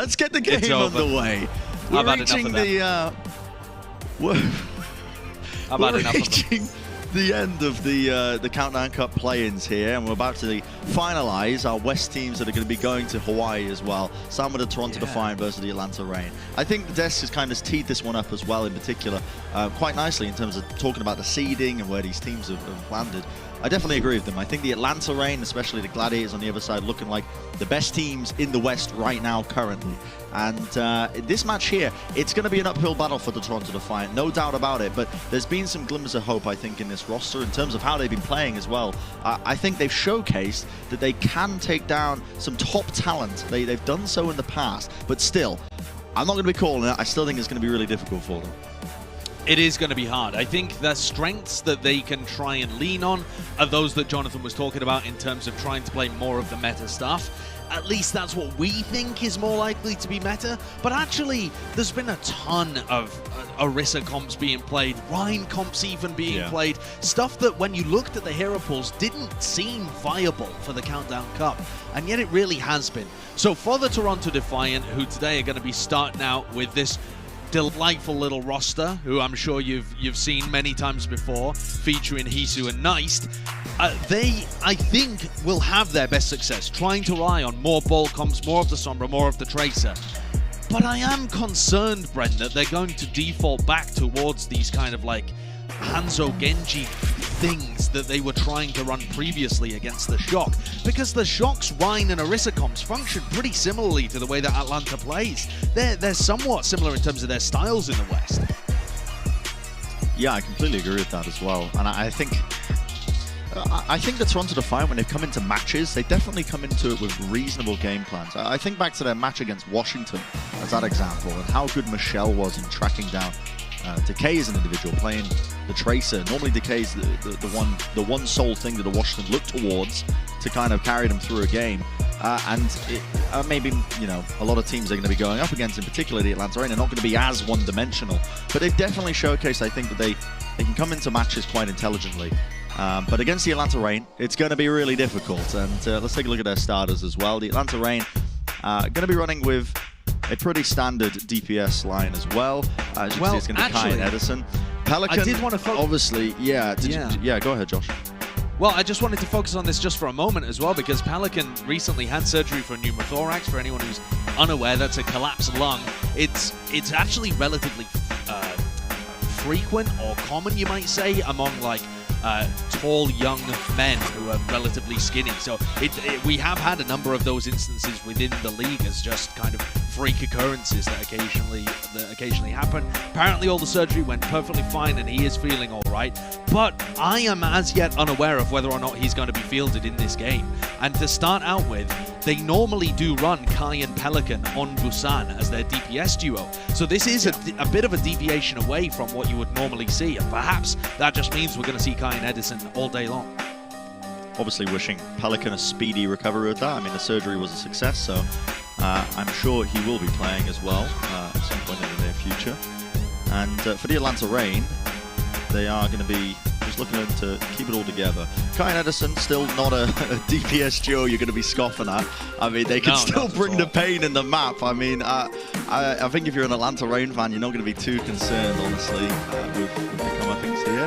let's get the game underway. I've had enough of that. We're reaching the end of the Countdown Cup play-ins here, and we're about to finalize our West teams that are going to be going to Hawaii as well. Some with the Toronto Defiant versus the Atlanta Reign. I think the desk has kind of teed this one up as well, in particular, quite nicely in terms of talking about the seeding and where these teams have landed. I definitely agree with them. I think the Atlanta Reign, especially the Gladiators on the other side, looking like the best teams in the West right now currently. And this match here, it's going to be an uphill battle for the Toronto Defiant, no doubt about it. But there's been some glimmers of hope, I think, in this roster in terms of how they've been playing as well. I think they've showcased that they can take down some top talent. They've done so in the past, but still, I'm not going to be calling it. I still think it's going to be really difficult for them. It is going to be hard. I think the strengths that they can try and lean on are those that Jonathan was talking about in terms of trying to play more of the meta stuff. At least that's what we think is more likely to be meta. But actually, there's been a ton of Orisa comps being played, Rhine comps even being played. Stuff that when you looked at the hero pools didn't seem viable for the Countdown Cup. And yet it really has been. So for the Toronto Defiant, who today are going to be starting out with this delightful little roster, who I'm sure you've seen many times before, featuring Hisu and Neist. They, I think, will have their best success trying to rely on more ball comps, more of the Sombra, more of the Tracer. But I am concerned, Brent, that they're going to default back towards these kind of like Hanzo Genji things that they were trying to run previously against the Shock, because the Shock's Rhine and Orisa comps function pretty similarly to the way that Atlanta plays. They're somewhat similar in terms of their styles in the West. Yeah, I completely agree with that as well. And I think the Toronto Defiant, when they come into matches, they definitely come into it with reasonable game plans. I think back to their match against Washington as that example, and how good Michelle was in tracking down Decay as an individual, playing the Tracer. Normally Decay's the one sole thing that the Washington look towards to kind of carry them through a game. Maybe, you know, a lot of teams they're going to be going up against, in particular the Atlanta Reign, are not going to be as one-dimensional. But they've definitely showcased, I think, that they can come into matches quite intelligently. But against the Atlanta Reign, it's going to be really difficult. And let's take a look at their starters as well. The Atlanta Reign going to be running with a pretty standard DPS line as well. As you can see, it's going to be Kai and Edison. Pelican, I did want to obviously, yeah, go ahead, Josh. Well, I just wanted to focus on this just for a moment as well, because Pelican recently had surgery for a pneumothorax. For anyone who's unaware, that's a collapsed lung. It's actually relatively frequent or common, you might say, among like tall young men who are relatively skinny. So we have had a number of those instances within the league as just kind of freak occurrences that occasionally happen. Apparently all the surgery went perfectly fine and he is feeling all right, but I am as yet unaware of whether or not he's going to be fielded in this game. And to start out with, they normally do run Kai and Pelican on Busan as their DPS duo. So this is a bit of a deviation away from what you would normally see, and perhaps that just means we're going to see Kai and Edison all day long. Obviously wishing Pelican a speedy recovery with that. I mean, the surgery was a success, so I'm sure he will be playing as well at some point in the near future. And for the Atlanta Reign, they are going to be just looking to keep it all together. Kai and Edison, still not a DPS duo you're going to be scoffing at. I mean, they can still bring the pain in the map. I mean, I think if you're an Atlanta Reign fan, you're not going to be too concerned, honestly, with the comeuppings here,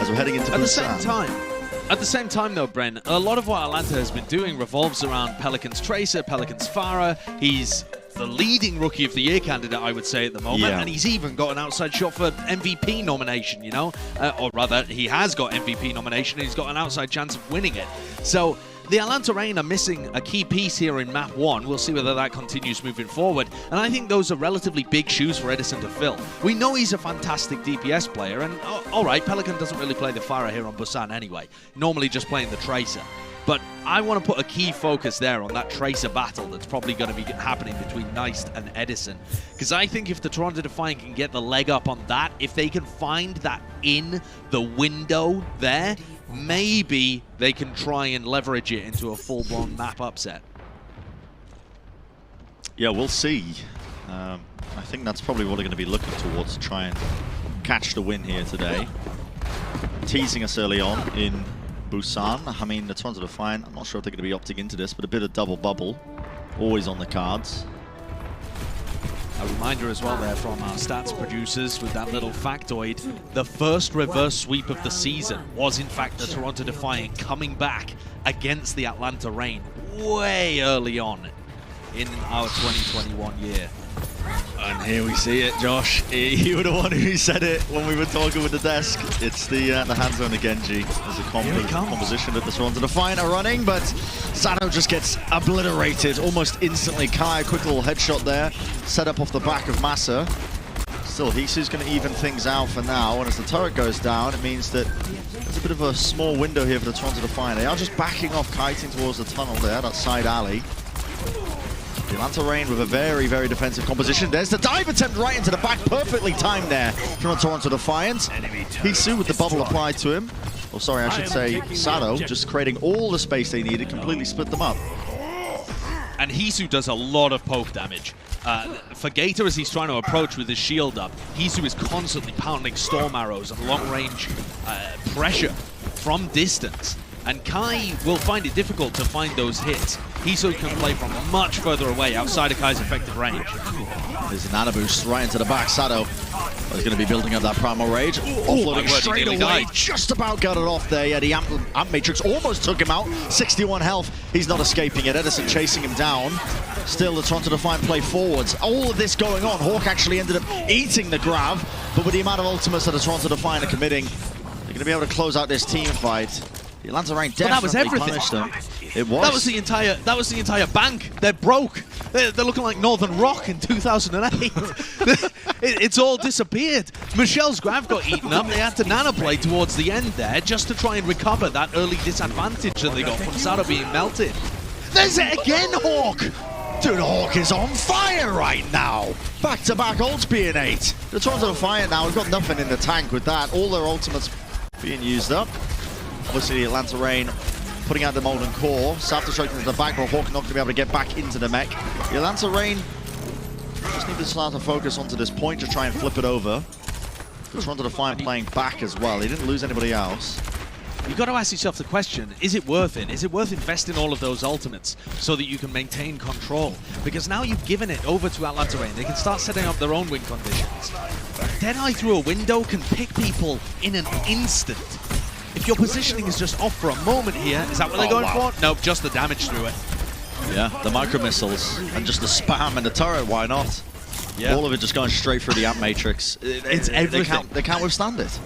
as we're heading into At the same time, though, Bren, a lot of what Atlanta has been doing revolves around Pelican's Tracer, Pelican's Farah. He's the leading Rookie of the Year candidate, I would say, at the moment, and he's even got an outside shot for MVP nomination, you know? Or rather, he has got MVP nomination, and he's got an outside chance of winning it. So the Atlanta Reign are missing a key piece here in Map 1. We'll see whether that continues moving forward. And I think those are relatively big shoes for Edison to fill. We know he's a fantastic DPS player, and all right, Pelican doesn't really play the Farah here on Busan anyway. Normally just playing the Tracer. But I want to put a key focus there on that Tracer battle that's probably going to be happening between Neist and Edison. Because I think if the Toronto Defiant can get the leg up on that, if they can find that in the window there, maybe they can try and leverage it into a full-blown map upset. Yeah, we'll see. I think that's probably what they're going to be looking towards to try and catch the win here today. Teasing us early on in Busan. I mean, the Toronto Defiant, I'm not sure if they're going to be opting into this, but a bit of double bubble always on the cards. reminder as well there from our stats producers with that little factoid. The first reverse sweep of the season was in fact the Toronto Defiant coming back against the Atlanta Reign way early on in our 2021 year. And here we see it, Josh. You were the one who said it when we were talking with the desk. It's the Hangzhou and the Genji as a composition that the Toronto Defiant are running, but Sado just gets obliterated almost instantly. Kai, quick little headshot there, set up off the back of Massa. Still, Hisu's going to even things out for now, and as the turret goes down, it means that there's a bit of a small window here for the Toronto Defiant. They are just backing off, kiting towards the tunnel there, that side alley. The Atlanta Reign with a very, very defensive composition. There's the dive attempt right into the back, perfectly timed there from the Toronto Defiant. Hisu with the bubble applied to him. Oh, sorry, I should say Sado, just creating all the space they needed, completely split them up. And Hisu does a lot of poke damage. For Gator, as he's trying to approach with his shield up, Hisu is constantly pounding storm arrows and long-range pressure from distance. And Kai will find it difficult to find those hits. Hisu can play from much further away outside of Kai's effective range. There's an Nana boost right into the back. Sado is going to be building up that primal rage. Offloading straight away. Just about got it off there. Yeah, the amp matrix almost took him out. 61 health. He's not escaping it. Edison chasing him down. Still, the Toronto Defiant play forwards. All of this going on. Hawk actually ended up eating the grab, but with the amount of ultimates that the Toronto Defiant are committing, they're going to be able to close out this team fight. The Atlanta Reign definitely punished them. It was. That was the entire bank. They're broke. They're looking like Northern Rock in 2008. It's all disappeared. Michelle's grab got eaten up. They had to nanoblade towards the end there just to try and recover that early disadvantage that they got from Sado being melted. There's it again, Hawk! Dude, Hawk is on fire right now. Back-to-back ults being 8. The Toronto Defiant now have got nothing in the tank with that. All their ultimates being used up. Obviously, the Atlanta Reign putting out the Molten Core. Safta straight into the back, but Hawk not going to be able to get back into the mech. The Atlanta Reign just need to start to focus onto this point to try and flip it over. The Toronto Defiant playing back as well. He didn't lose anybody else. You've got to ask yourself the question, is it worth it? Is it worth investing all of those ultimates so that you can maintain control? Because now you've given it over to Atlanta Reign. They can start setting up their own win conditions. Deadeye through a window can pick people in an instant. If your positioning is just off for a moment here, is that what they're going for? Nope, just the damage through it. Yeah, the micro missiles and just the spam and the turret, why not? Yeah. All of it just going straight through the amp matrix. It's everything. They can't withstand it.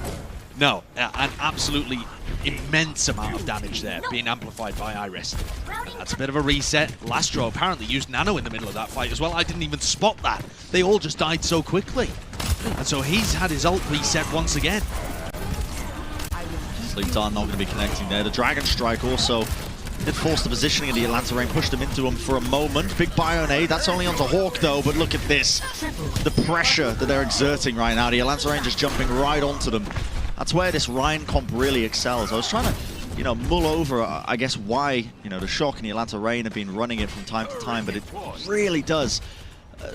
No, an absolutely immense amount of damage there being amplified by Iris. And that's a bit of a reset. Lastro apparently used Nano in the middle of that fight as well. I didn't even spot that. They all just died so quickly. And so he's had his ult reset once again. Sleep Dart not going to be connecting there. The Dragon Strike also did force the positioning of the Atlanta Reign, pushed them into him for a moment. Big Bionade, that's only onto Hawk though, but look at this. The pressure that they're exerting right now. The Atlanta Reign just jumping right onto them. That's where this Ryan comp really excels. I was trying to, mull over, I guess, why, the Shock and the Atlanta Reign have been running it from time to time, but it really does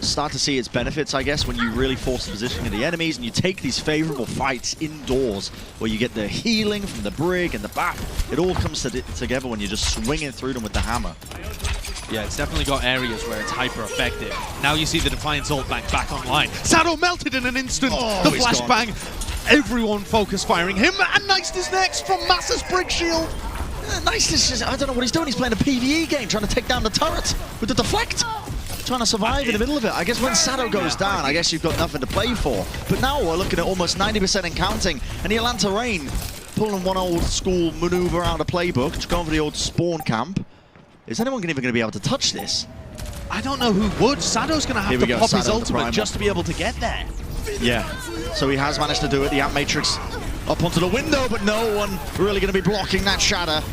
start to see its benefits, I guess, when you really force the positioning of the enemies and you take these favorable fights indoors where you get the healing from the Brig and the back. It all comes together when you're just swinging through them with the hammer. Yeah, it's definitely got areas where it's hyper effective. Now you see the Defiant's ult back online. Sado melted in an instant. The flashbang. Everyone focus firing him, and Niceness next from Massa's Brig shield. Niceness, I don't know what he's doing. He's playing a PvE game, trying to take down the turret with the deflect. Trying to survive in the middle of it. I guess when Sado goes down, I guess you've got nothing to play for. But now we're looking at almost 90% and counting, and the Atlanta Reign pulling one old school maneuver out of playbook, just going for the old spawn camp. Is anyone even going to be able to touch this? I don't know who would. Sado's going to have to pop his ultimate just to be able to get there. Yeah, so he has managed to do it. The Amp Matrix up onto the window, but no one really going to be blocking that shatter.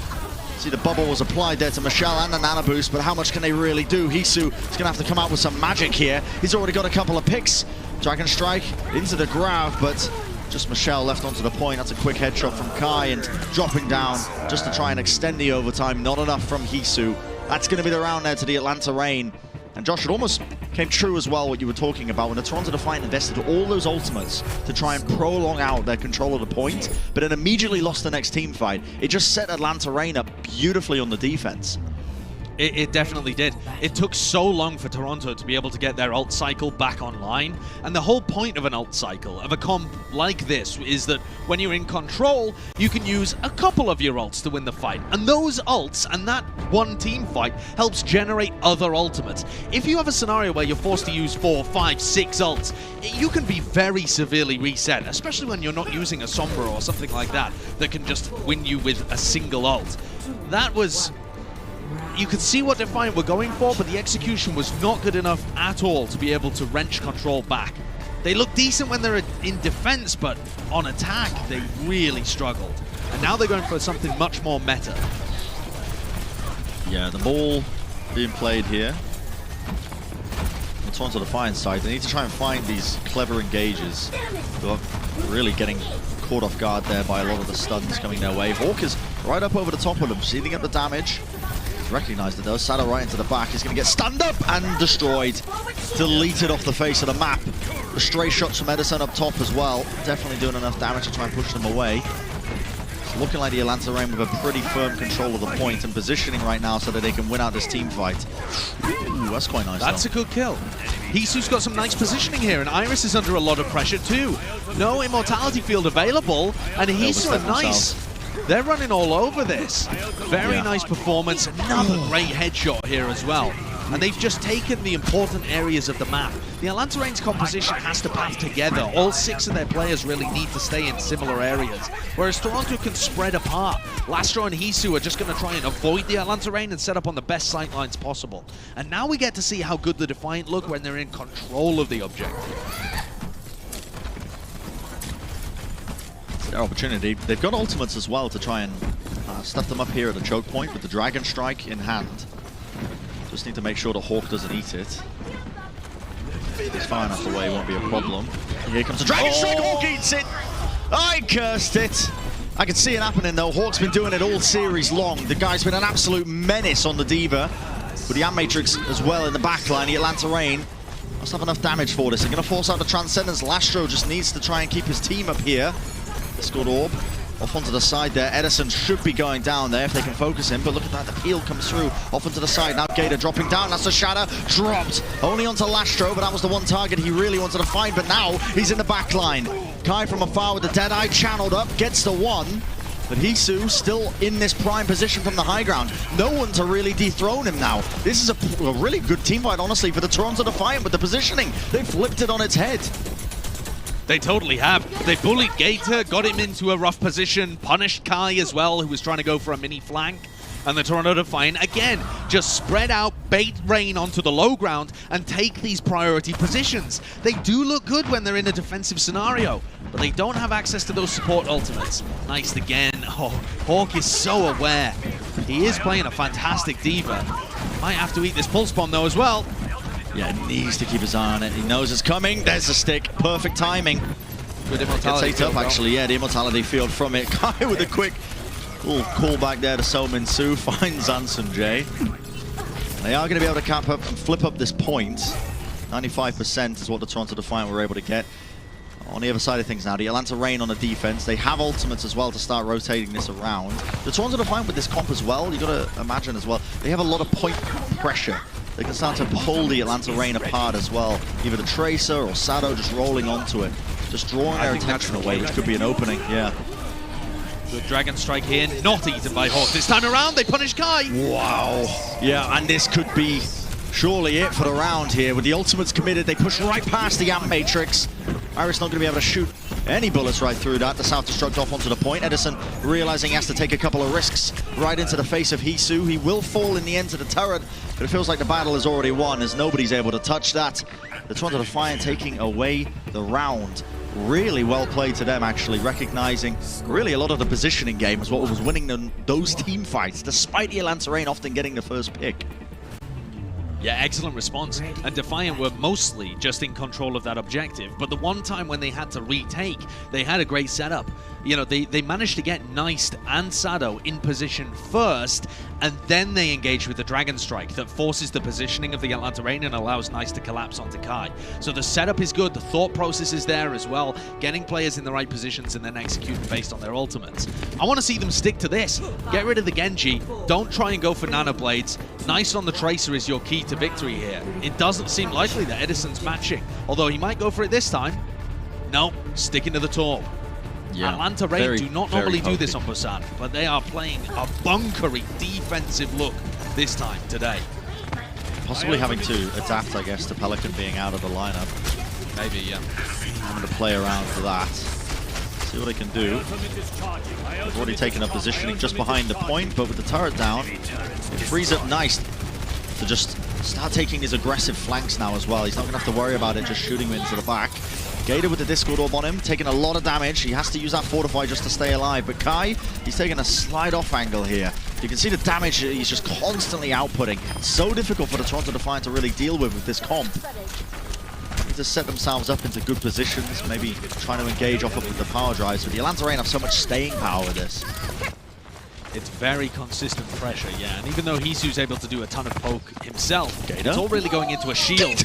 See, the bubble was applied there to Michelle and the Nano Boost, but how much can they really do? Hisu is going to have to come out with some magic here. He's already got a couple of picks. Dragon Strike into the grab, but just Michelle left onto the point. That's a quick headshot from Kai and dropping down just to try and extend the overtime. Not enough from Hisu. That's going to be the round there to the Atlanta Reign. And Josh, it almost came true as well what you were talking about when the Toronto Defiant invested all those ultimates to try and prolong out their control of the point, but then immediately lost the next team fight. It just set Atlanta Reign up beautifully on the defense. It definitely did. It took so long for Toronto to be able to get their ult cycle back online, and the whole point of an ult cycle, of a comp like this, is that when you're in control, you can use a couple of your ults to win the fight, and those ults and that one team fight helps generate other ultimates. If you have a scenario where you're forced to use 4, 5, 6 ults, you can be very severely reset, especially when you're not using a Sombra or something like that that can just win you with a single ult. That was... You could see what Defiant were going for, but the execution was not good enough at all to be able to wrench control back. They look decent when they're in defense, but on attack, they really struggled. And now they're going for something much more meta. Yeah, the ball being played here. The Toronto Defiant side, they need to try and find these clever engages who are really getting caught off guard there by a lot of the stuns coming their way. Hawk is right up over the top of them, sealing up the damage. Recognized it though, Sato right into the back. He's going to get stunned up and destroyed. Deleted off the face of the map. The stray shots from Edison up top as well. Definitely doing enough damage to try and push them away. It's looking like the Atlanta Reign with a pretty firm control of the point and positioning right now so that they can win out this team fight. Ooh, that's quite nice. That's a good kill. Hisu's got some nice positioning here, and Iris is under a lot of pressure too. No immortality field available, and Hisu are nice. They're running all over this. Very nice performance. Another great headshot here as well. And they've just taken the important areas of the map. The Atlanta Reign's composition has to path together. All 6 of their players really need to stay in similar areas. Whereas Toronto can spread apart. Lastro and Hisu are just going to try and avoid the Atlanta Reign and set up on the best sight lines possible. And now we get to see how good the Defiant look when they're in control of the objective. Their opportunity. They've got ultimates as well to try and stuff them up here at the choke point with the Dragon Strike in hand. Just need to make sure the Hawk doesn't eat it. He's far enough away, won't be a problem. And here comes the Dragon Strike, Hawk eats it! I cursed it! I can see it happening though. Hawk's been doing it all series long. The guy's been an absolute menace on the Diva. With the Ant Matrix as well in the backline, the Atlanta Reign must have enough damage for this. They're going to force out the Transcendence. Lastro just needs to try and keep his team up here. Good orb off onto the side there. Edison should be going down there if they can focus him, but look at that, the peel comes through off onto the side. Now Gator dropping down, that's the shatter, dropped only onto Lastro, but that was the one target he really wanted to find, but now he's in the back line. Kai from afar with the Deadeye channeled up, gets the one, but Hisu still in this prime position from the high ground. No one to really dethrone him now. This is a really good team fight, honestly, for the Toronto Defiant with the positioning. They flipped it on its head. They totally have. They bullied Gator, got him into a rough position, punished Kai as well, who was trying to go for a mini flank. And the Toronto Defiant, again, just spread out, bait Rain onto the low ground, and take these priority positions. They do look good when they're in a defensive scenario, but they don't have access to those support ultimates. Nice again. Oh, Hawk is so aware. He is playing a fantastic Diva. Might have to eat this pulse bomb though as well. Yeah, needs to keep his eye on it. He knows it's coming. There's the stick. Perfect timing. Good immortality gets ate up, actually. Yeah, the immortality field from it. Kai with a quick little call back there to So Min Soo. Finds Anson J. They are going to be able to cap up and flip up this point. 95% is what the Toronto Defiant were able to get. On the other side of things now, the Atlanta Reign on the defense. They have ultimates as well to start rotating this around. The Toronto Defiant with this comp as well, you got to imagine as well, they have a lot of point pressure. They can start to pull the Atlanta Reign apart as well. Either the Tracer or Sato just rolling onto it. Just drawing their attention away, which could be an opening, yeah. Good Dragon Strike here, not eaten by Hawk. This time around, they punish Kai. Wow. Yeah, and this could be surely it for the round here. With the ultimates committed, they push right past the Ant Matrix. Iris not going to be able to shoot any bullets right through that. The South Destruct off onto the point. Edison realizing he has to take a couple of risks right into the face of Hisu. He will fall in the end to the turret, but it feels like the battle is already won as nobody's able to touch that. The Toronto Defiant taking away the round. Really well played to them, actually, recognizing really a lot of the positioning game is what was winning those team fights, despite the Atlanta Reign often getting the first pick. Yeah, excellent response. And Defiant were mostly just in control of that objective. But the one time when they had to retake, they had a great setup. you know, they managed to get Neist and Sado in position first, and then they engage with the Dragon Strike that forces the positioning of the Atlanta Reign and allows Neist to collapse onto Kai. So the setup is good, the thought process is there as well, getting players in the right positions and then executing based on their ultimates. I want to see them stick to this. Get rid of the Genji, don't try and go for Nano Blades. Neist on the Tracer is your key to victory here. It doesn't seem likely that Edison's matching, although he might go for it this time. No, sticking to the Torb. Yeah, Atlanta Reign do not normally do this on Busan, but they are playing a bunkery defensive look this time today. Possibly having to adapt, I guess, to Pelican being out of the lineup. Maybe, yeah. Having to play around for that. See what they can do. They've already taken up positioning just behind the point, but with the turret down, it frees up Neist to just start taking his aggressive flanks now as well. He's not going to have to worry about it just shooting him into the back. Gator with the Discord Orb on him, taking a lot of damage. He has to use that Fortify just to stay alive. But Kai, he's taking a slide-off angle here. You can see the damage he's just constantly outputting. It's so difficult for the Toronto Defiant to really deal with this comp. They need to set themselves up into good positions, maybe trying to engage off with the power drives. But the Atlanta Reign have so much staying power with this. It's very consistent pressure, yeah. And even though Hisu's able to do a ton of poke himself, Gator? It's all really going into a shield.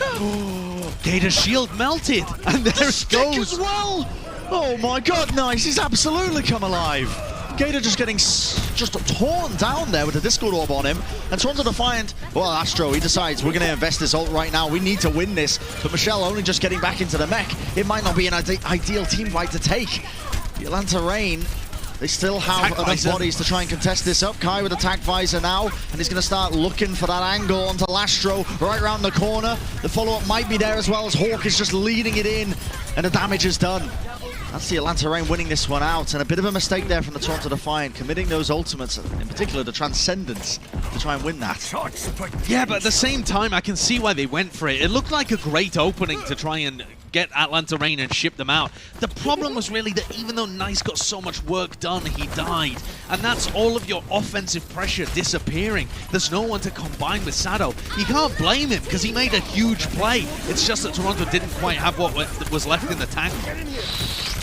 Gator's shield melted, and there it goes. As well. Oh my god, nice. He's absolutely come alive. Gator just getting just torn down there with the Discord Orb on him. And Toronto Defiant, well, Astro, he decides we're going to invest this ult right now. We need to win this. But Michelle only just getting back into the mech. It might not be an ideal team fight to take. The Atlanta Reign, they still have enough bodies to try and contest this up. Kai with attack visor now, and he's going to start looking for that angle onto Lastro right around the corner. The follow-up might be there as well as Hawk is just leading it in, and the damage is done. That's the Atlanta Reign winning this one out, and a bit of a mistake there from the Toronto Defiant, committing those ultimates, in particular the Transcendence, to try and win that. Yeah, but at the same time, I can see why they went for it. It looked like a great opening to try and get Atlanta Reign and ship them out. The problem was really that even though Neist got so much work done, he died. And that's all of your offensive pressure disappearing. There's no one to combine with Sado. You can't blame him because he made a huge play. It's just that Toronto didn't quite have what was left in the tank.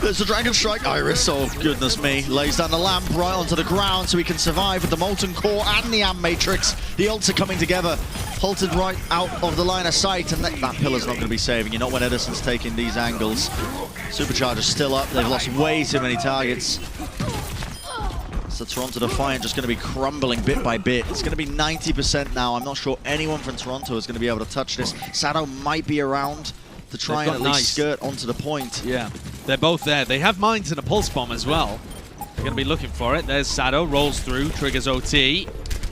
There's the Dragon Strike. Iris, oh goodness me, lays down the lamp right onto the ground so he can survive with the Molten Core and the Amp Matrix. The ults are coming together. Halted right out of the line of sight, and that pillar's not going to be saving you, not when Edison's taking these angles. Supercharger's still up. They've lost way too many targets. So Toronto Defiant just going to be crumbling bit by bit. It's going to be 90% now. I'm not sure anyone from Toronto is going to be able to touch this. Sado might be around to try and at least skirt onto the point. Yeah, they're both there. They have mines and a pulse bomb as well. They're going to be looking for it. There's Sado, rolls through, triggers OT.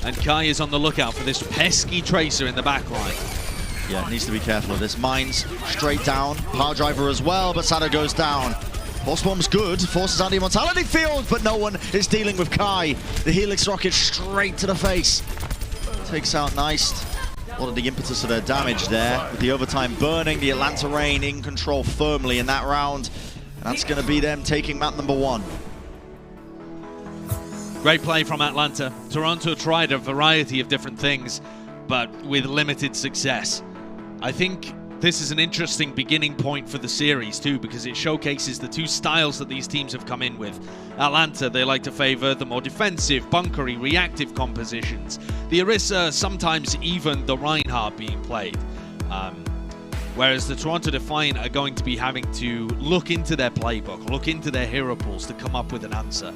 And Kai is on the lookout for this pesky Tracer in the back line. Yeah, needs to be careful of this. Mines straight down. Power Driver as well, but Sado goes down. Pulse Bomb's good. Forces out the Immortality Field, but no one is dealing with Kai. The Helix Rocket straight to the face. Takes out Neist. A lot of the impetus of their damage there. With the overtime burning, the Atlanta Reign in control firmly in that round. And that's going to be them taking map number 1. Great play from Atlanta. Toronto tried a variety of different things, but with limited success. I think this is an interesting beginning point for the series too, because it showcases the two styles that these teams have come in with. Atlanta, they like to favor the more defensive, bunkery, reactive compositions. The Orisa, sometimes even the Reinhardt being played. Whereas the Toronto Defiant are going to be having to look into their playbook, look into their hero pools to come up with an answer.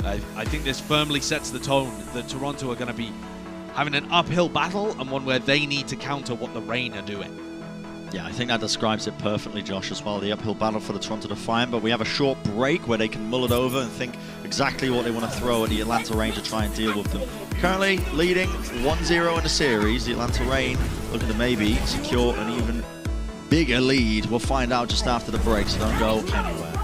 I think this firmly sets the tone that Toronto are going to be having an uphill battle and one where they need to counter what the Reign are doing. Yeah, I think that describes it perfectly, Josh, as well. The uphill battle for the Toronto Defiant, but we have a short break where they can mull it over and think exactly what they want to throw at the Atlanta Reign to try and deal with them. Currently leading 1-0 in the series. The Atlanta Reign looking to maybe secure an even bigger lead. We'll find out just after the break, so don't go anywhere.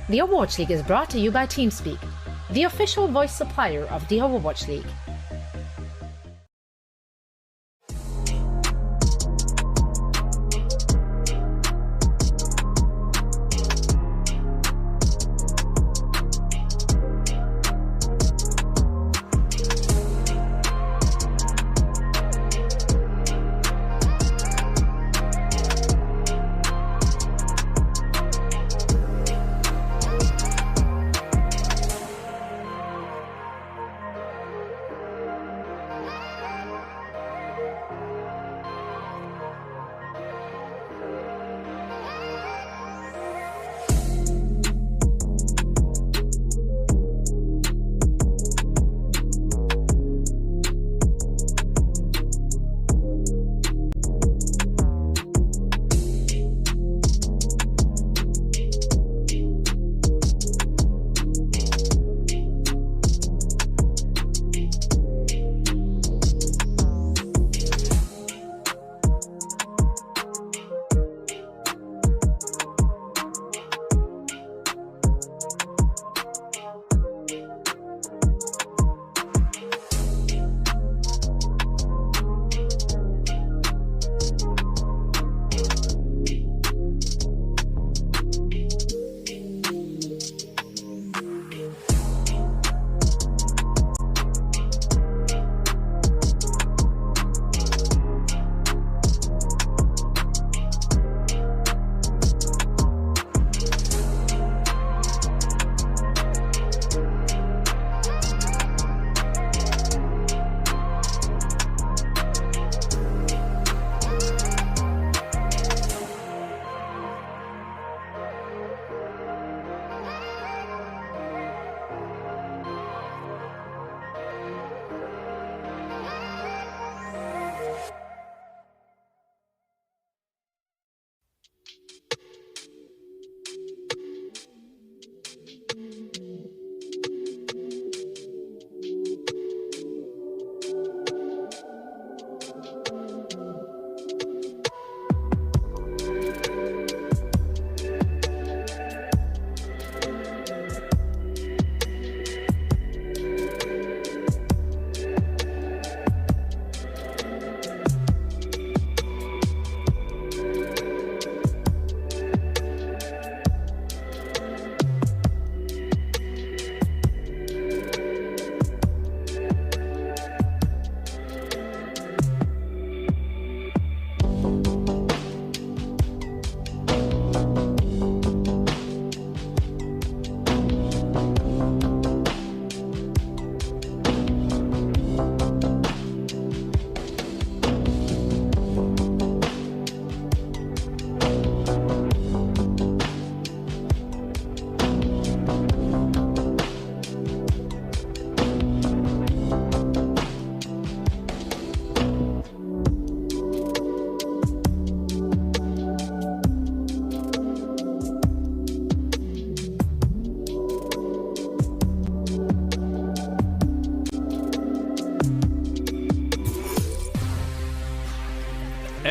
The Overwatch League is brought to you by TeamSpeak, the official voice supplier of the Overwatch League.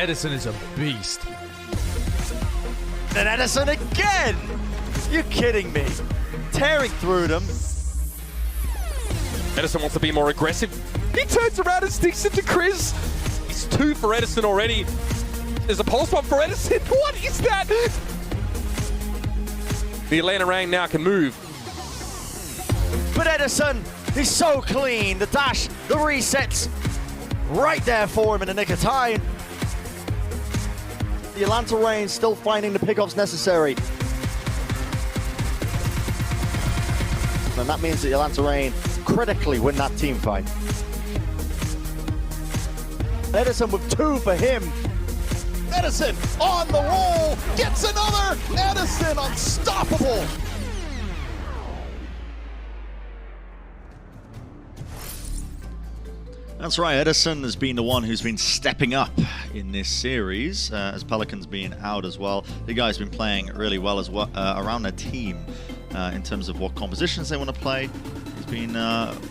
Edison is a beast. And Edison again! You're kidding me. Tearing through them. Edison wants to be more aggressive. He turns around and sticks it to Chris. It's 2 for Edison already. There's a pulse bomb for Edison. What is that? The Atlanta Rain now can move. But Edison, he's so clean. The dash, the resets, right there for him in the nick of time. The Atlanta Rain still finding the pickups necessary. And that means that the Atlanta Rain critically win that team fight. Edison with 2 for him. Edison on the roll, gets another. Edison unstoppable. That's right, Edison has been the one who's been stepping up in this series, as Pelican's been out as well. The guy's been playing really well as well around their team in terms of what compositions they want to play. He's been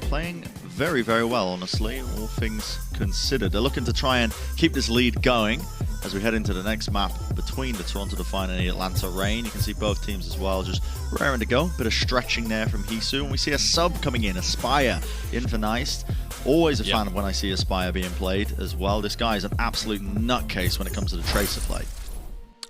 playing very, very well, honestly, all things considered. They're looking to try and keep this lead going as we head into the next map between the Toronto Defiant and the Atlanta Rain. You can see both teams as well just raring to go. Bit of stretching there from Hisu, and we see a sub coming in, Aspire in for Nice. Always a fan of when I see Aspire being played as well. This guy is an absolute nutcase when it comes to the Tracer play.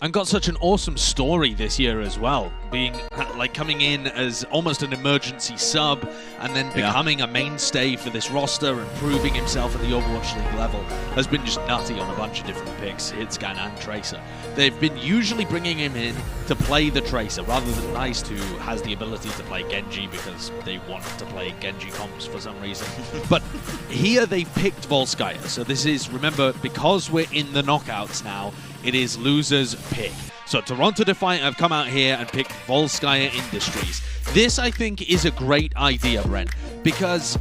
And got such an awesome story this year as well, being like coming in as almost an emergency sub and then becoming a mainstay for this roster and proving himself at the Overwatch League level has been just nutty on a bunch of different picks, Hitscan and Tracer. They've been usually bringing him in to play the Tracer rather than Nice, who has the ability to play Genji because they want to play Genji comps for some reason. But here they've picked Volskaya, so this is, remember, because we're in the knockouts now, it is losers pick. So Toronto Defiant have come out here and picked Volskaya Industries. This, I think, is a great idea, Brent, because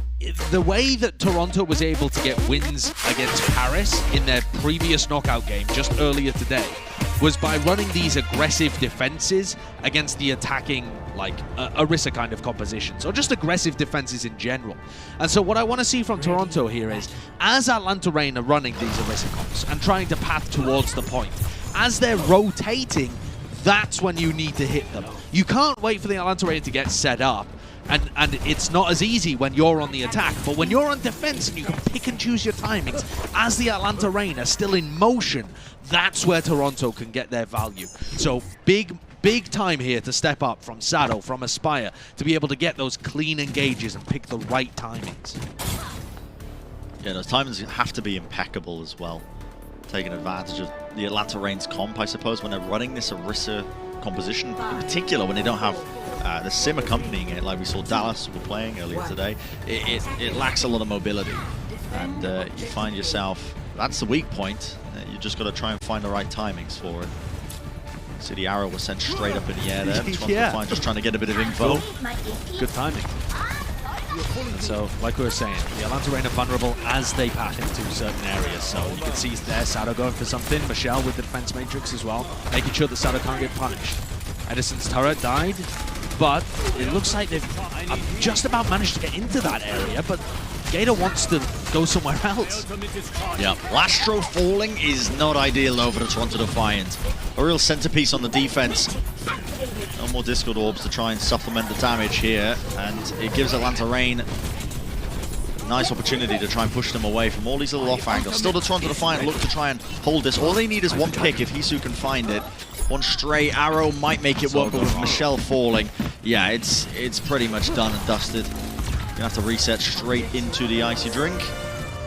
the way that Toronto was able to get wins against Paris in their previous knockout game just earlier today was by running these aggressive defenses against the attacking, like, Orisa kind of compositions, or just aggressive defenses in general. And so what I want to see from Toronto here is, as Atlanta Rain are running these Orisa comps and trying to path towards the point, as they're rotating, that's when you need to hit them. You can't wait for the Atlanta Rain to get set up, and it's not as easy when you're on the attack, but when you're on defense and you can pick and choose your timings, as the Atlanta Rain are still in motion, that's where Toronto can get their value. So big time here to step up from Sado, from Aspire, to be able to get those clean engages and pick the right timings. Yeah, those timings have to be impeccable as well. Taking advantage of the Atlanta Rain's comp, I suppose, when they're running this Orisa composition, in particular when they don't have the sim accompanying it, like we saw Dallas were playing earlier today. It lacks a lot of mobility, and you find yourself, that's the weak point. You just got to try and find the right timings for it. See, the arrow was sent straight up in the air there. Defiant just trying to get a bit of info. Good timing. And so, like we were saying, the Atlanta Rain are vulnerable as they path into certain areas. So you can see there, Sado going for something. Michelle with the defense matrix as well, making sure that Sado can't get punished. Edison's turret died, but it looks like they've just about managed to get into that area, but Gator wants to go somewhere else. Yeah, Lastro falling is not ideal over the Toronto Defiant. A real centerpiece on the defense. No more Discord Orbs to try and supplement the damage here, and it gives Atlanta Rain a nice opportunity to try and push them away from all these little off angles. Still, the Toronto Defiant look to try and hold this. All they need is one pick if Hisu can find it. One stray arrow might make it work, but with Michelle falling, yeah, it's pretty much done and dusted. Gonna have to reset straight into the icy drink.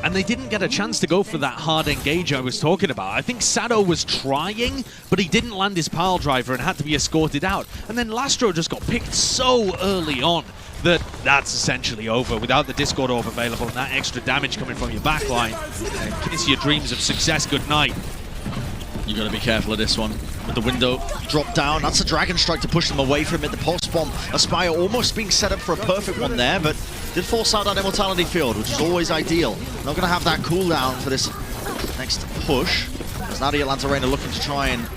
And they didn't get a chance to go for that hard engage I was talking about. I think Sado was trying, but he didn't land his pile driver and had to be escorted out. And then Lastro just got picked so early on that that's essentially over. Without the Discord Orb available and that extra damage coming from your backline, kiss your dreams of success goodnight. You gotta be careful of this one. With the window drop down, that's a Dragon Strike to push them away from it. The pulse bomb, Aspire almost being set up for a perfect one there, but did force out that Immortality Field, which is always ideal. Not going to have that cooldown for this next push, as now the Atlanta Rain are looking to try and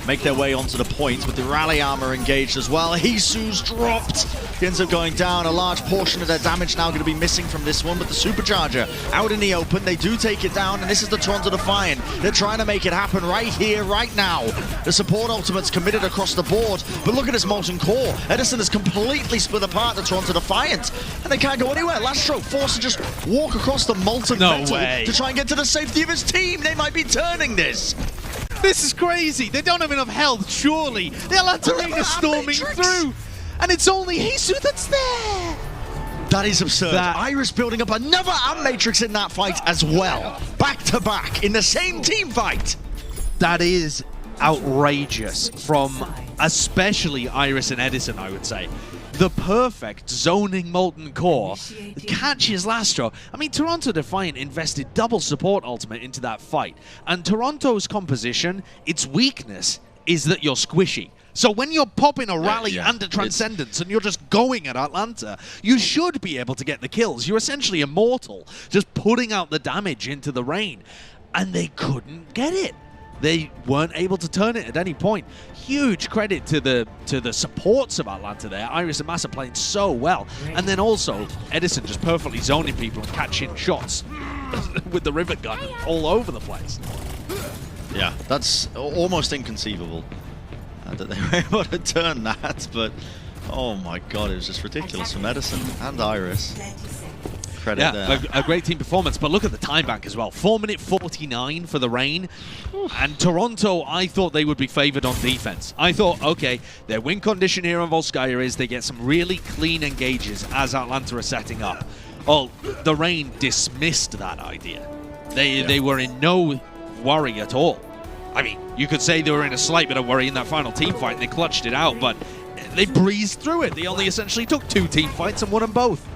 make their way onto the point with the rally armor engaged as well. Hisu's dropped. He ends up going down. A large portion of their damage now going to be missing from this one, but the Supercharger out in the open. They do take it down, and this is the Toronto Defiant. They're trying to make it happen right here, right now. The support ultimate's committed across the board, but look at his Molten Core. Edison has completely split apart the Toronto Defiant, and they can't go anywhere. Lastro forced to just walk across the Molten Metal to try and get to the safety of his team. They might be turning this. This is crazy. They don't have enough health, surely. The Atlanta storming through. And it's only Hisu that's there. That is absurd. Iris building up another Matrix in that fight as well. Back to back in the same team fight. That is outrageous from especially Iris and Edison, I would say. The perfect zoning Molten Core catches Lastro. I mean, Toronto Defiant invested double support ultimate into that fight. And Toronto's composition, its weakness is that you're squishy. So when you're popping a rally and a Transcendence and you're just going at Atlanta, you should be able to get the kills. You're essentially immortal, just putting out the damage into the rain. And they couldn't get it. They weren't able to turn it at any point. Huge credit to the supports of Atlanta there. Iris and Massa playing so well. And then also, Edison just perfectly zoning people and catching shots with the rivet gun all over the place. Yeah, that's almost inconceivable that they were able to turn that, but oh my god, it was just ridiculous from Edison and Iris. Credit there. A great team performance, but look at the time bank as well. 4:49 for the rain. And Toronto, I thought they would be favored on defense. I thought, okay, their win condition here on Volskaya is they get some really clean engages as Atlanta are setting up. Oh, the rain dismissed that idea. They were in no worry at all. I mean, you could say they were in a slight bit of worry in that final team fight and they clutched it out, but they breezed through it. They only essentially took 2 team fights and won them both.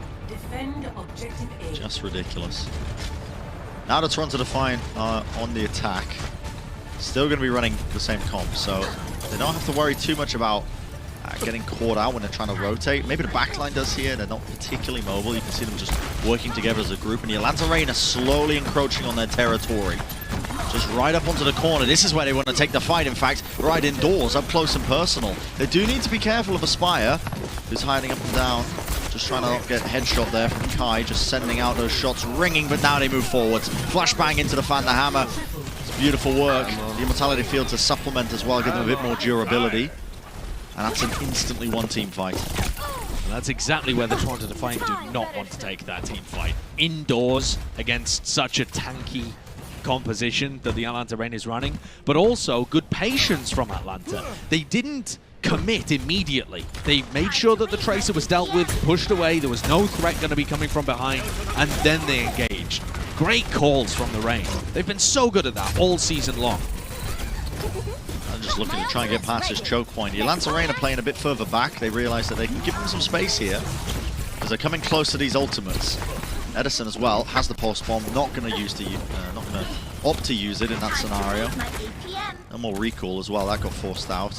Just ridiculous. Now the Toronto Defiant are on the attack. Still going to be running the same comp, so they don't have to worry too much about getting caught out when they're trying to rotate. Maybe the backline does here. They're not particularly mobile. You can see them just working together as a group, and the Atlanta Reign are slowly encroaching on their territory. Just right up onto the corner. This is where they want to take the fight, in fact, right indoors, up close and personal. They do need to be careful of Aspire, who's hiding up and down. Just trying to not get headshot there from Kai, just sending out those shots, ringing, but now they move forwards. Flashbang into the Fan the Hammer. It's beautiful work. The Immortality Field to supplement as well, give them a bit more durability. And that's an instantly one team fight. And that's exactly where the Toronto Defiant do not want to take that team fight. Indoors against such a tanky composition that the Atlanta Reign is running, but also good patience from Atlanta. They didn't commit immediately. They made sure that the Tracer was dealt with, pushed away, there was no threat going to be coming from behind, and then they engaged. Great calls from the Reign. They've been so good at that all season long. I'm just looking to try and get past this choke point. The Atlanta Reign are playing a bit further back. They realize that they can give them some space here as they're coming close to these ultimates. Edison as well has the pulse bomb, not going to opt to use it in that scenario. No more recall as well, that got forced out.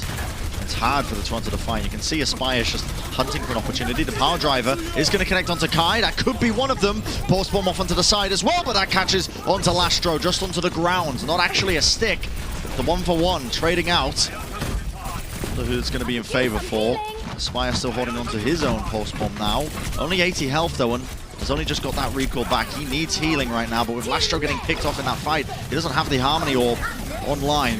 It's hard for the Toronto Defiant. You can see Aspire's just hunting for an opportunity. The power driver is going to connect onto Kai. That could be one of them. Pulse bomb off onto the side as well, but that catches onto Lastro, just onto the ground. Not actually a stick. The 1-for-1 trading out. Who it's going to be in favor for. Aspire still holding onto his own pulse bomb now. Only 80 health though, and has only just got that recall back. He needs healing right now, but with Lastro getting picked off in that fight, he doesn't have the Harmony Orb online.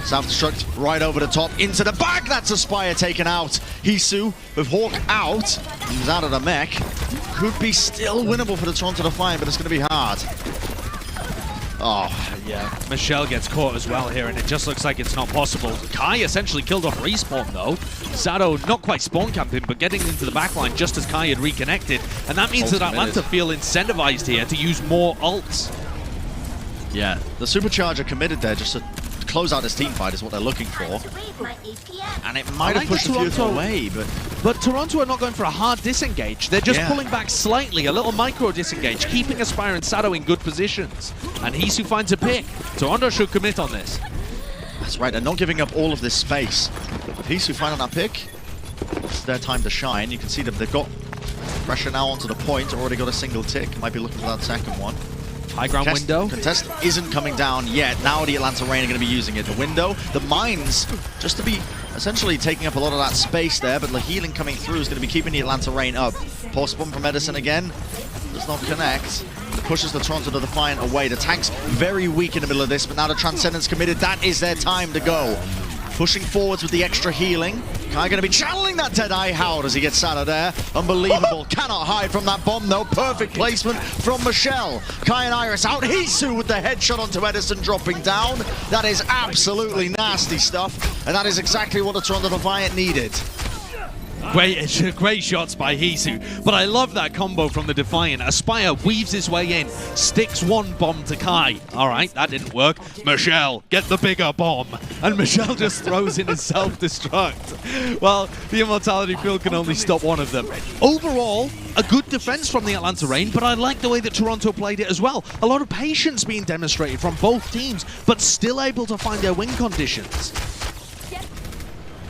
Self-destruct right over the top, into the back. That's Aspire taken out. Hisu with Hawk out. He's out of the mech. Could be still winnable for the Toronto Defiant, but it's going to be hard. Oh, yeah. Michelle gets caught as well here, and it just looks like it's not possible. Kai essentially killed off Respawn, though. Sato not quite spawn camping, but getting into the backline just as Kai had reconnected. And that means that Atlanta feel incentivized here to use more ults. Yeah, the Supercharger committed there just to close out this team fight is what they're looking for. And it might have pushed a few away, but Toronto are not going for a hard disengage. They're just pulling back slightly, a little micro disengage, keeping Aspire and Sato in good positions. And Hisu finds a pick. Toronto should commit on this. That's right, they're not giving up all of this space. With Hisu finding that pick, it's their time to shine. You can see that they've got pressure now onto the point, already got a single tick. Might be looking for that second one. High ground window. Contestant isn't coming down yet. Now the Atlanta Reign are going to be using it. The window, the mines, just to be essentially taking up a lot of that space there, but the healing coming through is going to be keeping the Atlanta Reign up. Pulse bomb from Edison again. Does not connect. It pushes the Toronto to Defiant away. The tank's very weak in the middle of this, but now the Transcendence committed. That is their time to go. Pushing forwards with the extra healing. Kai going to be channeling that Deadeye. How does he get out of there? Unbelievable. Cannot hide from that bomb, though. Perfect placement from Michelle. Kai and Iris out. Hisu with the headshot onto Edison, dropping down. That is absolutely nasty stuff, and that is exactly what the Toronto Defiant needed. Great shots by Hisu, but I love that combo from the Defiant. Aspire weaves his way in, sticks one bomb to Kai. All right, that didn't work. Michelle, get the bigger bomb. And Michelle just throws in a self-destruct. Well, the Immortality Field can only stop one of them. Overall, a good defense from the Atlanta Reign, but I like the way that Toronto played it as well. A lot of patience being demonstrated from both teams, but still able to find their win conditions.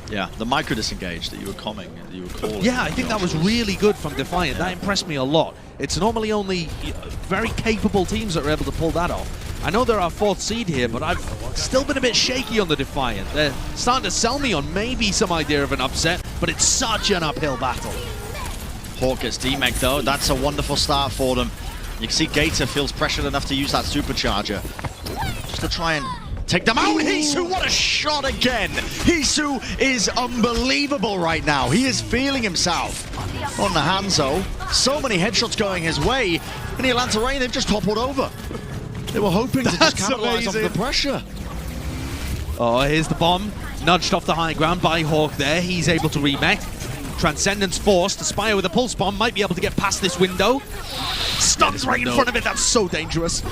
Yeah, the micro disengage that you were calling. Yeah, I think that was really good from Defiant. That impressed me a lot. It's normally only very capable teams that are able to pull that off. I know they're our 4th seed here, but I've still been a bit shaky on the Defiant. They're starting to sell me on maybe some idea of an upset, but it's such an uphill battle. Hawk gets demech though. That's a wonderful start for them. You can see Gator feels pressured enough to use that supercharger just to try and take them out. Hisu, what a shot again. Hisu is unbelievable right now. He is feeling himself on the Hangzhou. So many headshots going his way. In the Atlanta Reign, they've just toppled over. They were hoping to just capitalize off the pressure. Oh, here's the bomb. Nudged off the high ground by Hawk there. He's able to remech. Transcendence forced. Aspire with a pulse bomb might be able to get past this window. Stuns right in front of it. That's so dangerous.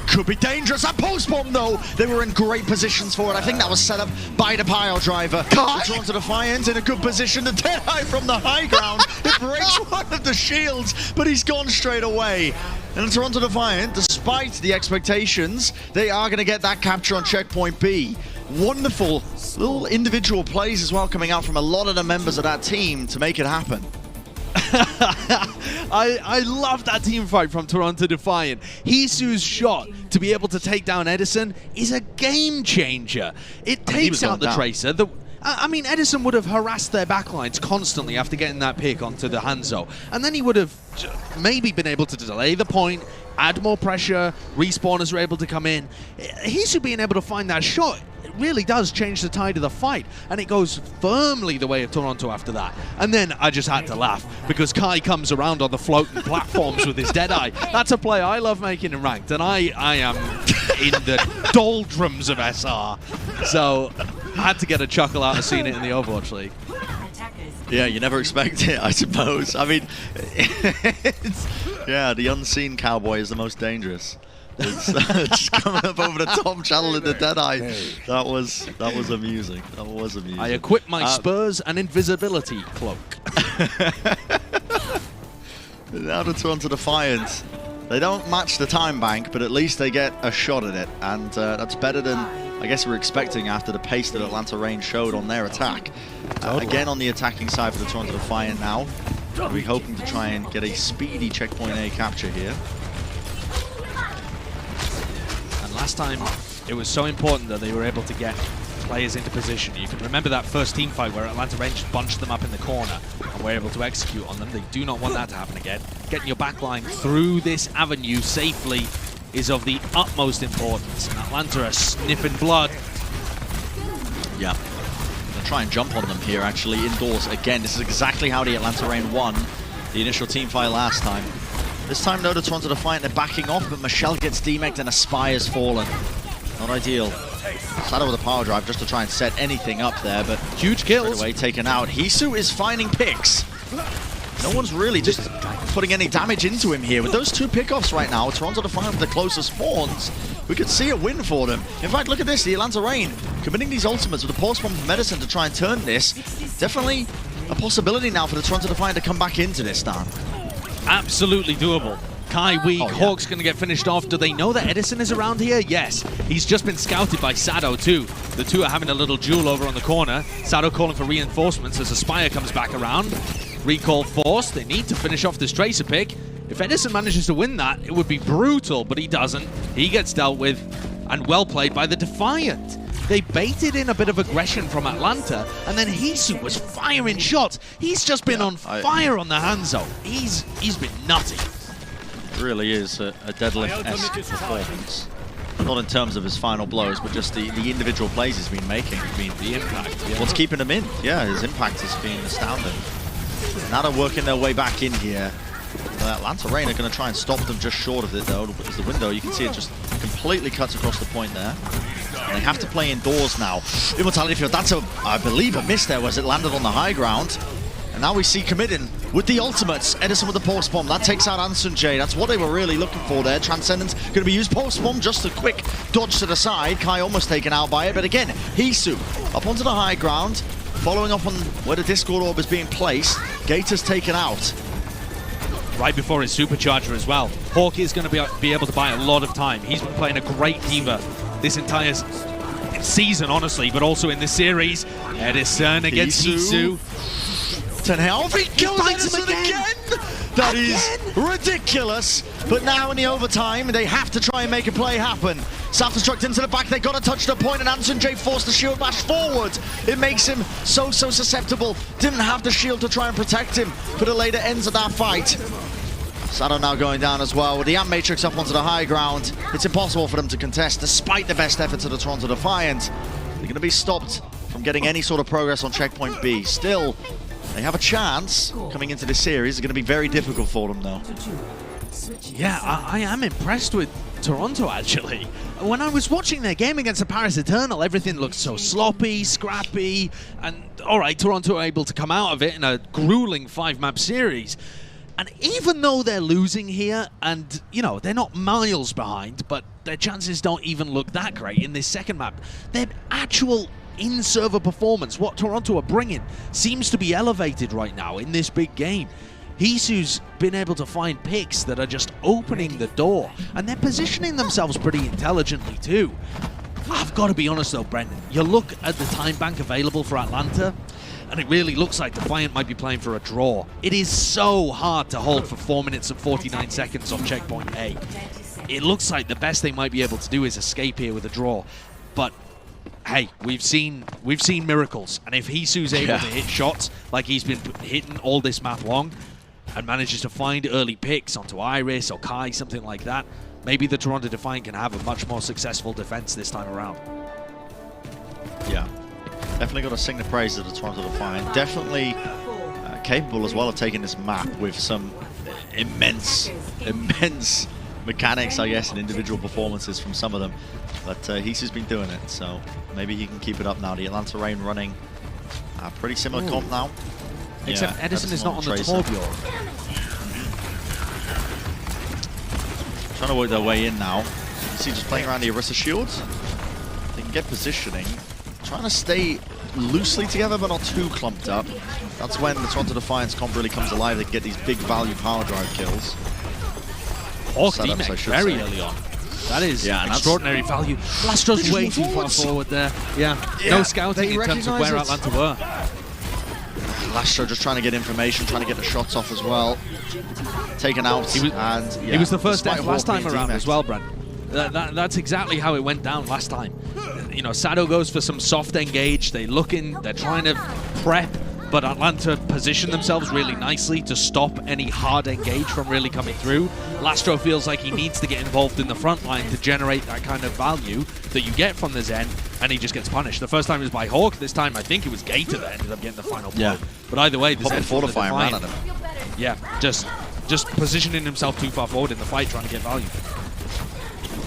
Could be dangerous. That pulse bomb, though, they were in great positions for it. I think that was set up by the pile driver. Toronto Defiant in a good position. The Deadeye from the high ground. It breaks one of the shields, but he's gone straight away. And Toronto Defiant, despite the expectations, they are going to get that capture on checkpoint B. Wonderful little individual plays as well coming out from a lot of the members of that team to make it happen. I love that team fight from Toronto Defiant. Hisu's shot to be able to take down Edison is a game changer. It takes out the Tracer. I mean, Edison would have harassed their backlines constantly after getting that pick onto the Hangzhou, and then he would have maybe been able to delay the point, add more pressure, respawners are able to come in. Hisu being able to find that shot, it really does change the tide of the fight, and it goes firmly the way of Toronto after that. And then I just had to laugh, because Kai comes around on the floating platforms with his Deadeye. That's a play I love making in Ranked, and I am in the doldrums of SR. So I had to get a chuckle out of seeing it in the Overwatch League. Yeah, you never expect it, I suppose. I mean, yeah, the unseen cowboy is the most dangerous. It's just coming up over the top, channeling the Deadeye. That was amusing. That was amusing. I equipped my spurs and invisibility cloak. Now the Toronto Defiant. They don't match the time bank, but at least they get a shot at it, and that's better than I guess we're expecting after the pace that Atlanta Reign showed on their attack. Again on the attacking side for the Toronto Defiant now. We're hoping to try and get a speedy checkpoint A capture here. And last time, it was so important that they were able to get players into position. You can remember that first team fight where Atlanta Reign just bunched them up in the corner and were able to execute on them. They do not want that to happen again. Getting your backline through this avenue safely is of the utmost importance. And Atlanta are sniffing blood. Yeah. Gonna try and jump on them here, actually, indoors. Again, this is exactly how the Atlanta Reign won the initial team fight last time. This time, though, the Toronto Defiant, they're backing off, but Michelle gets demeched and Aspire's fallen. Not ideal. Shadow with a power drive just to try and set anything up there, but huge kills. Straight away taken out. Hisu is finding picks. No one's really just putting any damage into him here. With those two pickoffs right now, Toronto Defiant with the closest spawns, we could see a win for them. In fact, look at this, the Atlanta Reign committing these ultimates with the pulse bomb medicine to try and turn this. Definitely a possibility now for the Toronto Defiant to come back into this, Dan. Absolutely doable. Kai weak, Hawk's going to get finished off. Do they know that Edison is around here? Yes. He's just been scouted by Sado too. The two are having a little duel over on the corner. Sado calling for reinforcements as Aspire comes back around. Recall forced. They need to finish off this Tracer pick. If Edison manages to win that, it would be brutal, but he doesn't. He gets dealt with, and well played by the Defiant. They baited in a bit of aggression from Atlanta, and then Hisu was firing shots. He's just been on fire on the Hangzhou. He's been nutty. It really is a deadlift-esque performance. Not in terms of his final blows, but just the individual plays he's been making. I mean, the impact. Yeah. What's keeping him in? Yeah, his impact has been astounding. Now they're working their way back in here. Atlanta Reign are going to try and stop them just short of it, though. As the window, you can see it just completely cuts across the point there. And they have to play indoors now. Immortality Field, that's, I believe, a miss there, was it landed on the high ground. And now we see committing with the ultimates. Edison with the pulse bomb. That takes out Anson J. That's what they were really looking for there. Transcendence going to be used. Pulse bomb, just a quick dodge to the side. Kai almost taken out by it. But again, Hisu up onto the high ground. Following up on where the Discord orb is being placed. Gators taken out. Right before his supercharger as well. Hawk is going to be able to buy a lot of time. He's been playing a great diva this entire season, honestly, but also in the series. Edison against Hisu. Ten health, he kills Edison again! That is ridiculous. But now in the overtime, they have to try and make a play happen. Self-destruct into the back, they got to touch the point, and Anson J forced the shield bash forward. It makes him so susceptible. Didn't have the shield to try and protect him for the later ends of that fight. Sado now going down as well with the Amp Matrix up onto the high ground. It's impossible for them to contest despite the best efforts of the Toronto Defiant. They're going to be stopped from getting any sort of progress on checkpoint B. Still, they have a chance coming into this series. It's going to be very difficult for them though. Yeah, I am impressed with Toronto, actually. When I was watching their game against the Paris Eternal, everything looked so sloppy, scrappy, and all right, Toronto are able to come out of it in a grueling 5-map series. And even though they're losing here, and, you know, they're not miles behind, but their chances don't even look that great in this second map, their actual in-server performance, what Toronto are bringing, seems to be elevated right now in this big game. Hisu's been able to find picks that are just opening the door, and they're positioning themselves pretty intelligently too. I've got to be honest though, Brendan, you look at the time bank available for Atlanta, and it really looks like Defiant might be playing for a draw. It is so hard to hold for 4 minutes and 49 seconds on checkpoint A. It looks like the best they might be able to do is escape here with a draw, but hey, we've seen miracles, and if Hisu's able to hit shots like he's been hitting all this map long, and manages to find early picks onto Iris or Kai, something like that, maybe the Toronto Defiant can have a much more successful defense this time around. Yeah, definitely got to sing the praises of the Toronto Defiant. Definitely capable as well of taking this map with some immense mechanics, I guess, and individual performances from some of them. But Hisu's been doing it, so maybe he can keep it up now. The Atlanta Reign running a pretty similar comp now. Except Edison is not on the Torbjorn. Trying to work their way in now. You see just playing around the Orisa shield. They can get positioning. Trying to stay loosely together but not too clumped up. That's when the Toronto Defiance comp really comes alive. They can get these big value power drive kills. Hawk D-Mech very early on. That is extraordinary value. Lastro's way too far forward there. No scouting in terms of where Atlanta were. Lastro just trying to get information, trying to get the shots off as well. Taken out. He was the first death last time around as well, Brent. That's exactly how it went down last time. You know, Sado goes for some soft engage. They look in, they're trying to prep, but Atlanta position themselves really nicely to stop any hard engage from really coming through. Lastro feels like he needs to get involved in the front line to generate that kind of value that you get from the Zen, and he just gets punished. The first time it was by Hawk, this time I think it was Gator that ended up getting the final blow. But either way, the Zen fortifying ran at him. Yeah, just positioning himself too far forward in the fight, trying to get value.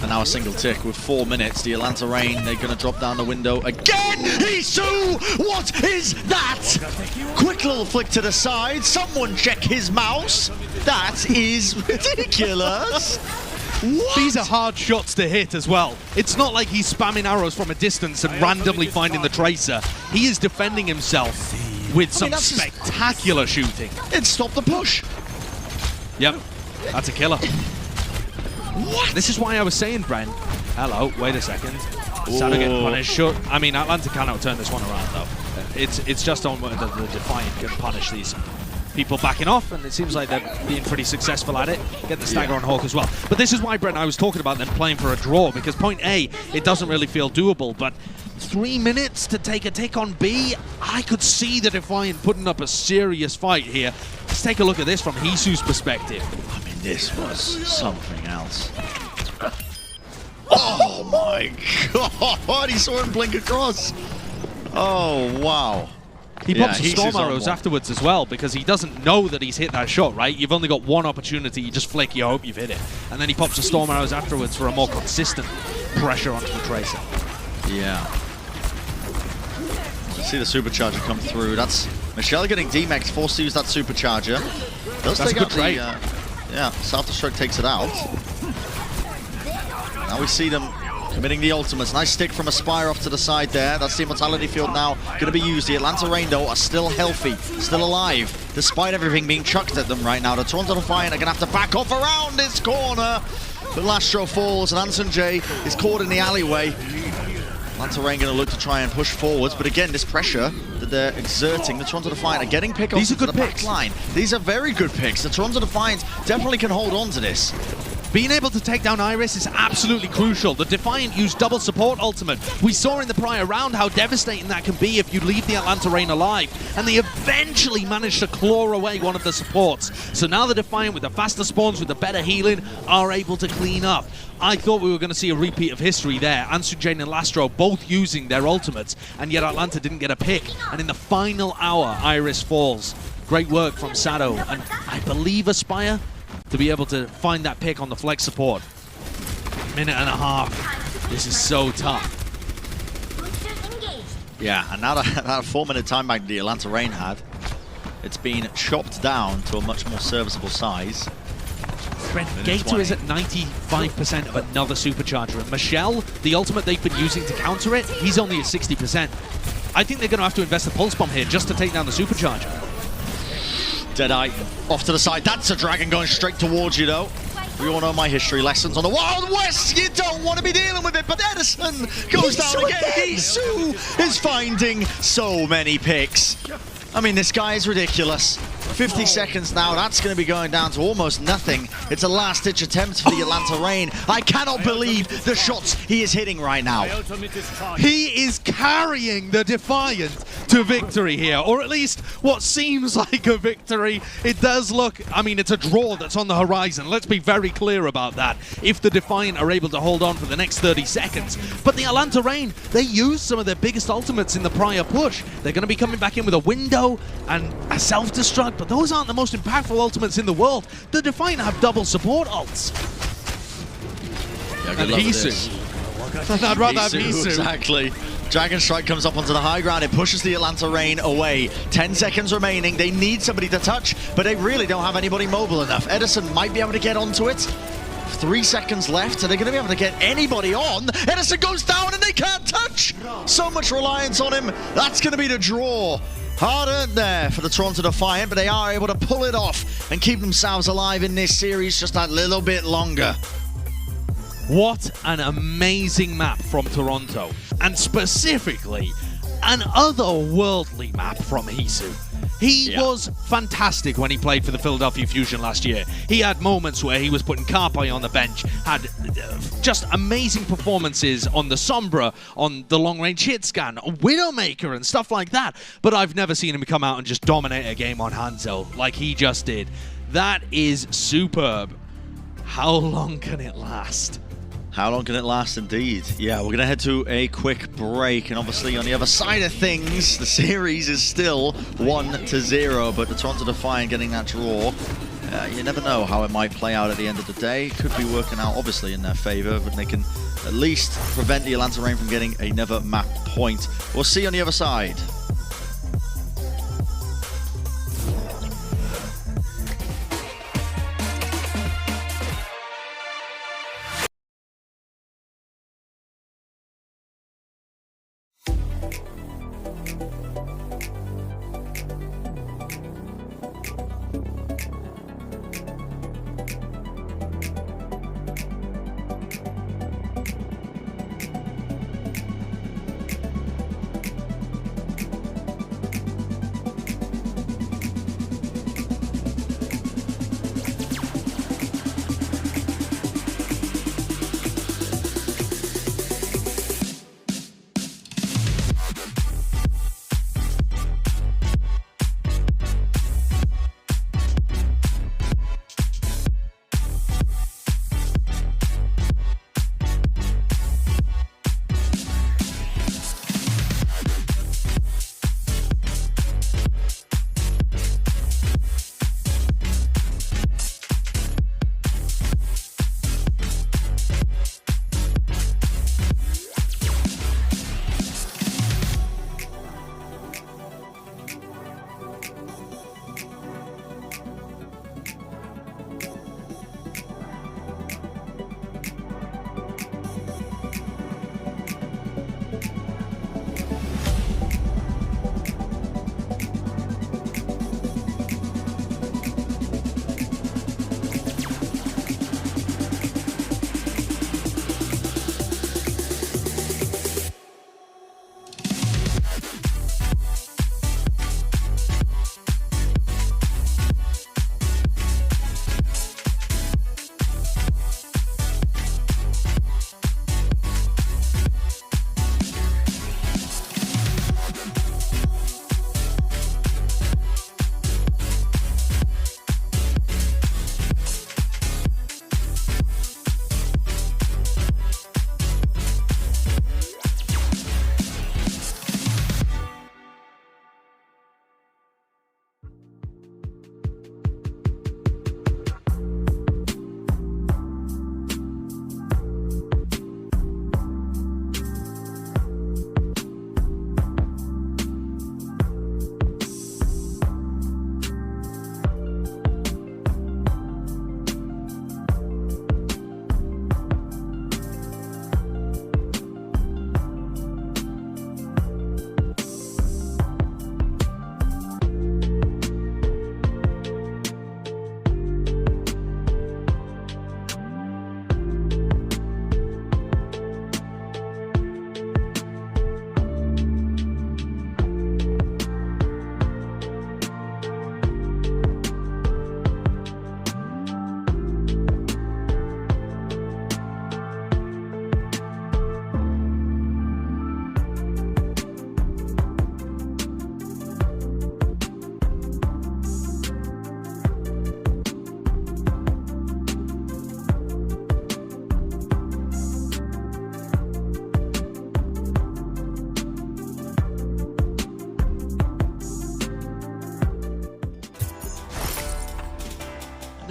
And now a single tick with 4 minutes. The Atlanta Reign, they're going to drop down the window again. Hisu, what is that? Quick little flick to the side. Someone check his mouse. That is ridiculous. What? These are hard shots to hit as well. It's not like he's spamming arrows from a distance and randomly finding the tracer. He is defending himself with some spectacular shooting. It stopped the push. Yep, that's a killer. What? This is why I was saying, Brent. Hello, wait a second. Sado getting punished. I mean, Atlanta cannot turn this one around, though. It's just on the Defiant can punish these people backing off, and it seems like they're being pretty successful at it. Get the stagger on Hawk as well. But this is why, Brent, I was talking about them playing for a draw, because point A, it doesn't really feel doable, but 3 minutes to take a tick on B, I could see the Defiant putting up a serious fight here. Let's take a look at this from Hisu's perspective. I mean, this was something else. Oh my god, he saw him blink across. Oh, wow. He pops the storm arrows afterwards as well, because he doesn't know that he's hit that shot, right? You've only got one opportunity, you just flick, you hope you've hit it. And then he pops the storm arrows afterwards for a more consistent pressure onto the Tracer. Yeah. You see the supercharger come through. That's Michelle getting D-Max, forced to use that supercharger. Does That's take a out good trade. yeah, Self-Destruct takes it out. Now we see them committing the ultimates. Nice stick from Aspire off to the side there. That's the Immortality Field now going to be used. The Atlanta Reign, though, are still healthy, still alive, despite everything being chucked at them right now. The Toronto Defiant are going to have to back off around this corner. But Lastro falls, and Anson J is caught in the alleyway. Atlanta Reign going to look to try and push forwards, but again, this pressure that they're exerting, the Toronto Defiant are getting pickups. These are good the back picks. line. These are very good picks. The Toronto Defiant definitely can hold on to this. Being able to take down Iris is absolutely crucial. The Defiant used double support ultimate. We saw in the prior round how devastating that can be if you leave the Atlanta Reign alive, and they eventually managed to claw away one of the supports. So now the Defiant, with the faster spawns, with the better healing, are able to clean up. I thought we were going to see a repeat of history there. Ansu Jane and Lastro both using their ultimates, and yet Atlanta didn't get a pick. And in the final hour, Iris falls. Great work from Sado, and I believe Aspire to be able to find that pick on the flex support. Minute and a half. This is so tough. Yeah, and now that 4-minute time bank the Atlanta Reign had, it's been chopped down to a much more serviceable size. Brent, Gator is at 95% of another supercharger, and Michelle, the ultimate they've been using to counter it, he's only at 60%. I think they're going to have to invest the pulse bomb here just to take down the supercharger. Deadeye off to the side. That's a dragon going straight towards you, though. We all know my history lessons on the Wild West. You don't want to be dealing with it, but Edison goes down again. Hisu is finding so many picks. I mean, this guy is ridiculous. 50 seconds now, that's going to be going down to almost nothing. It's a last-ditch attempt for the Atlanta Reign. I cannot believe the shots he is hitting right now. He is carrying the Defiant to victory here, or at least what seems like a victory. It does look, I mean, it's a draw that's on the horizon. Let's be very clear about that, if the Defiant are able to hold on for the next 30 seconds. But the Atlanta Reign, they used some of their biggest ultimates in the prior push. They're going to be coming back in with a window and a self-destruct, but those aren't the most impactful ultimates in the world. The Defiant have double support ults. Yeah, and Hisu. I'd rather have Hisu. Exactly. Dragon Strike comes up onto the high ground. It pushes the Atlanta Reign away. 10 seconds remaining. They need somebody to touch, but they really don't have anybody mobile enough. Edison might be able to get onto it. 3 seconds left. Are they going to be able to get anybody on? Edison goes down and they can't touch. So much reliance on him. That's going to be the draw. Hard earned there for the Toronto Defiant, but they are able to pull it off and keep themselves alive in this series just that little bit longer. What an amazing map from Toronto, and specifically an otherworldly map from Hisu. He was fantastic when he played for the Philadelphia Fusion last year. He had moments where he was putting Carpi on the bench, had just amazing performances on the Sombra, on the long-range hit scan, on Widowmaker and stuff like that. But I've never seen him come out and just dominate a game on Hangzhou like he just did. That is superb. How long can it last? How long can it last, indeed? Yeah, we're going to head to a quick break, and obviously on the other side of things, the series is still 1-0, but the Toronto Defiant getting that draw. You never know how it might play out at the end of the day. Could be working out, obviously, in their favor, but they can at least prevent the Atlanta Reign from getting another map point. We'll see you on the other side.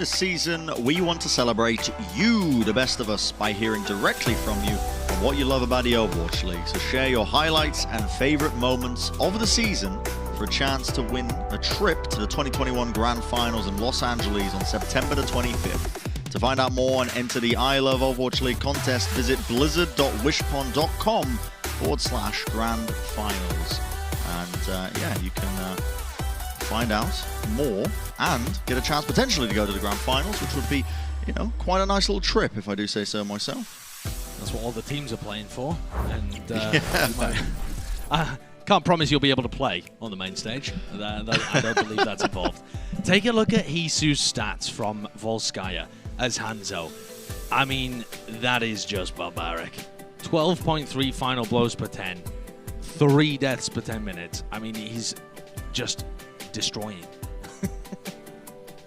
This season, we want to celebrate you, the best of us, by hearing directly from you on what you love about the Overwatch League. So share your highlights and favorite moments of the season for a chance to win a trip to the 2021 Grand Finals in Los Angeles on September the 25th. To find out more and enter the I Love Overwatch League contest, visit blizzard.wishpond.com/Grand Finals. And yeah, you can find out more and get a chance potentially to go to the Grand Finals, which would be, you know, quite a nice little trip, if I do say so myself. That's what all the teams are playing for. And can't promise you'll be able to play on the main stage. I don't believe that's involved. Take a look at Jesus' stats from Volskaya as Hangzhou. I mean, that is just barbaric. 12.3 final blows per 10. 3 deaths per 10 minutes. I mean, he's just destroying.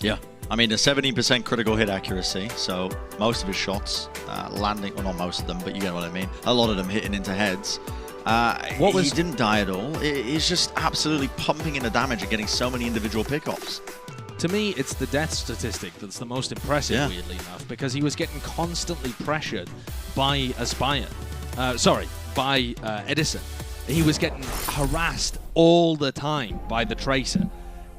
Yeah. I mean, a 70% critical hit accuracy, so most of his shots landing, well, not most of them, but you get what I mean. A lot of them hitting into heads. He didn't die at all. He's just absolutely pumping in the damage and getting so many individual pickoffs. To me, it's the death statistic that's the most impressive, weirdly enough, because he was getting constantly pressured by Edison. He was getting harassed all the time by the Tracer,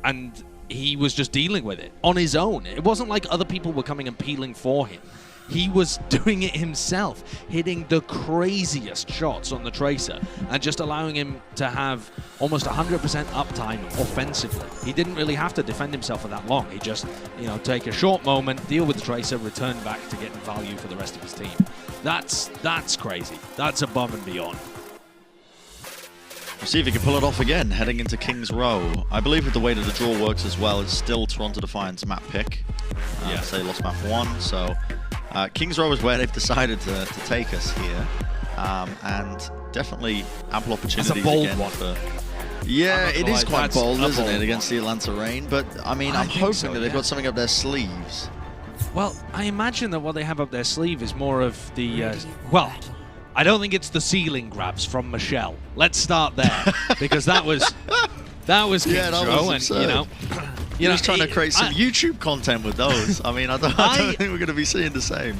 and he was just dealing with it on his own. It wasn't like other people were coming and peeling for him. He was doing it himself, hitting the craziest shots on the Tracer and just allowing him to have almost 100% uptime offensively. He didn't really have to defend himself for that long. He just, you know, take a short moment, deal with the Tracer, return back to getting value for the rest of his team. That's crazy. That's above and beyond. We'll see if he can pull it off again, heading into King's Row. I believe with the way that the draw works as well, it's still Toronto Defiant's map pick. They lost map 1, so King's Row is where they've decided to take us here. And definitely ample opportunities That's a bold again one. Yeah, it is quite bold, isn't it, one. against the Atlanta Rain? But, I mean, I'm hoping that they've got something up their sleeves. Well, I imagine that what they have up their sleeve is more of the, I don't think it's the ceiling grabs from Michelle. Let's start there, because that was King's Row, and absurd. you know, Just trying to create some YouTube content with those. I mean, I don't think we're going to be seeing the same.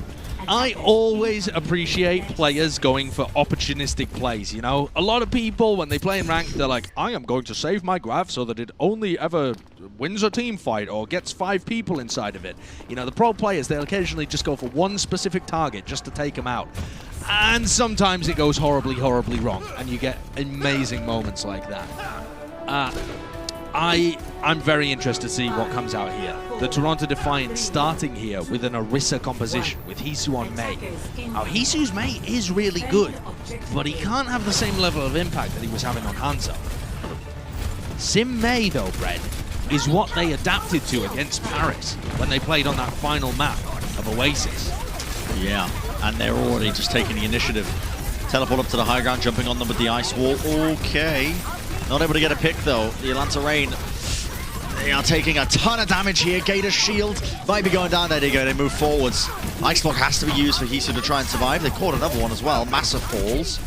I always appreciate players going for opportunistic plays, you know? A lot of people, when they play in ranked, they're like, I am going to save my graph so that it only ever wins a team fight or gets 5 people inside of it. You know, the pro players, they'll occasionally just go for one specific target just to take them out. And sometimes it goes horribly, horribly wrong, and you get amazing moments like that. I'm very interested to see what comes out here. The Toronto Defiant starting here with an Orisa composition with Hisu on Mei. Now, Hisu's Mei is really good, but he can't have the same level of impact that he was having on Hangzhou. Sim Mei, though, Brett, is what they adapted to against Paris when they played on that final map of Oasis. Yeah, and they're already just taking the initiative. Teleport up to the high ground, jumping on them with the ice wall. Okay. Not able to get a pick, though. The Atlanta Rain, they are taking a ton of damage here. Gator's shield might be going down. There they go. They move forwards. Ice Block has to be used for Hisu to try and survive. They caught another one as well. Massive falls.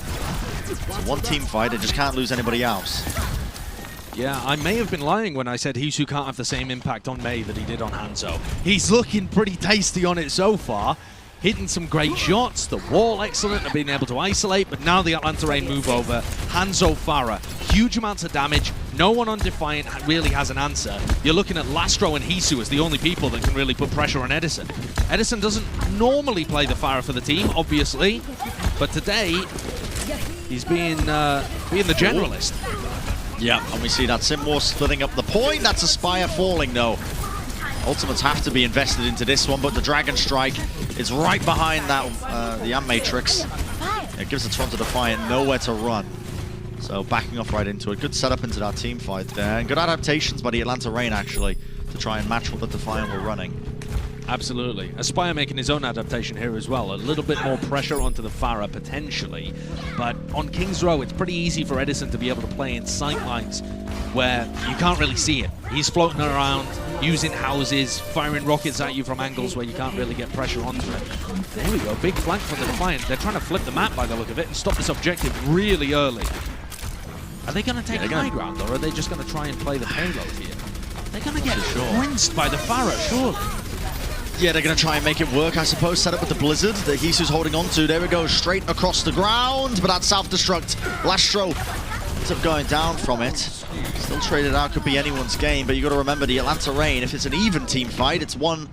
It's a one-team fight. They just can't lose anybody else. Yeah, I may have been lying when I said Hisu can't have the same impact on Mei that he did on Hangzhou. He's looking pretty tasty on it so far. Hitting some great shots, the wall excellent at being able to isolate, but now the Atlanta Rain move over. Hangzhou Farah, huge amounts of damage. No one on Defiant really has an answer. You're looking at Lastro and Hisu as the only people that can really put pressure on Edison. Edison doesn't normally play the Farah for the team, obviously, but today he's being the generalist. Yeah, and we see that Sim War splitting up the point. That's a Spire falling, though. Ultimates have to be invested into this one, but the Dragon Strike is right behind that the Amp Matrix. It gives the Toronto Defiant nowhere to run. So backing off right into it. Good setup into that team fight there. And good adaptations by the Atlanta Rain, actually, to try and match what the Defiant were running. Absolutely. Aspire making his own adaptation here as well. A little bit more pressure onto the Farah, potentially. But on King's Row, it's pretty easy for Edison to be able to play in sight lines where you can't really see it. He's floating around, using houses, firing rockets at you from angles where you can't really get pressure onto it. There we go, big flank from the Defiant. They're trying to flip the map by the look of it and stop this objective really early. Are they going to take high ground, or are they just going to try and play the payload here? They're going to get rinsed by the Farah, surely. Yeah, they're going to try and make it work, I suppose. Set up with the Blizzard that Hisu's holding on to. There we go, straight across the ground, but that's self-destruct. Lastro ends up going down from it. Still traded out, could be anyone's game, but you got to remember the Atlanta Reign, if it's an even team fight, it's one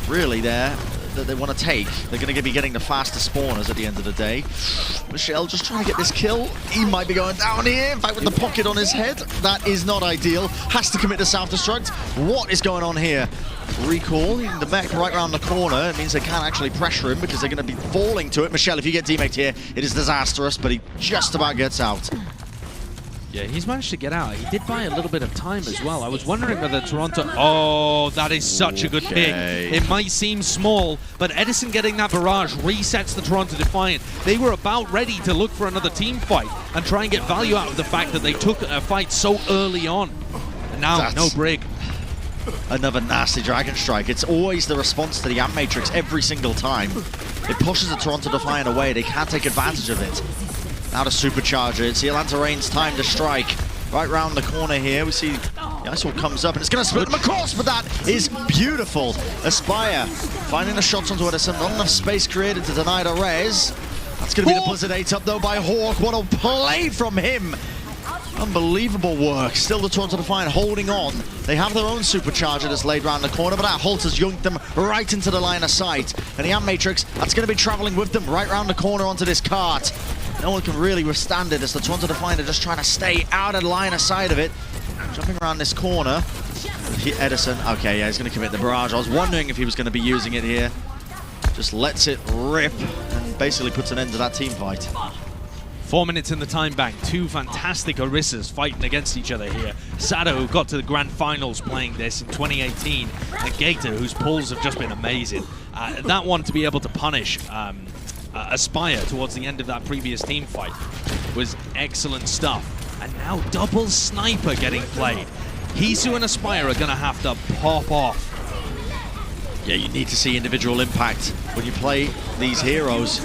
really there that they want to take. They're going to be getting the fastest spawners at the end of the day. Michelle just trying to get this kill. He might be going down here. In fact, with the pocket on his head, that is not ideal. Has to commit to self-destruct. What is going on here? Recall, the mech right around the corner. It means they can't actually pressure him because they're going to be falling to it. Michelle, if you get demeched here, it is disastrous, but he just about gets out. Yeah, he's managed to get out. He did buy a little bit of time as well. I was wondering whether Toronto... Oh, that is such a good pick. It might seem small, but Edison getting that barrage resets the Toronto Defiant. They were about ready to look for another team fight and try and get value out of the fact that they took a fight so early on. And now, no brig. Another nasty Dragon Strike. It's always the response to the Amp Matrix every single time. It pushes the Toronto Defiant away. They can't take advantage of it. Now to supercharge it. It's the Atlanta Reign's time to strike. Right round the corner here, we see the Ice Wall comes up and it's going to split them across, but that is beautiful. Aspire finding the shots onto Edison. Not enough space created to deny the res. That's going to be the Blizzard 8 up though by Hawk. What a play from him. Unbelievable work. Still the Toronto Defiant holding on. They have their own supercharger that's laid around the corner, but that Holt has yoinked them right into the line of sight. And the Amp Matrix, that's going to be traveling with them right around the corner onto this cart. No one can really withstand it as the Toronto Defiant are just trying to stay out of the line of sight of it. Jumping around this corner. Edison, okay, yeah, he's going to commit the barrage. I was wondering if he was going to be using it here. Just lets it rip and basically puts an end to that team fight. 4 minutes in the time bank. Two fantastic Orissas fighting against each other here. Sato, who got to the grand finals playing this in 2018, and Gator, whose pulls have just been amazing. That one to be able to punish Aspire towards the end of that previous team fight was excellent stuff. And now double sniper getting played. Hisu and Aspire are going to have to pop off. Yeah, you need to see individual impact when you play these heroes.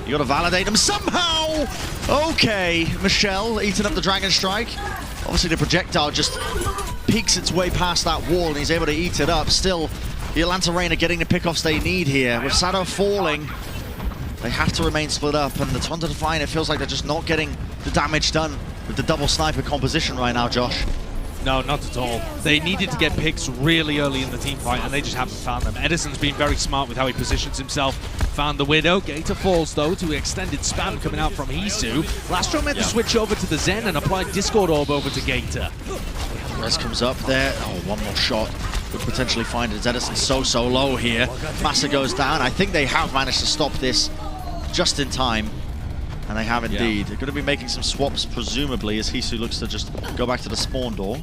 You got to validate them somehow. Okay, Michelle eating up the Dragon Strike. Obviously the projectile just peeks its way past that wall and he's able to eat it up. Still, the Atlanta Reign are getting the pickoffs they need here. With Sato falling, they have to remain split up, and the Toronto Defiant, it feels like they're just not getting the damage done with the double sniper composition right now, Josh. No, not at all. They needed to get picks really early in the team fight, and they just haven't found them. Edison's been very smart with how he positions himself. Found the Widow. Gator falls, though, to extended spam coming out from Hisu. Lastro meant to switch over to the Zen and apply Discord Orb over to Gator. Res comes up there. Oh, one more shot. Could potentially find it. Edison's so low here. Massa goes down. I think they have managed to stop this just in time. And they have indeed. They're going to be making some swaps, presumably, as Hisu looks to just go back to the spawn door.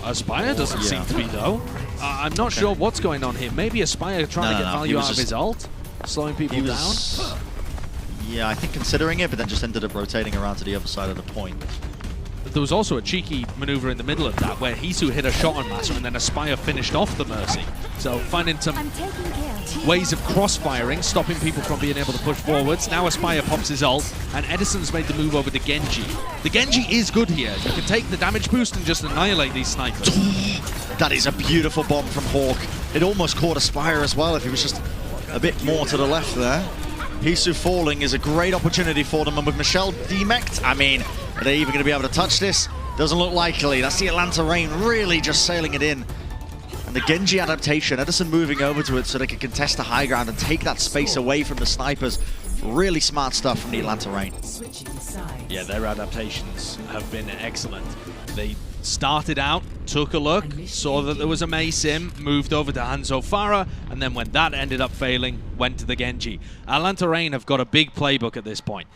Aspire doesn't seem to be, though. I'm not sure what's going on here. Maybe Aspire trying to get value out of his ult, slowing people down. Yeah, I think considering it, but then just ended up rotating around to the other side of the point. There was also a cheeky maneuver in the middle of that where Hisu hit a shot on Massa and then Aspire finished off the Mercy. So finding some ways of cross-firing, stopping people from being able to push forwards. Now Aspire pops his ult, and Edison's made the move over to Genji. The Genji is good here. You can take the damage boost and just annihilate these snipers. That is a beautiful bomb from Hawk. It almost caught Aspire as well if he was just a bit more to the left there. Hisu falling is a great opportunity for them, and with Michelle demeched, I mean, are they even going to be able to touch this? Doesn't look likely. That's the Atlanta Reign really just sailing it in. And the Genji adaptation, Edison moving over to it so they can contest the high ground and take that space away from the snipers. Really smart stuff from the Atlanta Reign. Yeah, their adaptations have been excellent. They started out, took a look, saw that there was a Mayhem, moved over to Hangzhou Spark, and then when that ended up failing, went to the Genji. Atlanta Reign have got a big playbook at this point.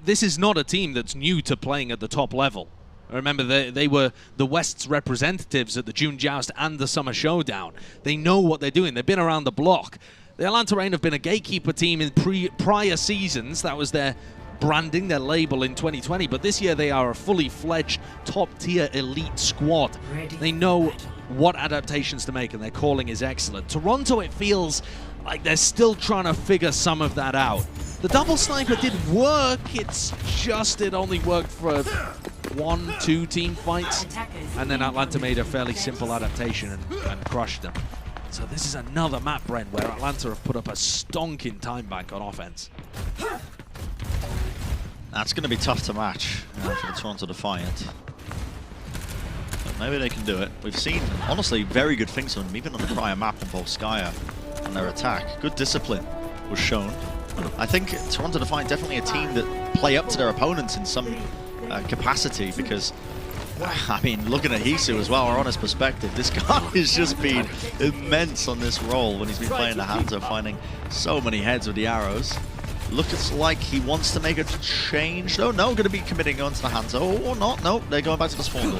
This is not a team that's new to playing at the top level. Remember, they were the West's representatives at the June Joust and the Summer Showdown. They know what they're doing. They've been around the block. The Atlanta Reign have been a gatekeeper team in prior seasons. That was their branding, their label in 2020. But this year, they are a fully fledged top-tier elite squad. They know what adaptations to make, and their calling is excellent. Toronto, it feels like they're still trying to figure some of that out. The double sniper did work. It's just it only worked for 1-2 team fights, and then Atlanta made a fairly simple adaptation and crushed them. So this is another map, Bren, where Atlanta have put up a stonking time bank on offense. That's going to be tough to match for the Toronto Defiant. But maybe they can do it. We've seen, honestly, very good things from them, even on the prior map on Volskaya and their attack. Good discipline was shown. I think Toronto Defiant definitely a team that play up to their opponents in some capacity, because I mean, looking at Hisu as well, our honest perspective, this guy has just been immense on this role when he's been playing the Hangzhou, finding so many heads with the arrows. Looks like he wants to make a change. No, going to be committing on to the Hangzhou, or not. No, they're going back to this Fondle.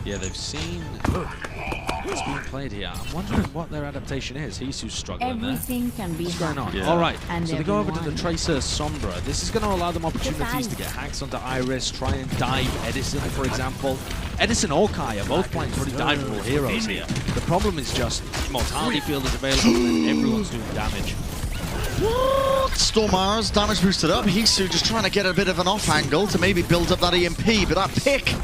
Yeah, they've seen what's being played here. I'm wondering what their adaptation is. Hisu's struggling Everything there. can be What's going on? Yeah. All right, And so they go over to the everyone. Tracer Sombra. This is going to allow them opportunities to get hacks onto Iris, try and dive Edison, for example. Edison or Kai are both playing pretty diveable heroes here. The problem is just Mortality Field is available and everyone's doing damage. What? Stormars, damage boosted up. Hisu just trying to get a bit of an off angle to maybe build up that EMP, but that pick,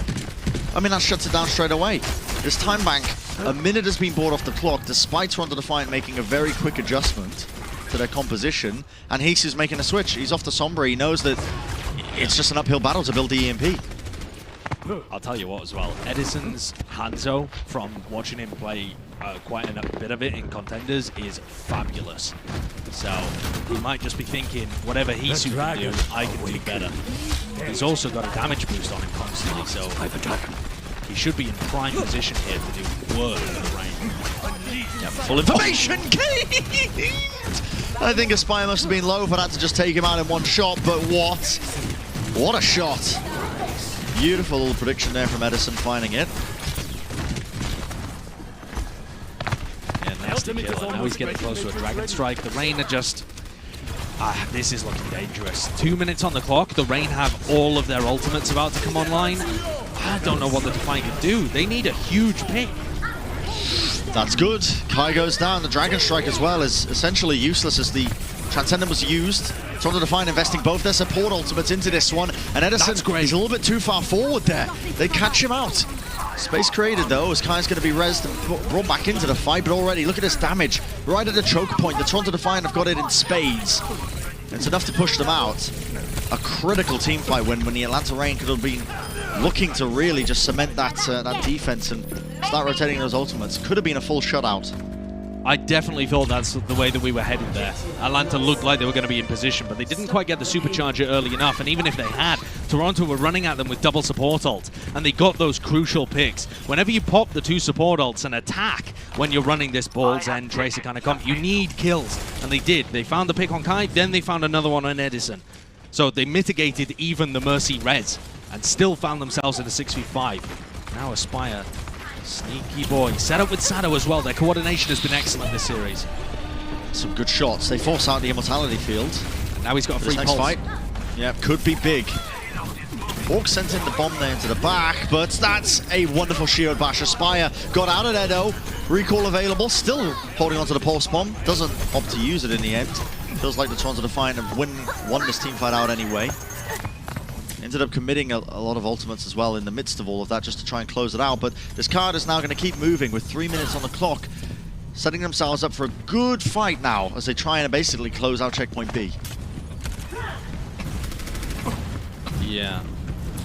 I mean, that shuts it down straight away. This time bank, a minute has been bought off the clock, despite Toronto Defiant making a very quick adjustment to their composition, and Hisu's making a switch. He's off to Sombra. He knows that it's just an uphill battle to build the EMP. I'll tell you what as well, Edison's Hangzhou, from watching him play quite a bit of it in Contenders, is fabulous. So he might just be thinking, whatever Hisu can do, I can do better. He's also got a damage boost on him constantly, so he should be in prime position here to do work in the rain. Yeah, full information gained! I think Aspire must have been low for that to just take him out in one shot, but what a shot! Beautiful little prediction there from Edison, finding it. Yeah, nasty kill. Now he's getting close to a Dragon Strike. The Rain are just... this is looking dangerous. 2 minutes on the clock. The Rain have all of their ultimates about to come online. I don't know what the Defiant can do. They need a huge pick. That's good. Kai goes down. The Dragon Strike as well is essentially useless as the Transcendent was used. Toronto Defiant investing both their support ultimates into this one. And Edison, he's a little bit too far forward there. They catch him out. Space created though, as Kai's going to be rezzed and brought back into the fight, but already, look at his damage. Right at the choke point, the Toronto Defiant have got it in spades. It's enough to push them out. A critical team fight when the Atlanta Rain could have been looking to really just cement that defense and start rotating those ultimates. Could have been a full shutout. I definitely thought that's the way that we were headed there. Atlanta looked like they were going to be in position, but they didn't quite get the supercharger early enough, and even if they had, Toronto were running at them with double support ult, and they got those crucial picks. Whenever you pop the 2 support ults and attack when you're running this Ball's End Tracer kind of comp, you need kills, and they did. They found the pick on Kai, then they found another one on Edison. So they mitigated even the Mercy Reds, and still found themselves in a 6v5. Now Aspire, sneaky boy. Set up with Sado as well. Their coordination has been excellent this series. Some good shots. They force out the Immortality Field. And now he's got a free This next pulse. fight, yeah, could be big. Hawk sent in the bomb there into the back, but that's a wonderful shield bash. Aspire got out of there though. Recall available, still holding onto the pulse bomb. Doesn't opt to use it in the end. Feels like the Toronto Defiant have won this team fight out anyway. Ended up committing a lot of ultimates as well in the midst of all of that just to try and close it out, but this card is now going to keep moving with 3 minutes on the clock, setting themselves up for a good fight now as they try and basically close out checkpoint B. Yeah.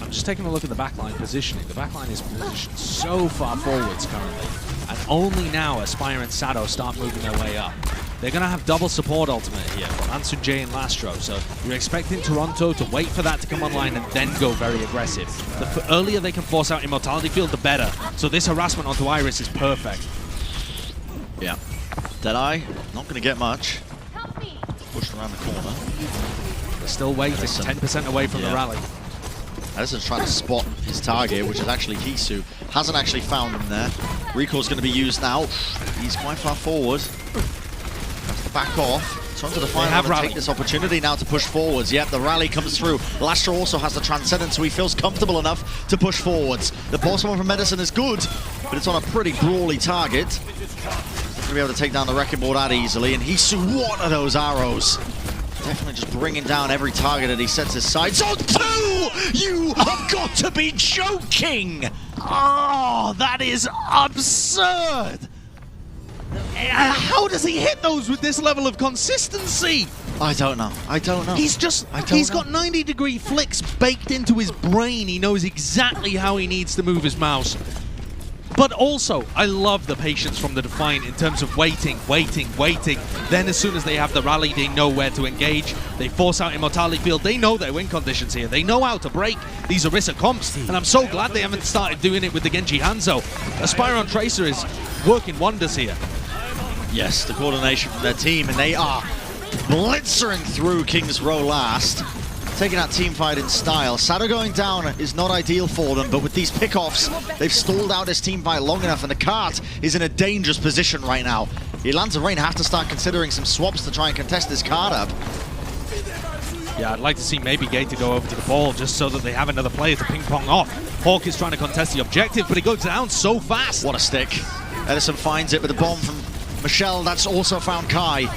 I'm just taking a look at the backline positioning. The backline is positioned so far forwards currently, and only now Aspire and Sado start moving their way up. They're going to have double support ultimate here from Ansun J and Lastro, so you're expecting Toronto to wait for that to come online and then go very aggressive. The earlier they can force out Immortality Field, the better. So this harassment onto Iris is perfect. Yeah. Deadeye, not going to get much. Pushed around the corner. They're still waiting, Edison. 10% away from the rally. Edison's trying to spot his target, which is actually Hisu. Hasn't actually found him there. Recall's going to be used now. He's quite far forward. Back off. Toronto Defiant want to take this opportunity now to push forwards. Yep, the rally comes through. Lastro also has the Transcendence, so he feels comfortable enough to push forwards. The pulse bomb from Edison is good, but it's on a pretty brawly target. Going to be able to take down the wrecking board that easily. And Hisu, what are those arrows? Definitely just bringing down every target that he sets his sights on. 2! You have got to be joking! Oh, that is absurd! How does he hit those with this level of consistency? I don't know. He's got 90-degree flicks baked into his brain. He knows exactly how he needs to move his mouse. But also, I love the patience from the Defiant in terms of waiting. Then as soon as they have the rally, they know where to engage. They force out Immortality Field. They know their win conditions here. They know how to break these Orisa comps. And I'm so glad they haven't started doing it with the Genji Hanzo. Aspire on Tracer is working wonders here. Yes, the coordination from their team, and they are blitzering through King's Row last. Taking that team fight in style. Sado going down is not ideal for them, but with these pickoffs, they've stalled out this team fight long enough, and the cart is in a dangerous position right now. The Atlanta Reign have to start considering some swaps to try and contest this cart up. Yeah, I'd like to see maybe Gator go over to the ball just so that they have another player to ping-pong off. Hawk is trying to contest the objective, but he goes down so fast. What a stick. Edison finds it with a bomb from Michelle. That's also found Kai.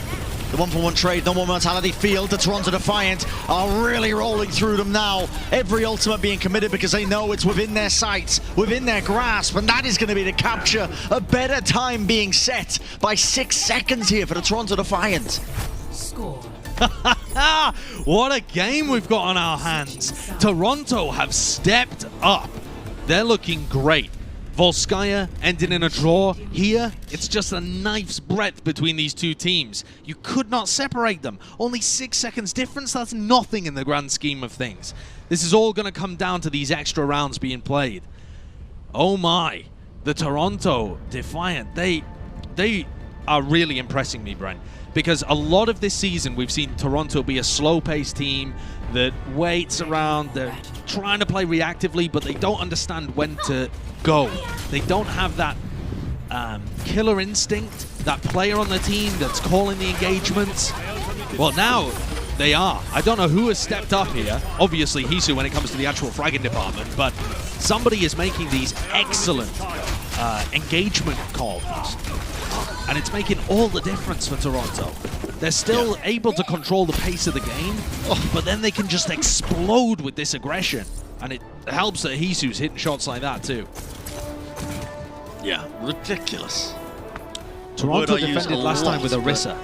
The 1-for-1 trade, no more Mortality Field. The Toronto Defiant are really rolling through them now. Every ultimate being committed because they know it's within their sights, within their grasp, and that is going to be the capture. A better time being set by 6 seconds here for the Toronto Defiant. Score. What a game we've got on our hands. Toronto have stepped up. They're looking great. Volskaya ending in a draw. Here, it's just a knife's breadth between these two teams. You could not separate them. Only 6 seconds difference, that's nothing in the grand scheme of things. This is all going to come down to these extra rounds being played. Oh my, the Toronto Defiant, they are really impressing me, Brent. Because a lot of this season, we've seen Toronto be a slow-paced team that waits around. They're trying to play reactively, but they don't understand when to go. They don't have that killer instinct, that player on the team that's calling the engagements. Well, now they are. I don't know who has stepped up here. Obviously, Hisu when it comes to the actual fragging department, but somebody is making these excellent engagement calls. And it's making all the difference for Toronto. They're still able to control the pace of the game, but then they can just explode with this aggression. And it helps that Hisu's hitting shots like that too. Yeah, ridiculous. Toronto defended last time with Orisa.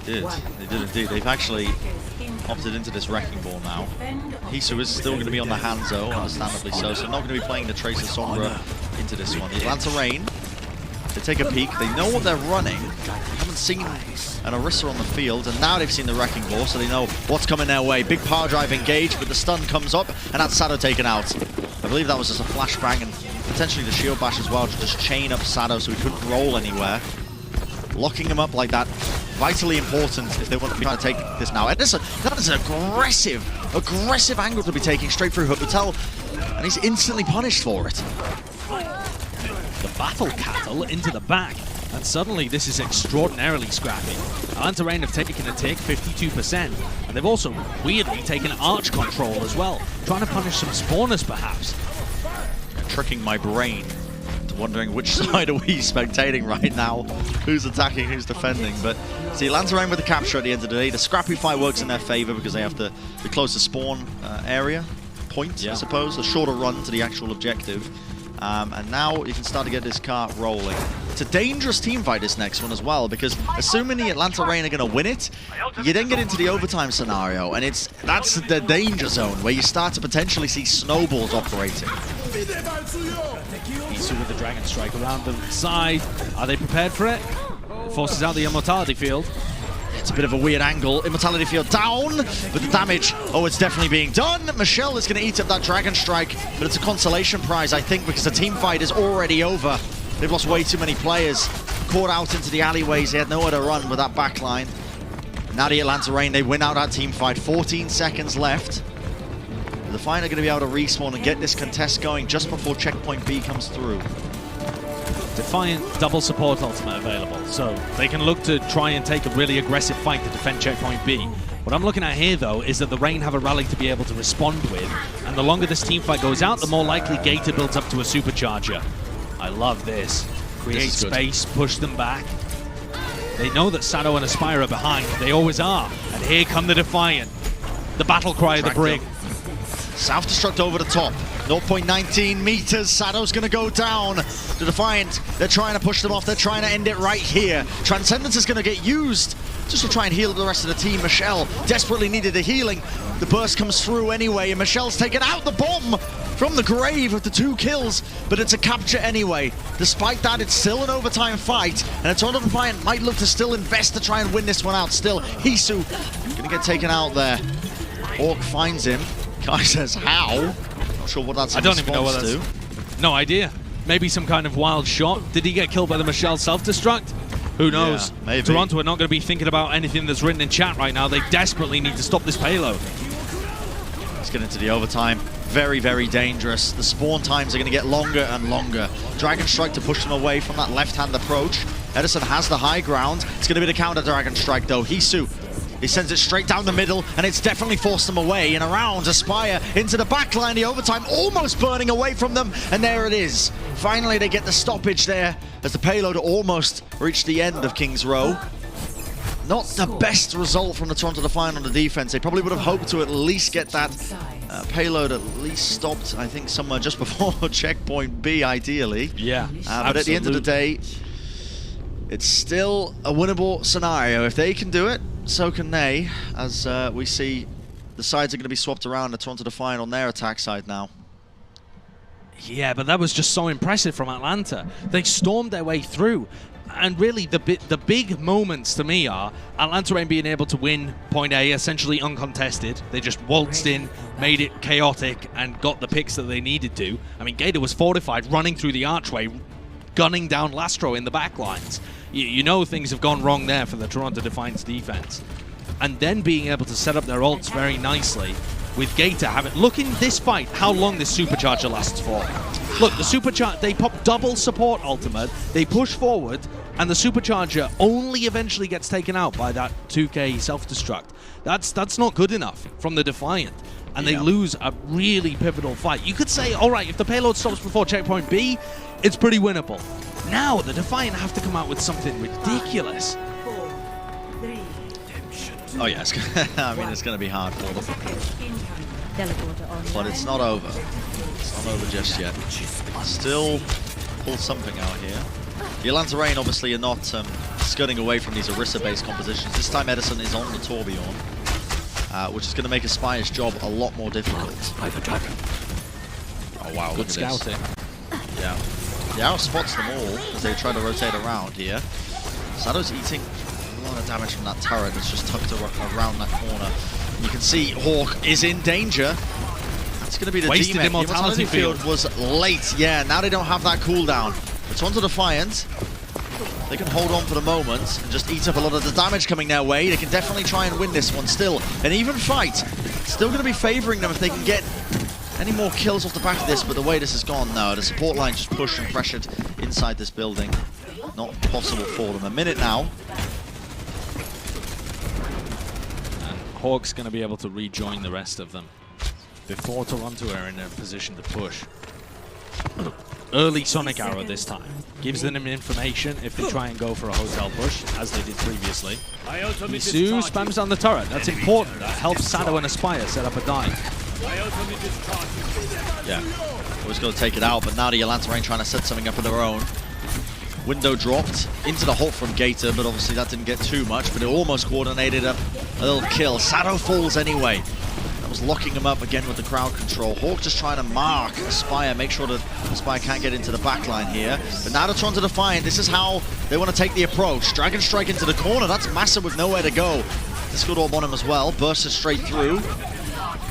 They did indeed. They've actually opted into this Wrecking Ball now. Hisu is still going to be on the Hangzhou, understandably so not going to be playing the Tracer Sombra into this one. The Atlanta Reign, they take a peek, they know what they're running. They haven't seen an Orisa on the field, and now they've seen the Wrecking Ball, so they know what's coming their way. Big power drive engaged, but the stun comes up, and that's Sado taken out. I believe that was just a flashbang, and potentially the shield bash as well, to just chain up Sado so he couldn't roll anywhere. Locking him up like that, vitally important if they want to be trying to take this now. Edison, that is an aggressive angle to be taking straight through Hotel, and he's instantly punished for it. The battle cattle into the back, and suddenly this is extraordinarily scrappy. Atlanta Reign have taken a tick, 52%, and they've also weirdly taken arch control as well, trying to punish some spawners perhaps. Tricking my brain, wondering which side are we spectating right now, who's attacking, who's defending. But see, Atlanta Reign with the capture at the end of the day. The scrappy fight works in their favor because they have the closer spawn area point, I suppose, a shorter run to the actual objective. And now you can start to get this cart rolling. It's a dangerous team fight, this next one as well, because assuming the Atlanta Reign are going to win it, you then get into the overtime scenario, and that's the danger zone where you start to potentially see snowballs operating. Hisu with the Dragon Strike around the side. Are they prepared for it? Forces out the Immortality Field. It's a bit of a weird angle. Immortality Field down, but the damage, it's definitely being done. Michelle is going to eat up that Dragon Strike, but it's a consolation prize, I think, because the team fight is already over. They've lost way too many players. Caught out into the alleyways. They had nowhere to run with that backline. Now the Atlanta Reign, they win out that team fight. 14 seconds left. The Defiant are going to be able to respawn and get this contest going just before checkpoint B comes through. Defiant double support ultimate available, so they can look to try and take a really aggressive fight to defend checkpoint B. What I'm looking at here, though, is that the Reign have a rally to be able to respond with, and the longer this team fight goes out, the more likely Gator builds up to a supercharger. I love this. Create space, push them back. They know that Sado and Aspire are behind. They always are. And here come the Defiant. The battle cry of the brig. Self-destruct over the top. 0.19 meters. Sadow's going to go down. The Defiant, they're trying to push them off. They're trying to end it right here. Transcendence is going to get used just to try and heal the rest of the team. Michelle desperately needed a healing. The burst comes through anyway, and Michelle's taken out the bomb from the grave of the 2 kills, but it's a capture anyway. Despite that, it's still an overtime fight, and a Toronto Defiant might look to still invest to try and win this one out still. Hisu gonna get taken out there. Hawk finds him. Guy says, how? Not sure what that's in I don't even know what response that's... to. No idea. Maybe some kind of wild shot. Did he get killed by the Michelle self-destruct? Who knows? Yeah, maybe. Toronto are not going to be thinking about anything that's written in chat right now. They desperately need to stop this payload. Let's get into the overtime. Very, very dangerous. The spawn times are going to get longer and longer. Dragon Strike to push them away from that left-hand approach. Edison has the high ground. It's going to be the counter Dragon Strike, though. Hisu, he sends it straight down the middle, and it's definitely forced them away. And around, Aspire into the backline. The overtime almost burning away from them, and there it is. Finally, they get the stoppage there as the payload almost reached the end of King's Row. Not the best result from the Toronto Defiant on the defense. They probably would have hoped to at least get that payload at least stopped, I think, somewhere just before checkpoint B, ideally. Yeah, but at the end of the day, it's still a winnable scenario. If they can do it, so can they, as we see the sides are going to be swapped around. The Toronto Defiant on their attack side now. Yeah, but that was just so impressive from Atlanta. They stormed their way through. And really, the big moments to me are Atlanta being able to win point A essentially uncontested. They just waltzed in, made it chaotic, and got the picks that they needed to. I mean, Gator was fortified, running through the archway, gunning down Lastro in the backlines. You know things have gone wrong there for the Toronto Defiant's defense. And then being able to set up their ults very nicely, with Gator having... Look in this fight, how long this Supercharger lasts for. Look, the Supercharger, they pop double support ultimate, they push forward, and the Supercharger only eventually gets taken out by that 2K self-destruct. That's not good enough from the Defiant. And they lose a really pivotal fight. You could say, all right, if the payload stops before checkpoint B, it's pretty winnable. Now, the Defiant have to come out with something ridiculous. Oh yeah, I mean, it's going to be hard for them. But it's not over. It's not over just yet. Still pull something out here. The Atlanta Reign obviously are not skirting away from these Orisa-based compositions. This time Edison is on the Tourbillon, which is going to make Aspire's job a lot more difficult. Oh wow, good scouting. Yeah. The Arrow spots them all as they try to rotate around here. Sadow's eating a lot of damage from that turret that's just tucked around that corner. You can see Hawk is in danger. That's going to be the Wasted D-Med. immortality field was late. Yeah, now they don't have that cooldown. It's on to Defiant. They can hold on for the moment and just eat up a lot of the damage coming their way. They can definitely try and win this one still. An even fight. Still going to be favoring them if they can get any more kills off the back of this, but the way this has gone, no. The support line just pushed and pressured inside this building. Not possible for them. A minute now. And Hawk's going to be able to rejoin the rest of them before Toronto are in a position to push. Early Sonic Arrow this time. Gives them information if they try and go for a hotel push, as they did previously. Hisu spams on the turret. That's important. That helps Sado and Aspire set up a dive. Yeah, always got to take it out, but now the Atlanta Reign trying to set something up of their own. Window dropped into the hole from Gator, but obviously that didn't get too much, but it almost coordinated up a little kill. Sado falls anyway. That was locking him up again with the crowd control. Hawk just trying to mark Aspire, make sure that Aspire can't get into the backline here. But now they're trying to Defiant. This is how they want to take the approach. Dragon Strike into the corner. That's massive with nowhere to go. This good orb on him as well. Bursts straight through.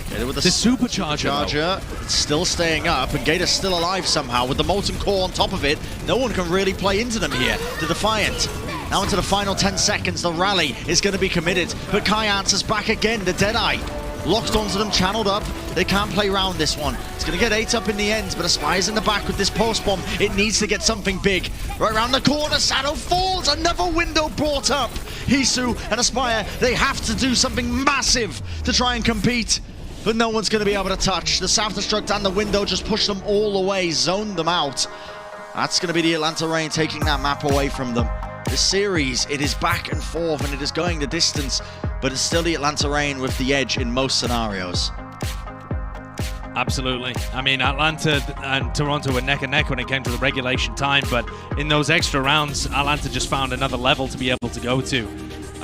Gator with the Supercharger. It's still staying up, and Gator's still alive somehow with the Molten Core on top of it. No one can really play into them here. The Defiant. Now into the final 10 seconds. The rally is going to be committed, but Kai answers back again. The Deadeye. Locked onto them, channeled up. They can't play around this one. It's going to get 8 up in the end, but Aspire's in the back with this post bomb. It needs to get something big. Right around the corner, Sado falls. Another window brought up. Hisu and Aspire, they have to do something massive to try and compete, but no one's going to be able to touch. The self-destruct and the window just push them all away, zoned them out. That's going to be the Atlanta Reign taking that map away from them. This series, it is back and forth, and it is going the distance, but it's still the Atlanta Reign with the edge in most scenarios. Absolutely. I mean, Atlanta and Toronto were neck and neck when it came to the regulation time, but in those extra rounds, Atlanta just found another level to be able to go to.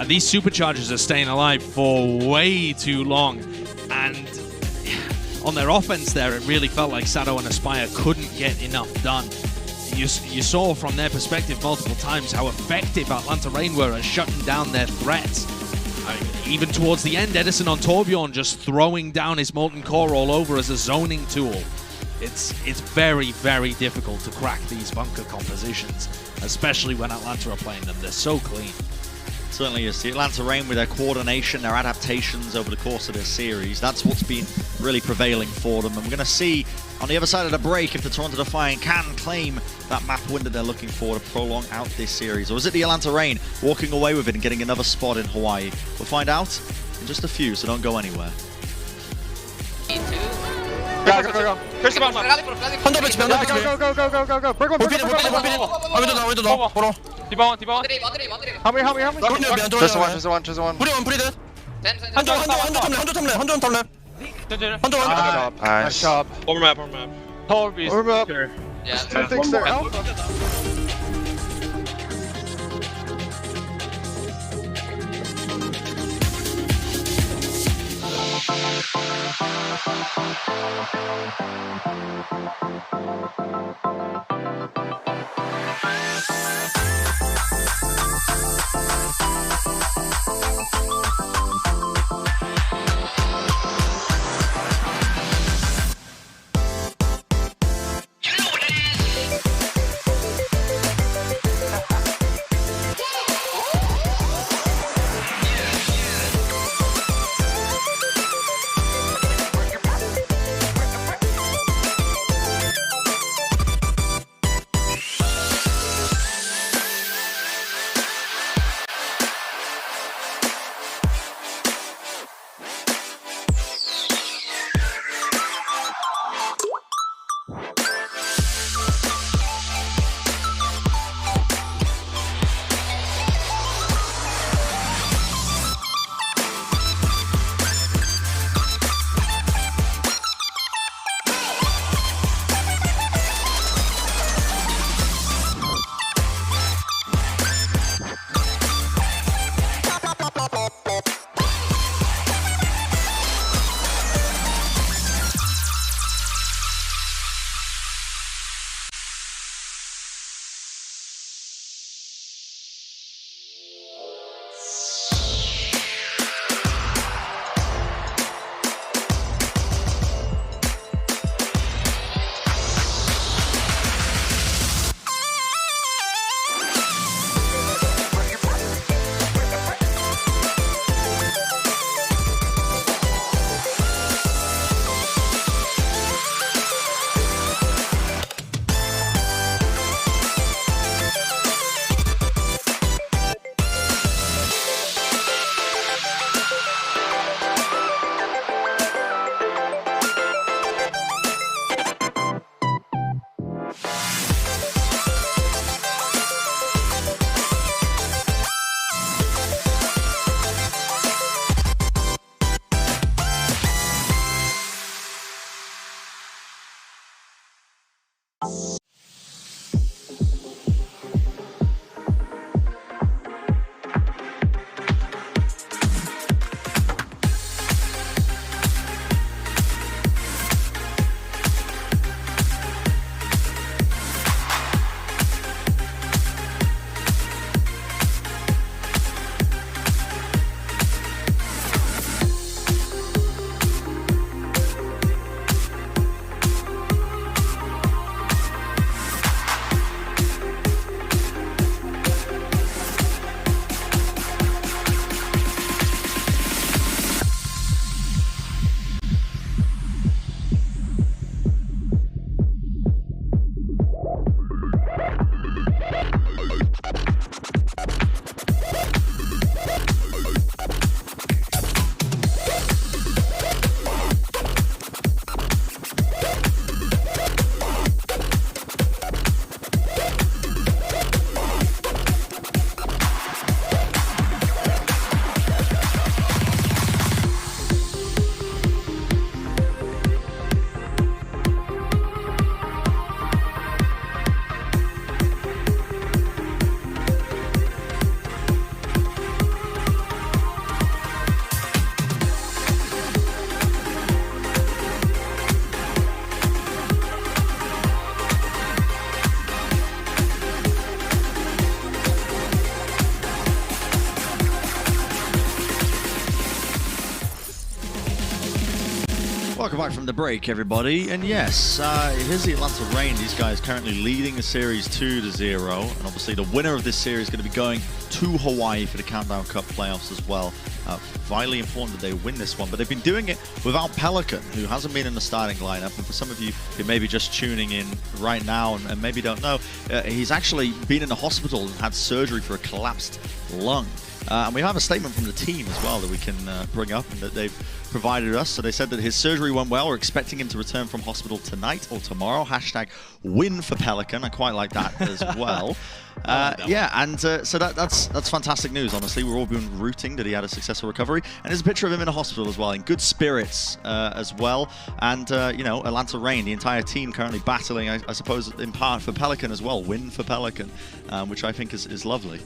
These superchargers are staying alive for way too long, and on their offense there, it really felt like Sado and Aspire couldn't get enough done. You saw from their perspective multiple times how effective Atlanta Reign were at shutting down their threats. Even towards the end, Edison on Torbjorn just throwing down his Molten Core all over as a zoning tool. It's very, very difficult to crack these bunker compositions, especially when Atlanta are playing them. They're so clean. Certainly is. The Atlanta Reign with their coordination, their adaptations over the course of this series, that's what's been really prevailing for them. And we're going to see on the other side of the break if the Toronto Defiant can claim that map win that they're looking for to prolong out this series. Or is it the Atlanta Reign walking away with it and getting another spot in Hawaii? We'll find out in just a few, so don't go anywhere. Go. Push the bomb. Hunter bitch, Go. Break one. 어디도 넣어. 보러. 디바. How many? Just one. 프리드. 한조 탑랩. Nice job. Overmap. Overmap. Yeah. Two things there. Welcome back from the break, everybody. And yes, here's the Atlanta Reign. These guys currently leading the series 2-0. And obviously the winner of this series is going to be going to Hawaii for the Countdown Cup playoffs as well. Vitally important that they win this one. But they've been doing it without Pelican, who hasn't been in the starting lineup. And for some of you who may be just tuning in right now and maybe don't know, he's actually been in the hospital and had surgery for a collapsed lung. And we have a statement from the team as well that we can bring up and that they've provided us. So they said that his surgery went well. We're expecting him to return from hospital tonight or tomorrow. Hashtag win for Pelican. I quite like that as well. Yeah, and so that's fantastic news, honestly. We're all been rooting that he had a successful recovery. And there's a picture of him in the hospital as well, in good spirits as well. And, you know, Atlanta Reign, the entire team currently battling, I suppose, in part for Pelican as well. Win for Pelican, which I think is lovely.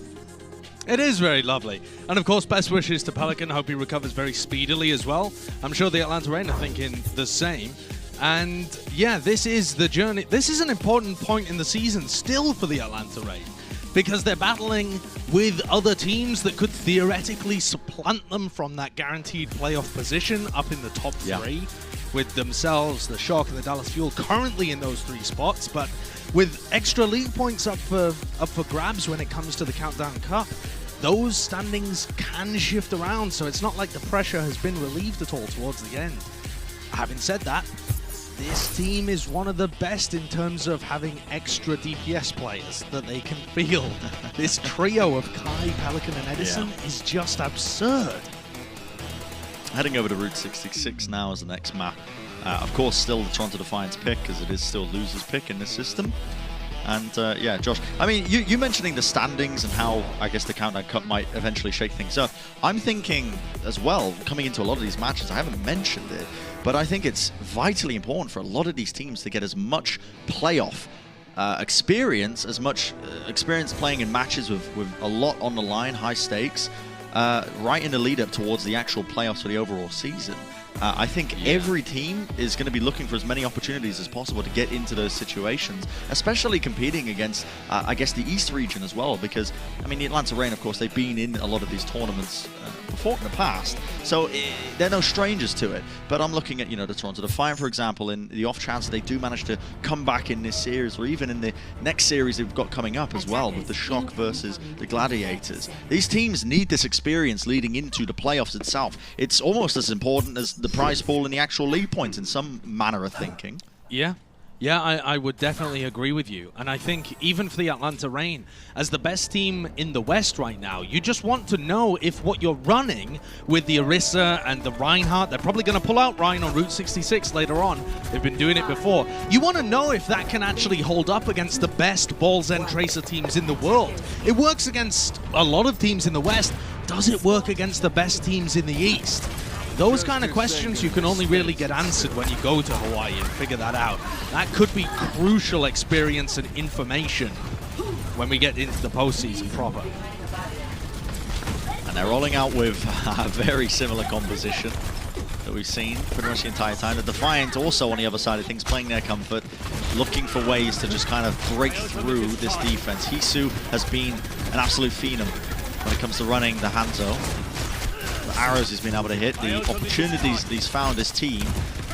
It is very lovely. And of course, best wishes to Pelican. Hope he recovers very speedily as well. I'm sure the Atlanta Reign are thinking the same. And yeah, this is the journey. This is an important point in the season still for the Atlanta Reign, because they're battling with other teams that could theoretically supplant them from that guaranteed playoff position up in the top three, with themselves, the Shock, and the Dallas Fuel currently in those 3 spots. But with extra league points up for grabs when it comes to the Countdown Cup, those standings can shift around, so it's not like the pressure has been relieved at all towards the end. Having said that, this team is one of the best in terms of having extra DPS players that they can field. This trio of Kai, Pelican, and Edison is just absurd. Heading over to Route 66 now as the next map. Of course, still the Toronto Defiant's pick, because it is still loser's pick in this system. And yeah, Josh, I mean, you mentioning the standings and how, I guess, the Countdown Cup might eventually shake things up. I'm thinking as well, coming into a lot of these matches, I haven't mentioned it, but I think it's vitally important for a lot of these teams to get as much playoff experience, as much experience playing in matches with a lot on the line, high stakes, right in the lead up towards the actual playoffs for the overall season. I think every team is going to be looking for as many opportunities as possible to get into those situations, especially competing against, I guess, the East region as well, because, I mean, the Atlanta Reign, of course, they've been in a lot of these tournaments before in the past, so they're no strangers to it. But I'm looking at, you know, the Toronto Defiant, for example, in the off chance they do manage to come back in this series, or even in the next series they've got coming up as well, with the Shock versus the Gladiators. These teams need this experience leading into the playoffs itself. It's almost as important as the prize pool and the actual league points in some manner of thinking. Yeah, I would definitely agree with you. And I think even for the Atlanta Reign, as the best team in the West right now, you just want to know if what you're running with the Orisa and the Reinhardt, they're probably going to pull out Ryan on Route 66 later on. They've been doing it before. You want to know if that can actually hold up against the best Balls End Tracer teams in the world. It works against a lot of teams in the West. Does it work against the best teams in the East? Those kind of questions you can only really get answered when you go to Hawaii and figure that out. That could be crucial experience and information when we get into the postseason proper. And they're rolling out with a very similar composition that we've seen pretty much the entire time. The Defiant also on the other side of things, playing their comfort, looking for ways to just kind of break through this defense. Hisu has been an absolute phenom when it comes to running the Hangzhou. The arrows he's been able to hit, the opportunities that he's found this team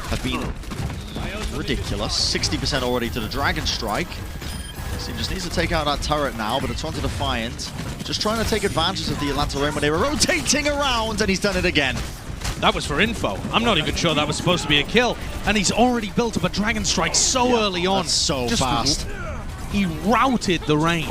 have been ridiculous. 60% already to the Dragon Strike. So he just needs to take out that turret now, but the Toronto Defiant just trying to take advantage of the Atlanta Reign when they were rotating around, and he's done it again. That was for info. I'm not even sure that was supposed to be a kill. And he's already built up a Dragon Strike so early on. That's so fast. He routed the Reign.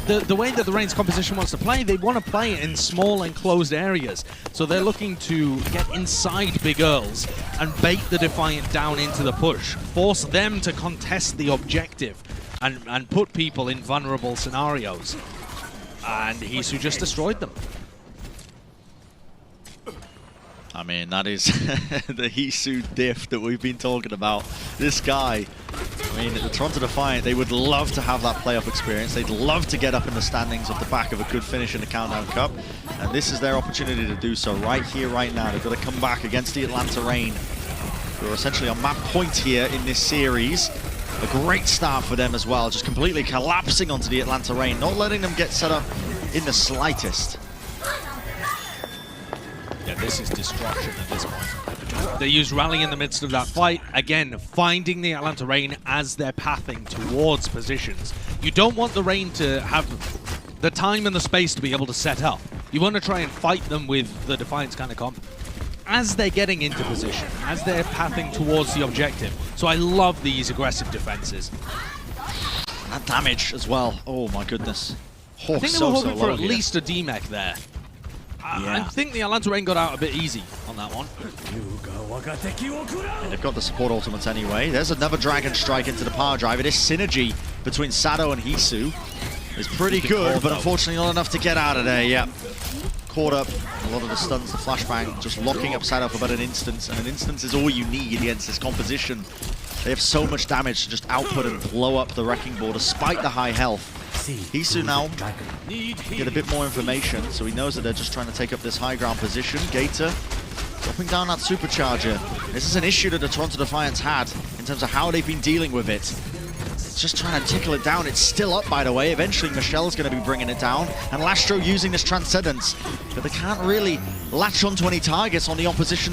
The way that the Reign's composition wants to play, they want to play in small enclosed areas. So they're looking to get inside Big Earls and bait the Defiant down into the push. Force them to contest the objective and put people in vulnerable scenarios. And Hisu just destroyed them. I mean, that is the Hisu diff that we've been talking about. This guy, I mean, the Toronto Defiant, they would love to have that playoff experience. They'd love to get up in the standings off the back of a good finish in the Countdown Cup. And this is their opportunity to do so right here, right now. They've got to come back against the Atlanta Reign, who are essentially on map point here in this series. A great start for them as well, just completely collapsing onto the Atlanta Reign, not letting them get set up in the slightest. Yeah, this is destruction at this point. They use Rally in the midst of that fight, again, finding the Atlanta Reign as they're pathing towards positions. You don't want the Reign to have the time and the space to be able to set up. You want to try and fight them with the Defiance kind of comp as they're getting into position, as they're pathing towards the objective. So I love these aggressive defenses. That damage as well. Oh my goodness. Oh, I think they were hoping for at least a D-mech there. I think the Atlanta Reign got out a bit easy on that one. And they've got the support ultimates anyway. There's another Dragon Strike into the power drive. This synergy between Sado and Hisu is pretty good, but unfortunately not enough to get out of there. Yeah. Caught up. A lot of the stuns, the flashbang, just locking up Sado for about an instant, and an instant is all you need against this composition. They have so much damage to just output and blow up the Wrecking Ball despite the high health. Hisu now get a bit more information, so he knows that they're just trying to take up this high ground position. Gator dropping down that supercharger. This is an issue that the Toronto Defiance had in terms of how they've been dealing with it. It's just trying to tickle it down. It's still up, by the way. Eventually Michelle's going to be bringing it down, and Lastro using this Transcendence, but they can't really latch onto any targets on the opposition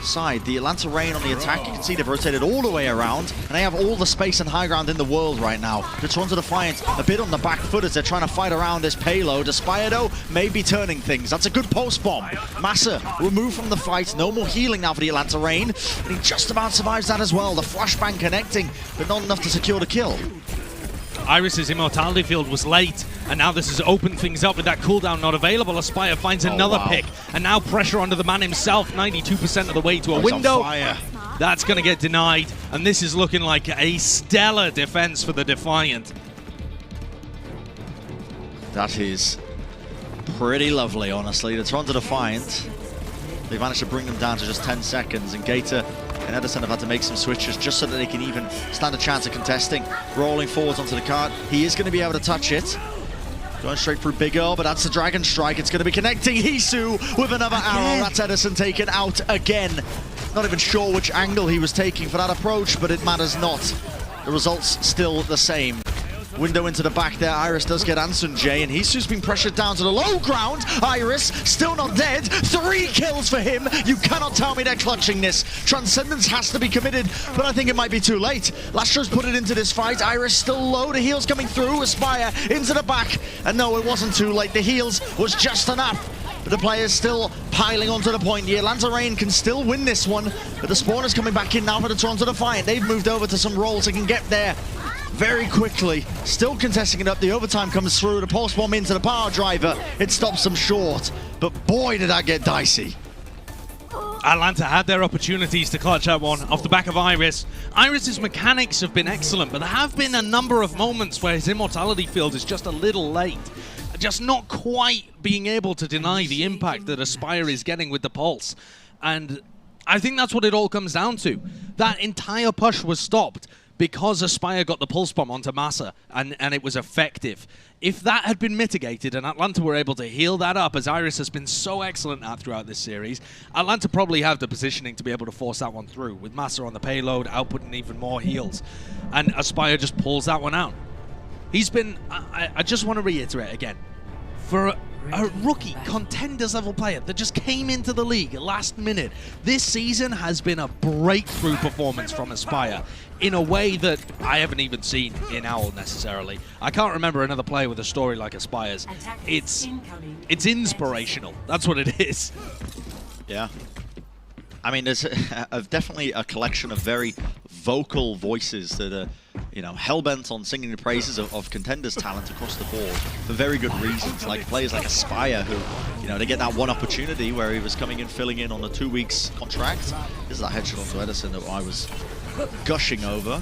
side. The Atlanta Reign on the attack, you can see they've rotated all the way around, and they have all the space and high ground in the world right now. The Toronto Defiant a bit on the back foot as they're trying to fight around this payload. Aspire though may be turning things. That's a good post bomb. Massa removed from the fight. No more healing now for the Atlanta Reign, and he just about survives that as well. The flashbang connecting, but not enough to secure the kill. Iris's Immortality Field was late, and now this has opened things up with that cooldown not available. Aspire finds another pick, and now pressure onto the man himself, 92% of the way to a window. That's going to get denied, and this is looking like a stellar defense for the Defiant. That is pretty lovely, honestly. The Toronto Defiant, they managed to bring them down to just 10 seconds, and Gator and Edison have had to make some switches just so that they can even stand a chance of contesting. Rolling forwards onto the cart. He is going to be able to touch it. Going straight through Big Earl, but that's the Dragon Strike. It's going to be connecting Hisu with another arrow. That's Edison taken out again. Not even sure which angle he was taking for that approach, but it matters not. The result's still the same. Window into the back there. Iris does get Anson J, and Hisu's been pressured down to the low ground. Iris still not dead. 3 kills for him. You cannot tell me they're clutching this. Transcendence has to be committed, but I think it might be too late. Lastro's put it into this fight. Iris still low. The heals coming through. Aspire into the back, and no, it wasn't too late. The heals was just enough. But the players still piling onto the point. The Atlanta Reign can still win this one, but the spawners coming back in now for the Toronto Defiant. They've moved over to some rolls. They can get there very quickly. Still contesting it up. The overtime comes through. The pulse bomb into the power driver. It stops them short. But boy, did that get dicey. Atlanta had their opportunities to clutch that one off the back of Iris. Iris's mechanics have been excellent, but there have been a number of moments where his Immortality Field is just a little late. Just not quite being able to deny the impact that Aspire is getting with the pulse. And I think that's what it all comes down to. That entire push was stopped because Aspire got the pulse bomb onto Massa, and it was effective. If that had been mitigated and Atlanta were able to heal that up, as Iris has been so excellent at throughout this series, Atlanta probably have the positioning to be able to force that one through, with Massa on the payload, outputting even more heals. And Aspire just pulls that one out. He's been, I just want to reiterate again, for a rookie contenders level player that just came into the league last minute, this season has been a breakthrough performance from Aspire in a way that I haven't even seen in Owl necessarily. I can't remember another player with a story like Aspire's. It's inspirational. That's what it is. Yeah. I mean, there's definitely a collection of very vocal voices that are, you know, hell-bent on singing the praises of contenders' talent across the board for very good reasons. Like players like Aspire, who, you know, they get that one opportunity where he was coming in, filling in on a 2 weeks contract. This is that headshot onto Edison that I was gushing over.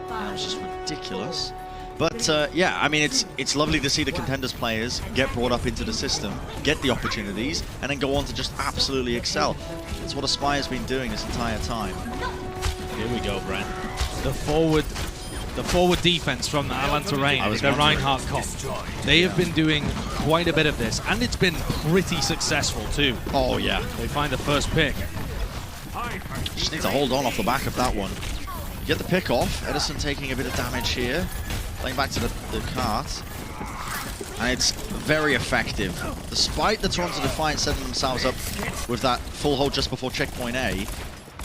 That was just ridiculous. But yeah, I mean, it's lovely to see the contenders players get brought up into the system, get the opportunities, and then go on to just absolutely excel. That's what Aspire's been doing this entire time. Here we go, Brent. The forward defense from the Atlanta Reign, the Reinhardt comp. They have been doing quite a bit of this, and it's been pretty successful too. Oh yeah. They find the first pick. Just need to hold on off the back of that one. Get the pick off. Edison taking a bit of damage here. Playing back to the cart. and it's very effective. Despite the Toronto Defiant setting themselves up with that full hold just before checkpoint A,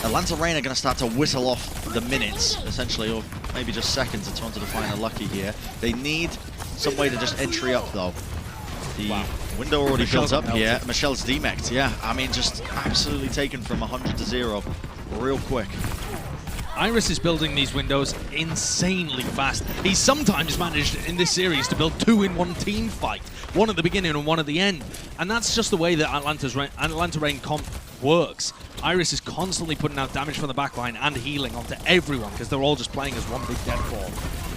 Atlanta Reign are going to start to whittle off the minutes, essentially, or maybe just seconds. The Toronto Defiant are lucky here. They need some way to just entry up, though. The window already built up here. Michelle's demeched, yeah. I mean, just absolutely taken from 100 to 0 real quick. Iris is building these windows insanely fast. He's sometimes managed in this series to build 2 in one team fight. One at the beginning and one at the end. And that's just the way that Atlanta Reign comp works. Iris is constantly putting out damage from the backline and healing onto everyone because they're all just playing as one big deadfall.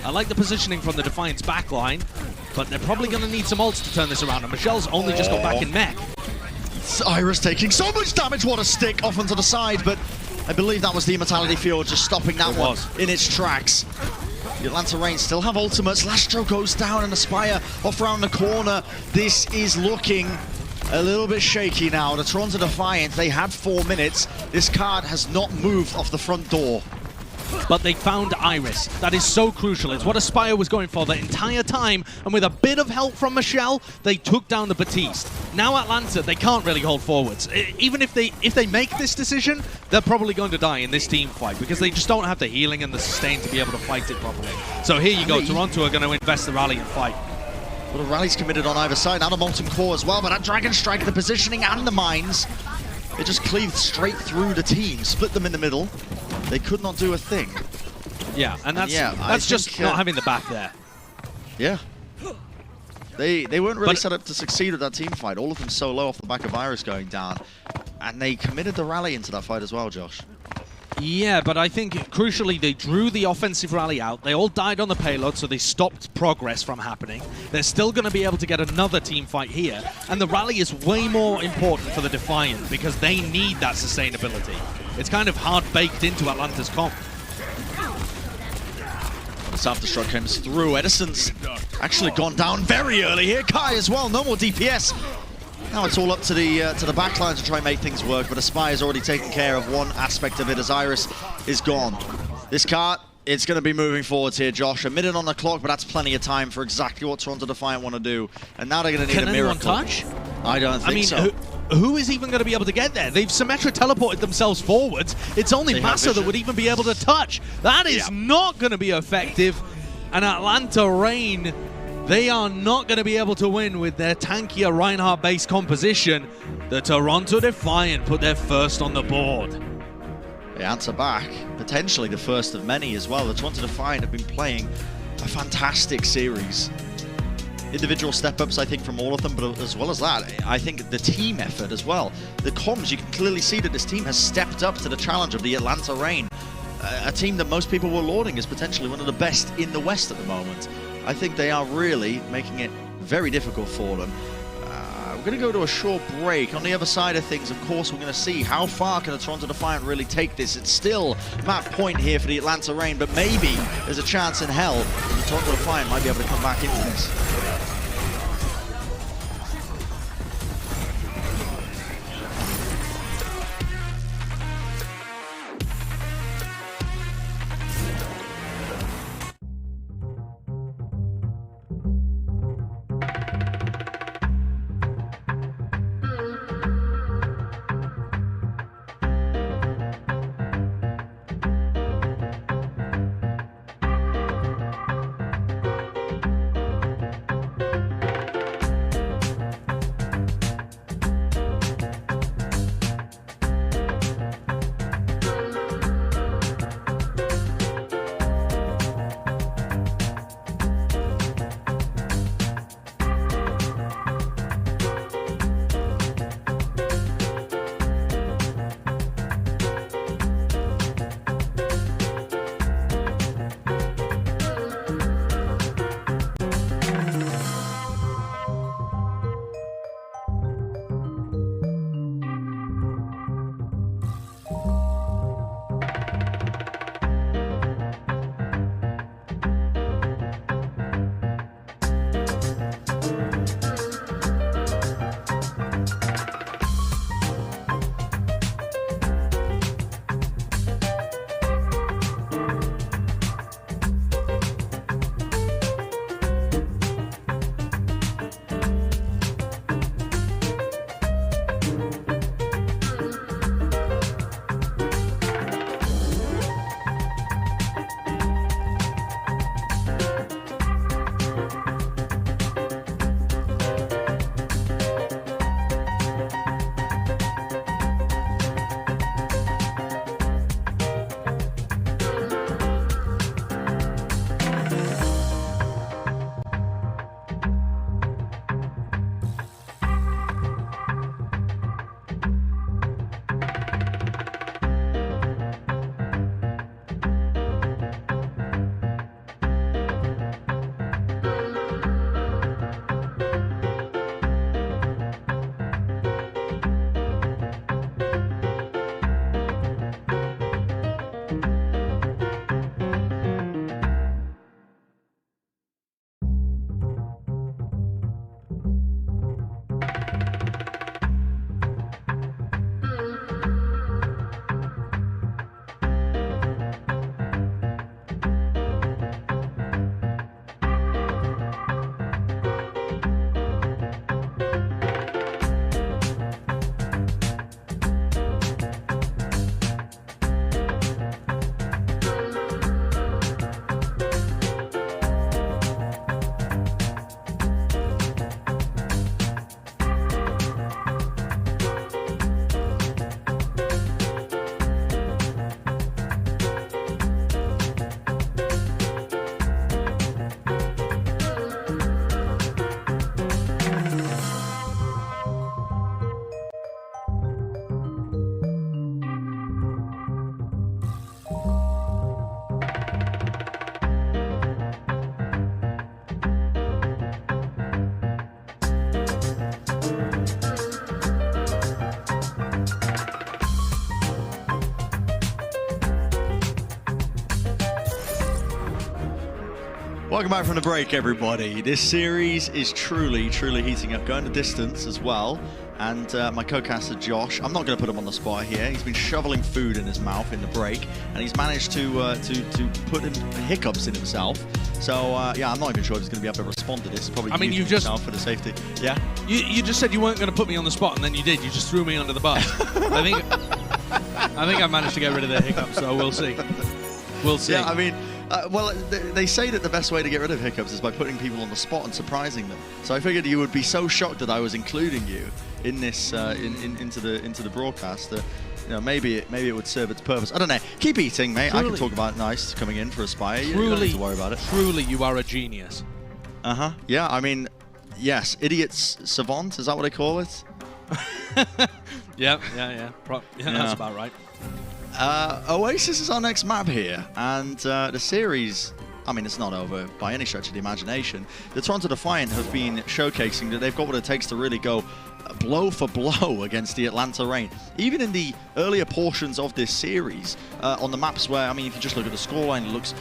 I like the positioning from the Defiant's backline, but they're probably going to need some ults to turn this around. And Michelle's only just got back in mech. Iris taking so much damage. What a stick off onto the side, but I believe that was the Immortality Field just stopping that one in its tracks. The Atlanta Reign still have ultimates. Lastro goes down and Aspire off around the corner. This is looking a little bit shaky now. The Toronto Defiant, they had 4 minutes. This card has not moved off the front door. But they found Iris. That is so crucial. It's what Aspire was going for the entire time, and with a bit of help from Michelle, they took down the Batiste. Now Atlanta, they can't really hold forwards. Even if they make this decision, they're probably going to die in this team fight because they just don't have the healing and the sustain to be able to fight it properly. So here you go. Toronto are going to invest the rally and fight. Well, the rally's committed on either side. Now the Molten Core as well, but that Dragon Strike, the positioning and the mines, it just cleaved straight through the team, split them in the middle. They could not do a thing. Yeah, and that's just not having the back there. Yeah. They weren't really set up to succeed at that team fight. All of them so low off the back of Iris going down. And they committed the rally into that fight as well, Josh. Yeah, but I think crucially they drew the offensive rally out. They all died on the payload, so they stopped progress from happening. They're still going to be able to get another team fight here. And the rally is way more important for the Defiant because they need that sustainability. It's kind of hard-baked into Atlanta's comp. The self-destruct comes through. Edison's actually gone down very early here. Kai as well, no more DPS. Now it's all up to the backline to try and make things work, but Aspire's already taken care of one aspect of it as Iris is gone. This cart, it's going to be moving forwards here, Josh. A minute on the clock, but that's plenty of time for exactly what Toronto Defiant want to do. And now they're going to need a miracle. Can anyone touch? I don't think so. Who is even going to be able to get there? They've Symmetra teleported themselves forwards. It's only Massa that would even be able to touch. That is not going to be effective. And Atlanta Reign, they are not going to be able to win with their tankier Reinhardt-based composition. The Toronto Defiant put their first on the board. They answer back, potentially the first of many as well. The Toronto Defiant have been playing a fantastic series. Individual step-ups, I think, from all of them, but as well as that, I think the team effort as well. The comms, you can clearly see that this team has stepped up to the challenge of the Atlanta Reign. A team that most people were lauding as potentially one of the best in the West at the moment. I think they are really making it very difficult for them. We're going to go to a short break. On the other side of things, of course, we're going to see how far can the Toronto Defiant really take this. It's still map point here for the Atlanta Reign, but maybe there's a chance in hell that the Toronto Defiant might be able to come back into this. Welcome back from the break, everybody. This series is truly, truly heating up. Going the distance as well. And my co-caster Josh, I'm not going to put him on the spot here. He's been shoveling food in his mouth in the break, and he's managed to put hiccups in himself. So yeah, I'm not even sure if he's going to be able to respond to this. Probably. I mean, you just for the safety. Yeah. You just said you weren't going to put me on the spot, and then you did. You just threw me under the bus. I think I managed to get rid of the hiccups. So we'll see. We'll see. Yeah, I mean. Well, they say that the best way to get rid of hiccups is by putting people on the spot and surprising them. So I figured you would be so shocked that I was including you in this into the broadcast that maybe it would serve its purpose. I don't know. Keep eating, mate. Truly. I can talk about Nice coming in for Aspire. You don't need to worry about it. Truly, you are a genius. Yeah. I mean, yes, idiots savant. Is that what they call it? Yeah. That's about right. Oasis is our next map here, and the series, I mean, it's not over by any stretch of the imagination. The Toronto Defiant have been showcasing that they've got what it takes to really go blow for blow against the Atlanta Reign. Even in the earlier portions of this series, on the maps where, I mean, if you just look at the scoreline, it looks,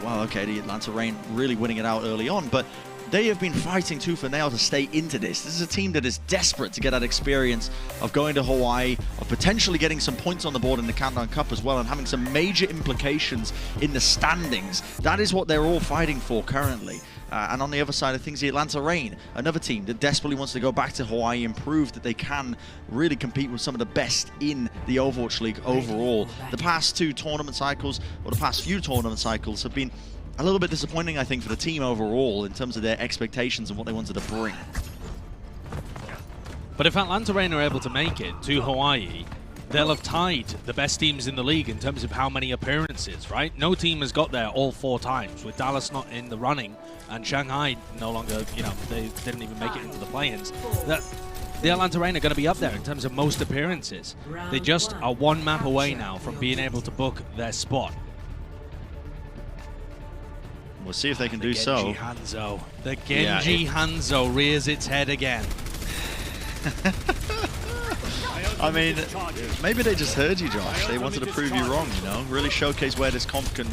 well, okay, the Atlanta Reign really winning it out early on, but they have been fighting tooth and nail to stay into this. This is a team that is desperate to get that experience of going to Hawaii, of potentially getting some points on the board in the Countdown Cup as well, and having some major implications in the standings. That is what they're all fighting for currently. And on the other side of things, the Atlanta Reign, another team that desperately wants to go back to Hawaii and prove that they can really compete with some of the best in the Overwatch League overall. The past two tournament cycles, or the past few tournament cycles, have been a little bit disappointing, I think, for the team overall in terms of their expectations and what they wanted to bring. But if Atlanta Reign are able to make it to Hawaii, they'll have tied the best teams in the league in terms of how many appearances, right? No team has got there all 4 times, with Dallas not in the running and Shanghai no longer, they didn't even make it into the play-ins. The Atlanta Reign are going to be up there in terms of most appearances. They just are 1 map away now from being able to book their spot. We'll see if they can do so. The Genji Hanzo rears its head again. I mean, maybe they just heard you, Josh. They wanted to prove you wrong, really showcase where this comp can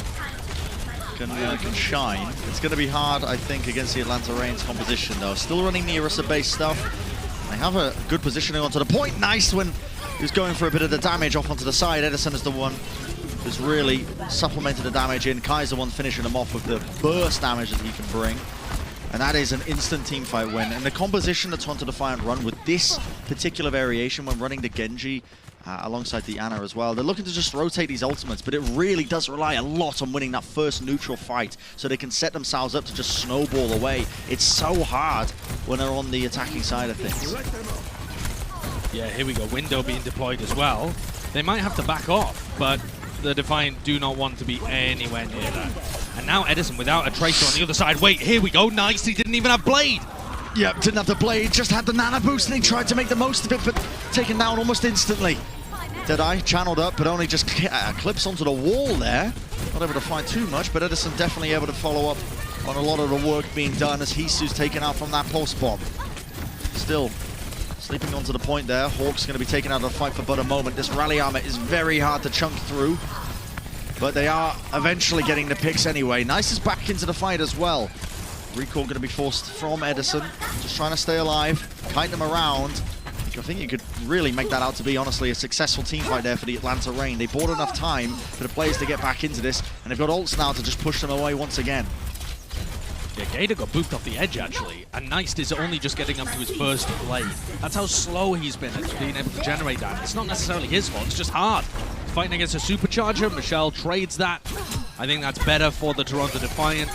shine. It's going to be hard, I think, against the Atlanta Reign's composition, though. Still running the Orisa-based stuff. They have a good positioning onto the point. Nice when he was going for a bit of the damage off onto the side. Edison is the one who's really supplemented the damage in. Kai's the one finishing him off with the burst damage that he can bring. And that is an instant teamfight win. And the composition that Toronto Defiant run with this particular variation when running the Genji alongside the Ana as well, they're looking to just rotate these ultimates, but it really does rely a lot on winning that first neutral fight so they can set themselves up to just snowball away. It's so hard when they're on the attacking side of things. Yeah, here we go. Window being deployed as well. They might have to back off, but the Defiant do not want to be anywhere near that. And now Edison without a Tracer on the other side. Wait, here we go. Nice. He didn't even have Blade. Yep, didn't have the Blade. Just had the Nana boost, and he tried to make the most of it, but taken down almost instantly. Deadeye channeled up, but only just clips onto the wall there. Not able to find too much, but Edison definitely able to follow up on a lot of the work being done as Hisu's taken out from that pulse bomb. Still sleeping onto the point there. Hawk's going to be taken out of the fight for but a moment. This rally armor is very hard to chunk through, but they are eventually getting the picks anyway. Nice is back into the fight as well. Recall going to be forced from Edison. Just trying to stay alive, kite them around. I think you could really make that out to be, honestly, a successful team fight there for the Atlanta Reign. They bought enough time for the players to get back into this, and they've got ults now to just push them away once again. Yeah, Gator got booped off the edge, actually, and Neist is only just getting up to his first Blade. That's how slow he's been at being able to generate that. It's not necessarily his fault, it's just hard. He's fighting against a Supercharger. Michelle trades that. I think that's better for the Toronto Defiant.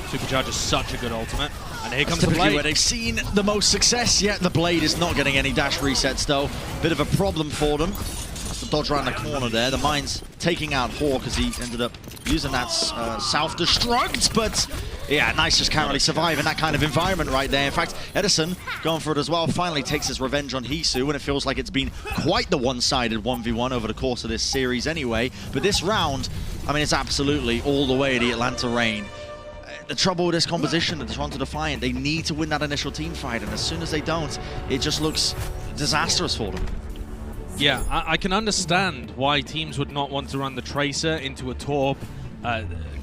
Supercharger is such a good ultimate. And here comes the Blade. Where they've seen the most success, yet the Blade is not getting any dash resets, though. Bit of a problem for them. That's the dodge around the corner there. The Mine's taking out Hawk as he ended up using that self-destruct, but yeah, Nice just can't really survive in that kind of environment right there. In fact, Edison, going for it as well, finally takes his revenge on Hisu, and it feels like it's been quite the one-sided 1v1 over the course of this series anyway. But this round, I mean, it's absolutely all the way the Atlanta Reign. The trouble with this composition of the Toronto Defiant, they need to win that initial team fight, and as soon as they don't, it just looks disastrous for them. Yeah, I can understand why teams would not want to run the Tracer into a Torb,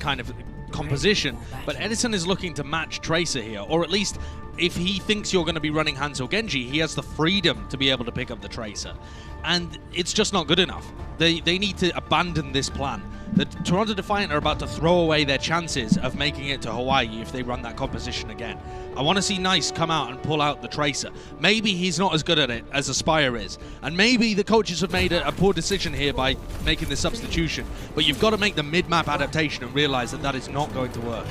kind of composition, but Edison is looking to match Tracer here, or at least if he thinks you're going to be running Hangzhou Genji, he has the freedom to be able to pick up the Tracer. And it's just not good enough. They need to abandon this plan. The Toronto Defiant are about to throw away their chances of making it to Hawaii if they run that composition again. I want to see Nice come out and pull out the Tracer. Maybe he's not as good at it as Aspire is, and maybe the coaches have made a poor decision here by making this substitution, but you've got to make the mid-map adaptation and realize that that is not going to work.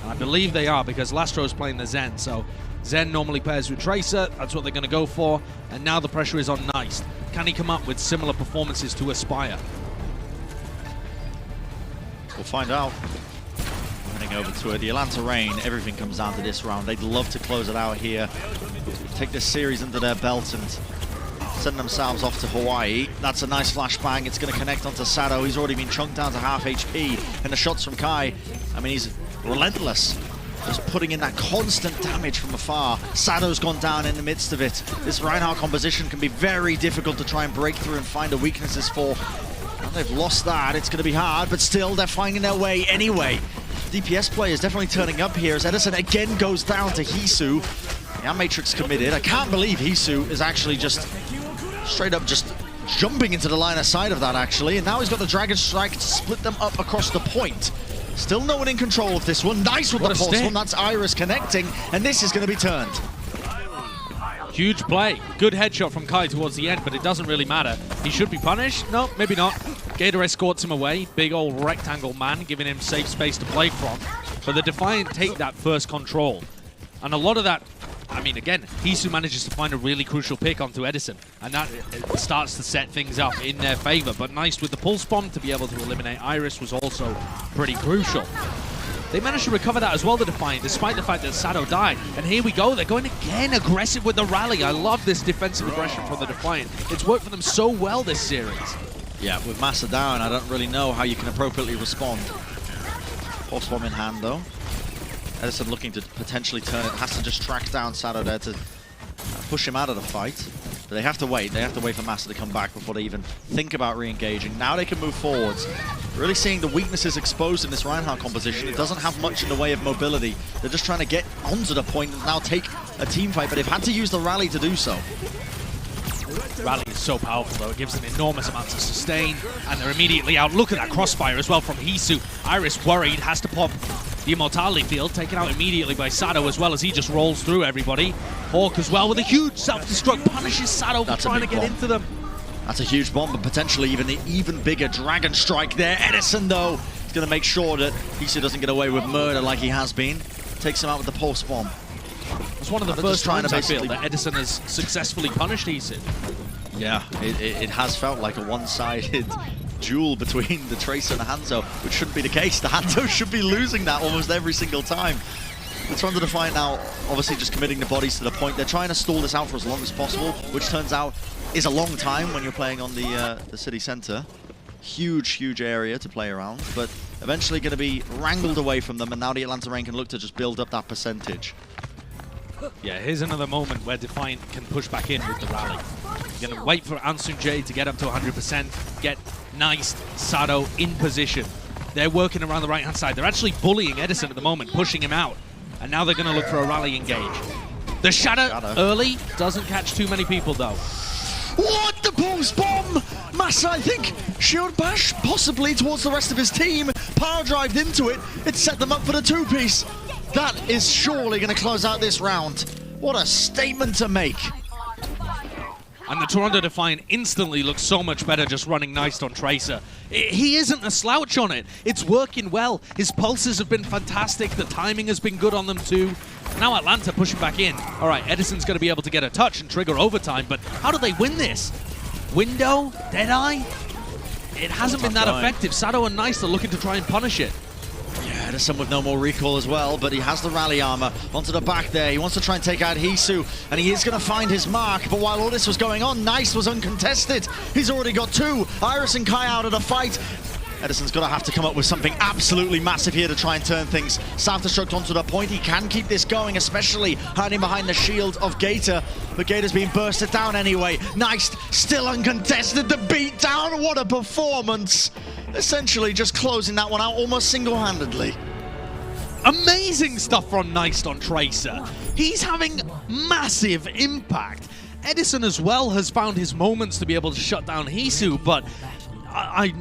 And I believe they are, because Lastro's playing the Zen, so Zen normally pairs with Tracer, that's what they're going to go for, and now the pressure is on Nice. Can he come up with similar performances to Aspire? We'll find out. Running over to it, the Atlanta Reign, everything comes down to this round. They'd love to close it out here, take this series under their belt and send themselves off to Hawaii. That's a nice flashbang. It's going to connect onto Sado. He's already been chunked down to half HP, and the shots from Kai, I mean, he's relentless. Just putting in that constant damage from afar. Sado's gone down in the midst of it. This Reinhardt composition can be very difficult to try and break through and find the weaknesses for. Now they've lost that, it's going to be hard, but still they're finding their way anyway. DPS play is definitely turning up here as Edison again goes down to Hisu. Yeah, Matrix committed. I can't believe Hisu is actually just straight up just jumping into the line of sight of that actually, and now he's got the Dragon Strike to split them up across the point. Still no one in control of this one. Nice with the pulse one. That's Iris connecting, and this is going to be turned. Huge play. Good headshot from Kai towards the end, but it doesn't really matter. He should be punished? No, maybe not. Gator escorts him away. Big old rectangle man, giving him safe space to play from. But the Defiant take that first control. And a lot of that, I mean, again, Hisu manages to find a really crucial pick onto Edison, and that starts to set things up in their favor. But Nice with the pulse bomb to be able to eliminate Iris was also pretty crucial. They managed to recover that as well, the Defiant, despite the fact that Sado died. And here we go, they're going again aggressive with the rally. I love this defensive aggression from the Defiant. It's worked for them so well this series. Yeah, with Massa down, I don't really know how you can appropriately respond. Pulse bomb in hand though. Edison looking to potentially turn it, has to just track down Sado there to push him out of the fight. But they have to wait for Massa to come back before they even think about re-engaging. Now they can move forwards. Really seeing the weaknesses exposed in this Reinhardt composition. It doesn't have much in the way of mobility. They're just trying to get onto the point and now take a team fight, but they've had to use the rally to do so. Rally is so powerful though, it gives them enormous amounts of sustain, and they're immediately out. Look at that crossfire as well from Hisu. Iris worried, has to pop the Immortality field, taken out immediately by Sado as well as he just rolls through everybody. Hawk as well with a huge self-destruct, punishes Sado for trying to get into them. That's a huge bomb, but potentially even bigger Dragon Strike there. Edison though is going to make sure that Hisu doesn't get away with murder like he has been. Takes him out with the pulse bomb. It's one of the first times I feel that Edison has successfully punished Hisu. Yeah, it has felt like a one-sided duel between the Tracer and the Hangzhou, which shouldn't be the case. The Hangzhou should be losing that almost every single time. They're trying to Defiant now, obviously just committing the bodies to the point. They're trying to stall this out for as long as possible, which turns out is a long time when you're playing on the city center. Huge area to play around, but eventually going to be wrangled away from them, and now the Atlanta Reign can look to just build up that percentage. Yeah, here's another moment where Defiant can push back in with the rally. You're going to wait for Ansun J to get up to 100%, get Nice, Sado in position. They're working around the right-hand side. They're actually bullying Edison at the moment, pushing him out. And now they're going to look for a rally engage. The Shadow early doesn't catch too many people, though. What? The pulse bomb! Massa, I think, shield bash possibly towards the rest of his team. Power drived into it. It set them up for the two-piece. That is surely going to close out this round. What a statement to make. And the Toronto Defiant instantly looks so much better just running Nice on Tracer. He isn't a slouch on it. It's working well. His pulses have been fantastic. The timing has been good on them too. Now Atlanta pushing back in. All right, Edison's going to be able to get a touch and trigger overtime, but how do they win this? Window? Deadeye? It hasn't been that effective. Sado and Nice are looking to try and punish it. Yeah, Edison with no more recall as well, but he has the rally armor onto the back there. He wants to try and take out Hisu, and he is going to find his mark. But while all this was going on, Nice was uncontested. He's already got two. Iris and Kai out of the fight. Edison's going to have to come up with something absolutely massive here to try and turn things. Self-destruct onto the point. He can keep this going, especially hiding behind the shield of Gator. But Gator's being bursted down anyway. Nice, still uncontested. The beat down. What a performance. Essentially just closing that one out almost single-handedly. Amazing stuff from Nice on Tracer. He's having massive impact. Edison as well has found his moments to be able to shut down Hisu, but I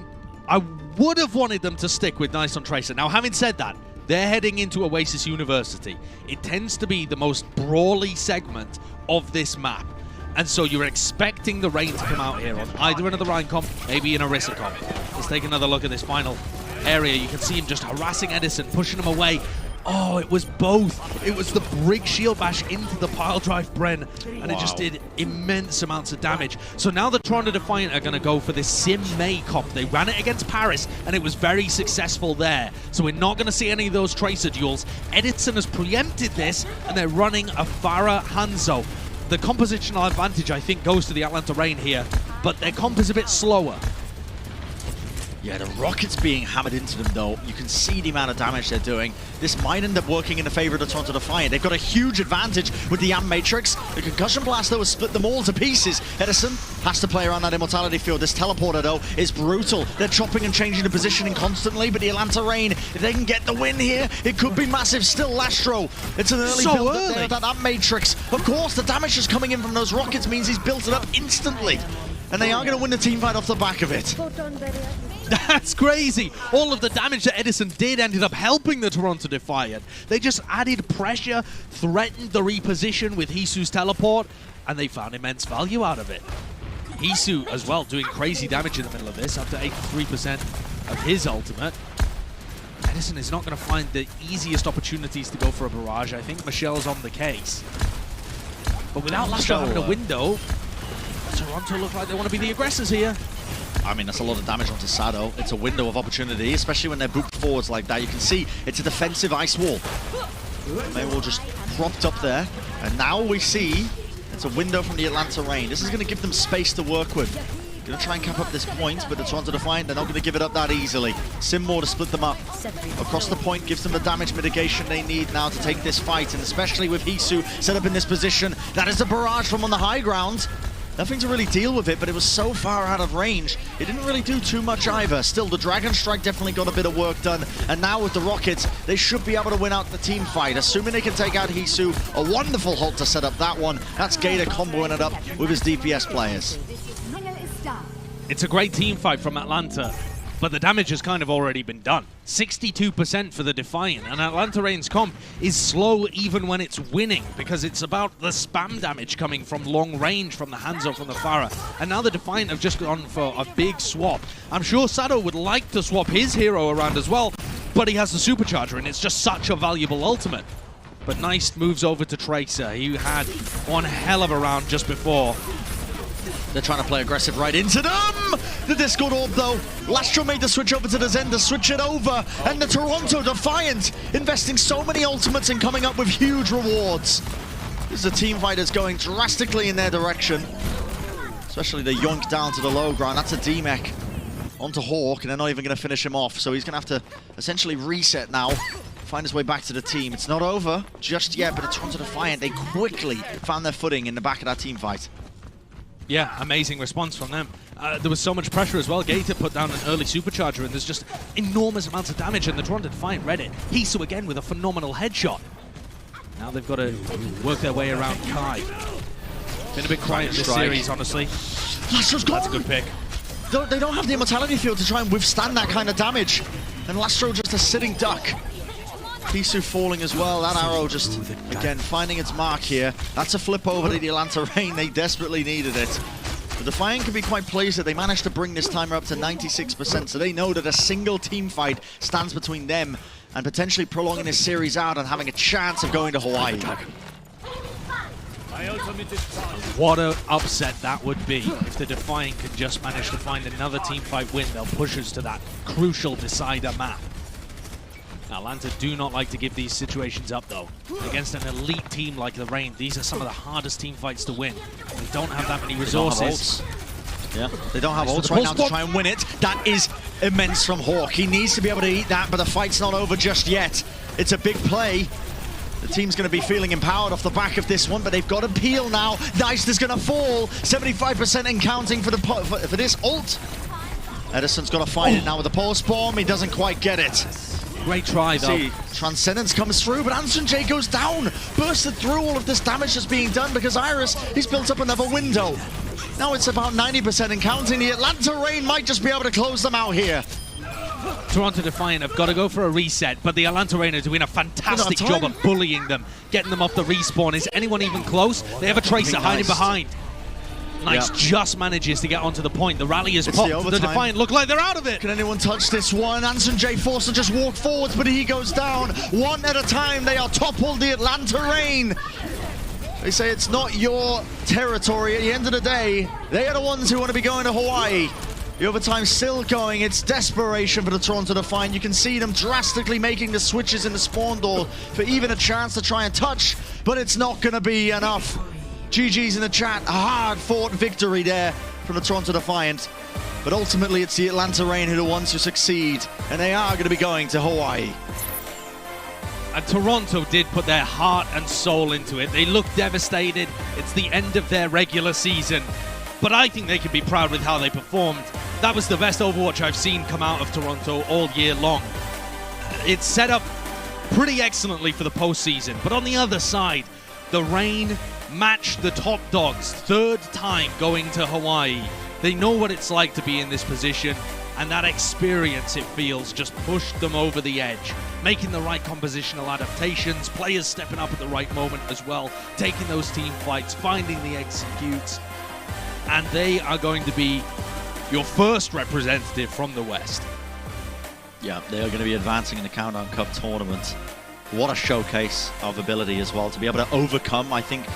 would have wanted them to stick with Nice on Tracer. Now, having said that, they're heading into Oasis University. It tends to be the most brawly segment of this map. And so you're expecting the rain to come out here on either another Rhine comp, maybe an Orisa comp. Let's take another look at this final area. You can see him just harassing Edison, pushing him away. Oh, it was both. It was the Brig Shield Bash into the pile drive Bren, and it just did immense amounts of damage. So now the Toronto Defiant are going to go for this Sim May comp. They ran it against Paris, and it was very successful there. So we're not going to see any of those Tracer duels. Edison has preempted this, and they're running a Farah Hangzhou. The compositional advantage, I think, goes to the Atlanta Reign here, but their comp is a bit slower. Yeah, the rockets being hammered into them, though. You can see the amount of damage they're doing. This might end up working in the favor of the Toronto Defiant. They've got a huge advantage with the Am Matrix. The Concussion Blast, though, has split them all to pieces. Edison has to play around that Immortality field. This teleporter, though, is brutal. They're chopping and changing the positioning constantly, but the Atlanta Reign, if they can get the win here, it could be massive. Still, Lastro, it's an early build up there, that Am Matrix. Of course, the damage just coming in from those rockets means he's built it up instantly. And they are going to win the team fight off the back of it. That's crazy. All of the damage that Edison did ended up helping the Toronto Defiant. They just added pressure, threatened the reposition with Hisu's teleport, and they found immense value out of it. Hisu as well doing crazy damage in the middle of this, up to 83% of his ultimate. Edison is not going to find the easiest opportunities to go for a barrage. I think Michelle's on the case. But without Lastro having a window, Toronto look like they want to be the aggressors here. I mean, that's a lot of damage onto Sado. It's a window of opportunity, especially when they're booped forwards like that. You can see it's a defensive ice wall. They were just propped up there. And now we see it's a window from the Atlanta Reign. This is going to give them space to work with. Going to try and cap up this point, but the Toronto Defiant, they're not going to give it up that easily. Simmore to split them up. Across the point gives them the damage mitigation they need now to take this fight, and especially with Hisu set up in this position. That is a barrage from on the high ground. Nothing to really deal with it, but it was so far out of range. It didn't really do too much either. Still, the Dragon Strike definitely got a bit of work done. And now with the Rockets, they should be able to win out the team fight. Assuming they can take out Hisu, a wonderful hold to set up that one. That's Gator comboing it up with his DPS players. It's a great team fight from Atlanta, but the damage has kind of already been done. 62% for the Defiant, and Atlanta Reign's comp is slow even when it's winning, because it's about the spam damage coming from long range from the Hangzhou, from the Farah. And now the Defiant have just gone for a big swap. I'm sure Sado would like to swap his hero around as well, but he has the Supercharger, and it's just such a valuable ultimate. But Nice moves over to Tracer. He had one hell of a round just before. They're trying to play aggressive right into them! The Discord Orb, though. Lastro made the switch over to the Zen to switch it over. And the Toronto Defiant investing so many ultimates and coming up with huge rewards. This is a team fight that's going drastically in their direction. Especially the yoink down to the low ground. That's a D-Mech onto Hawk, and they're not even going to finish him off. So he's going to have to essentially reset now. Find his way back to the team. It's not over just yet, but the Toronto Defiant, they quickly found their footing in the back of that team fight. Yeah, amazing response from them. There was so much pressure as well. Gator put down an early Supercharger, and there's just enormous amounts of damage, and the Toronto Defiant read it. Hisu again with a phenomenal headshot. Now they've got to work their way around Kai. Been a bit quiet in this series, honestly. Lastro's gone! That's a good pick. They don't have the Immortality field to try and withstand that kind of damage. And Lastro just a sitting duck. Hisu falling as well. That arrow just, again, finding its mark here. That's a flip over to the Atlanta Reign. They desperately needed it. The Defiant can be quite pleased that they managed to bring this timer up to 96%, so they know that a single team fight stands between them and potentially prolonging this series out and having a chance of going to Hawaii. What an upset that would be if the Defiant could just manage to find another team fight win. They'll push us to that crucial decider map. Atlanta do not like to give these situations up, though. Against an elite team like the Reign, these are some of the hardest team fights to win. They don't have that many resources. Yeah, they don't have ults right now to try and win it. That is immense from Hawk. He needs to be able to eat that, but the fight's not over just yet. It's a big play. The team's going to be feeling empowered off the back of this one, but they've got to peel now. Nice is going to fall. 75% and counting for this ult. Edison's got to find it now with the pulse bomb. He doesn't quite get it. Great try, though. See, Transcendence comes through, but Anson J goes down. Bursted through all of this damage that's being done because Iris, he's built up another window. Now it's about 90% and counting. The Atlanta Reign might just be able to close them out here. Toronto Defiant have got to go for a reset, but the Atlanta Reign are doing a fantastic job of bullying them, getting them off the respawn. Is anyone even close? They have a Tracer hiding behind. Nice, just manages to get onto the point. The rally is popped. The Defiant look like they're out of it. Can anyone touch this one? Anson J forced to just walk forwards, but he goes down. One at a time, they are toppled, the Atlanta Reign. They say it's not your territory. At the end of the day, they are the ones who want to be going to Hawaii. The overtime still going. It's desperation for the Toronto Defiant. You can see them drastically making the switches in the spawn door for even a chance to try and touch, but it's not going to be enough. GG's in the chat. A hard-fought victory there from the Toronto Defiant. But ultimately, it's the Atlanta Reign who are the ones who succeed, and they are going to be going to Hawaii. And Toronto did put their heart and soul into it. They look devastated. It's the end of their regular season. But I think they can be proud with how they performed. That was the best Overwatch I've seen come out of Toronto all year long. It's set up pretty excellently for the postseason. But on the other side, the Reign matched the top dogs. Third time going to Hawaii. They know what it's like to be in this position. And that experience, it feels, just pushed them over the edge. Making the right compositional adaptations, players stepping up at the right moment as well, taking those team fights, finding the executes. And they are going to be your first representative from the West. Yeah, they are going to be advancing in the Countdown Cup tournament. What a showcase of ability as well, to be able to overcome, I think,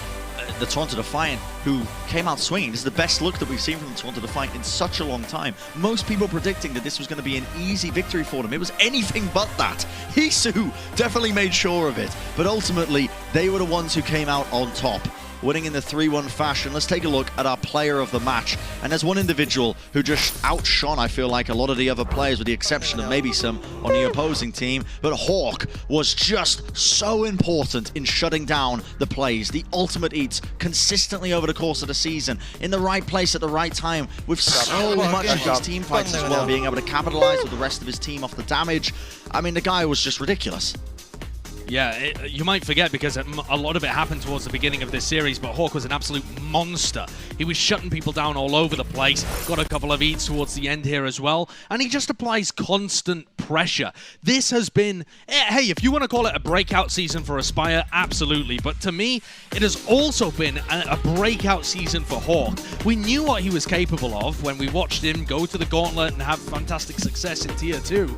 the Toronto Defiant, who came out swinging. This is the best look that we've seen from the Toronto Defiant in such a long time. Most people predicting that this was going to be an easy victory for them. It was anything but that. Hisu definitely made sure of it, but ultimately, they were the ones who came out on top, winning in the 3-1 fashion. Let's take a look at our player of the match. And there's one individual who just outshone, I feel like, a lot of the other players, with the exception of maybe some on the opposing team. But Hawk was just so important in shutting down the plays. The ultimate eats consistently over the course of the season, in the right place at the right time, with so much of his team fights as well, being able to capitalize with the rest of his team off the damage. I mean, the guy was just ridiculous. Yeah, you might forget because a lot of it happened towards the beginning of this series, but Hawk was an absolute monster. He was shutting people down all over the place, got a couple of eats towards the end here as well, and he just applies constant pressure. This has been, hey, if you want to call it a breakout season for Aspire, absolutely, but to me, it has also been a breakout season for Hawk. We knew what he was capable of when we watched him go to the Gauntlet and have fantastic success in Tier 2.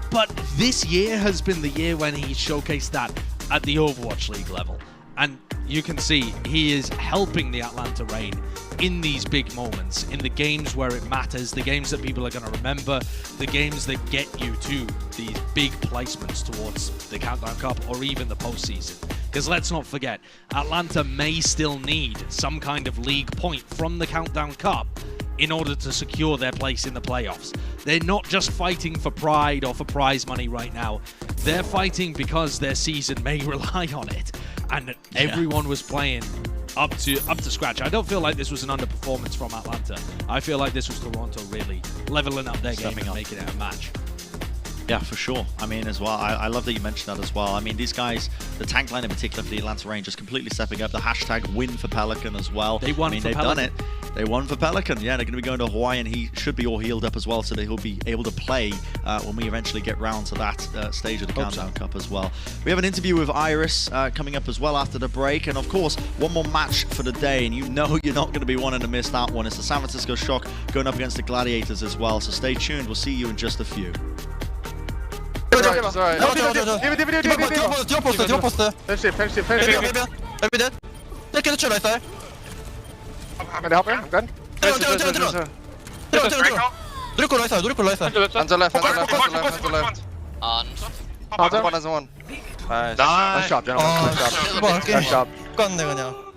But this year has been the year when he showcased that at the Overwatch League level. And you can see he is helping the Atlanta Reign in these big moments, in the games where it matters, the games that people are going to remember, the games that get you to these big placements towards the Countdown Cup or even the postseason. Because let's not forget, Atlanta may still need some kind of league point from the Countdown Cup in order to secure their place in the playoffs. They're not just fighting for pride or for prize money right now. They're fighting because their season may rely on it. And everyone was playing up to scratch. I don't feel like this was an underperformance from Atlanta. I feel like this was Toronto really leveling up their game and making it a match. Yeah, for sure. I mean, as well, I love that you mentioned that as well. I mean, these guys, the tank line in particular for the Atlanta Reign, just completely stepping up. The hashtag win for Pelican as well. They won for Pelican. Done it. They won for Pelican. Yeah, they're going to be going to Hawaii, and he should be all healed up as well, so that he'll be able to play when we eventually get round to that stage of the Countdown Cup as well. We have an interview with Iris coming up as well after the break, and of course, one more match for the day, and you know you're not going to be wanting to miss that one. It's the San Francisco Shock going up against the Gladiators as well, so stay tuned. We'll see you in just a few. I'm gonna help her. I'm good. On. Nice job, gentlemen. Nice job. 깠네 그냥.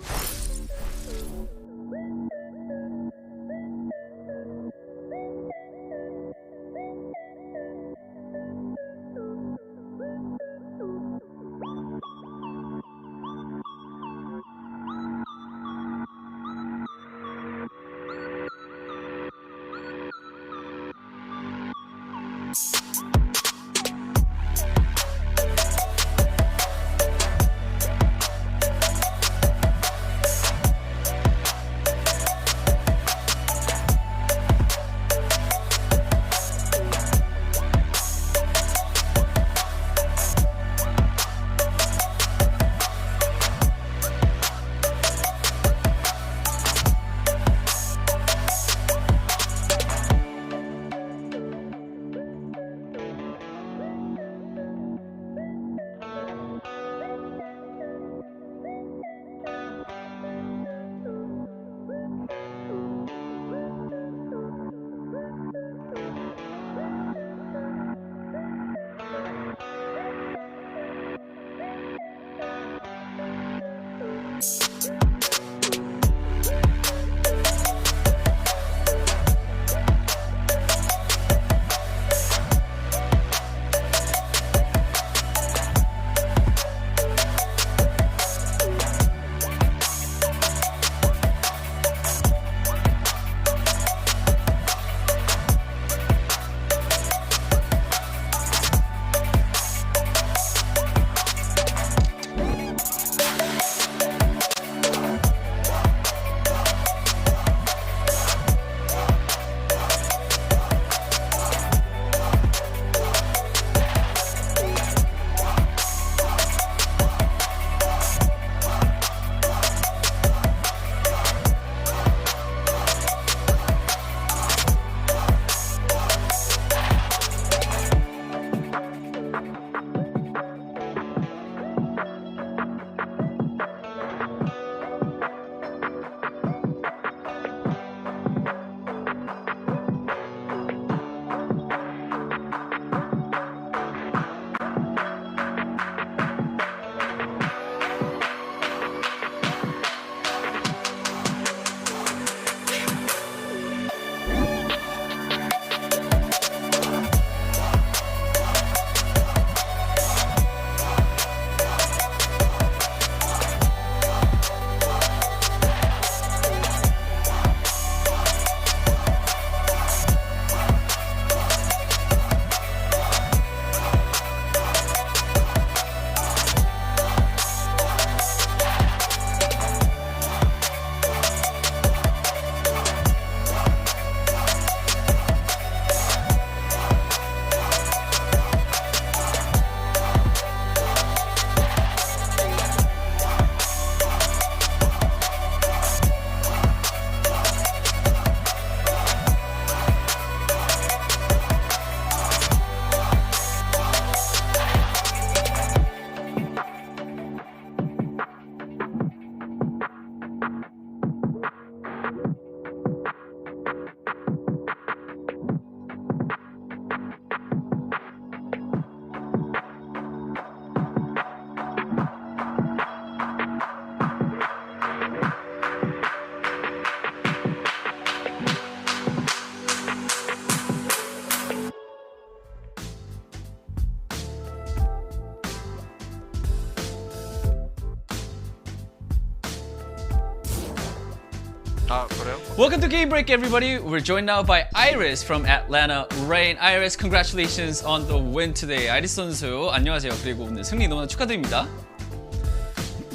그래요? Welcome to Game Break, everybody. We're joined now by Iris from Atlanta Reign. Iris, congratulations on the win today. 아이리스 선수, 안녕하세요. 그리고 오늘 승리 너무나 축하드립니다.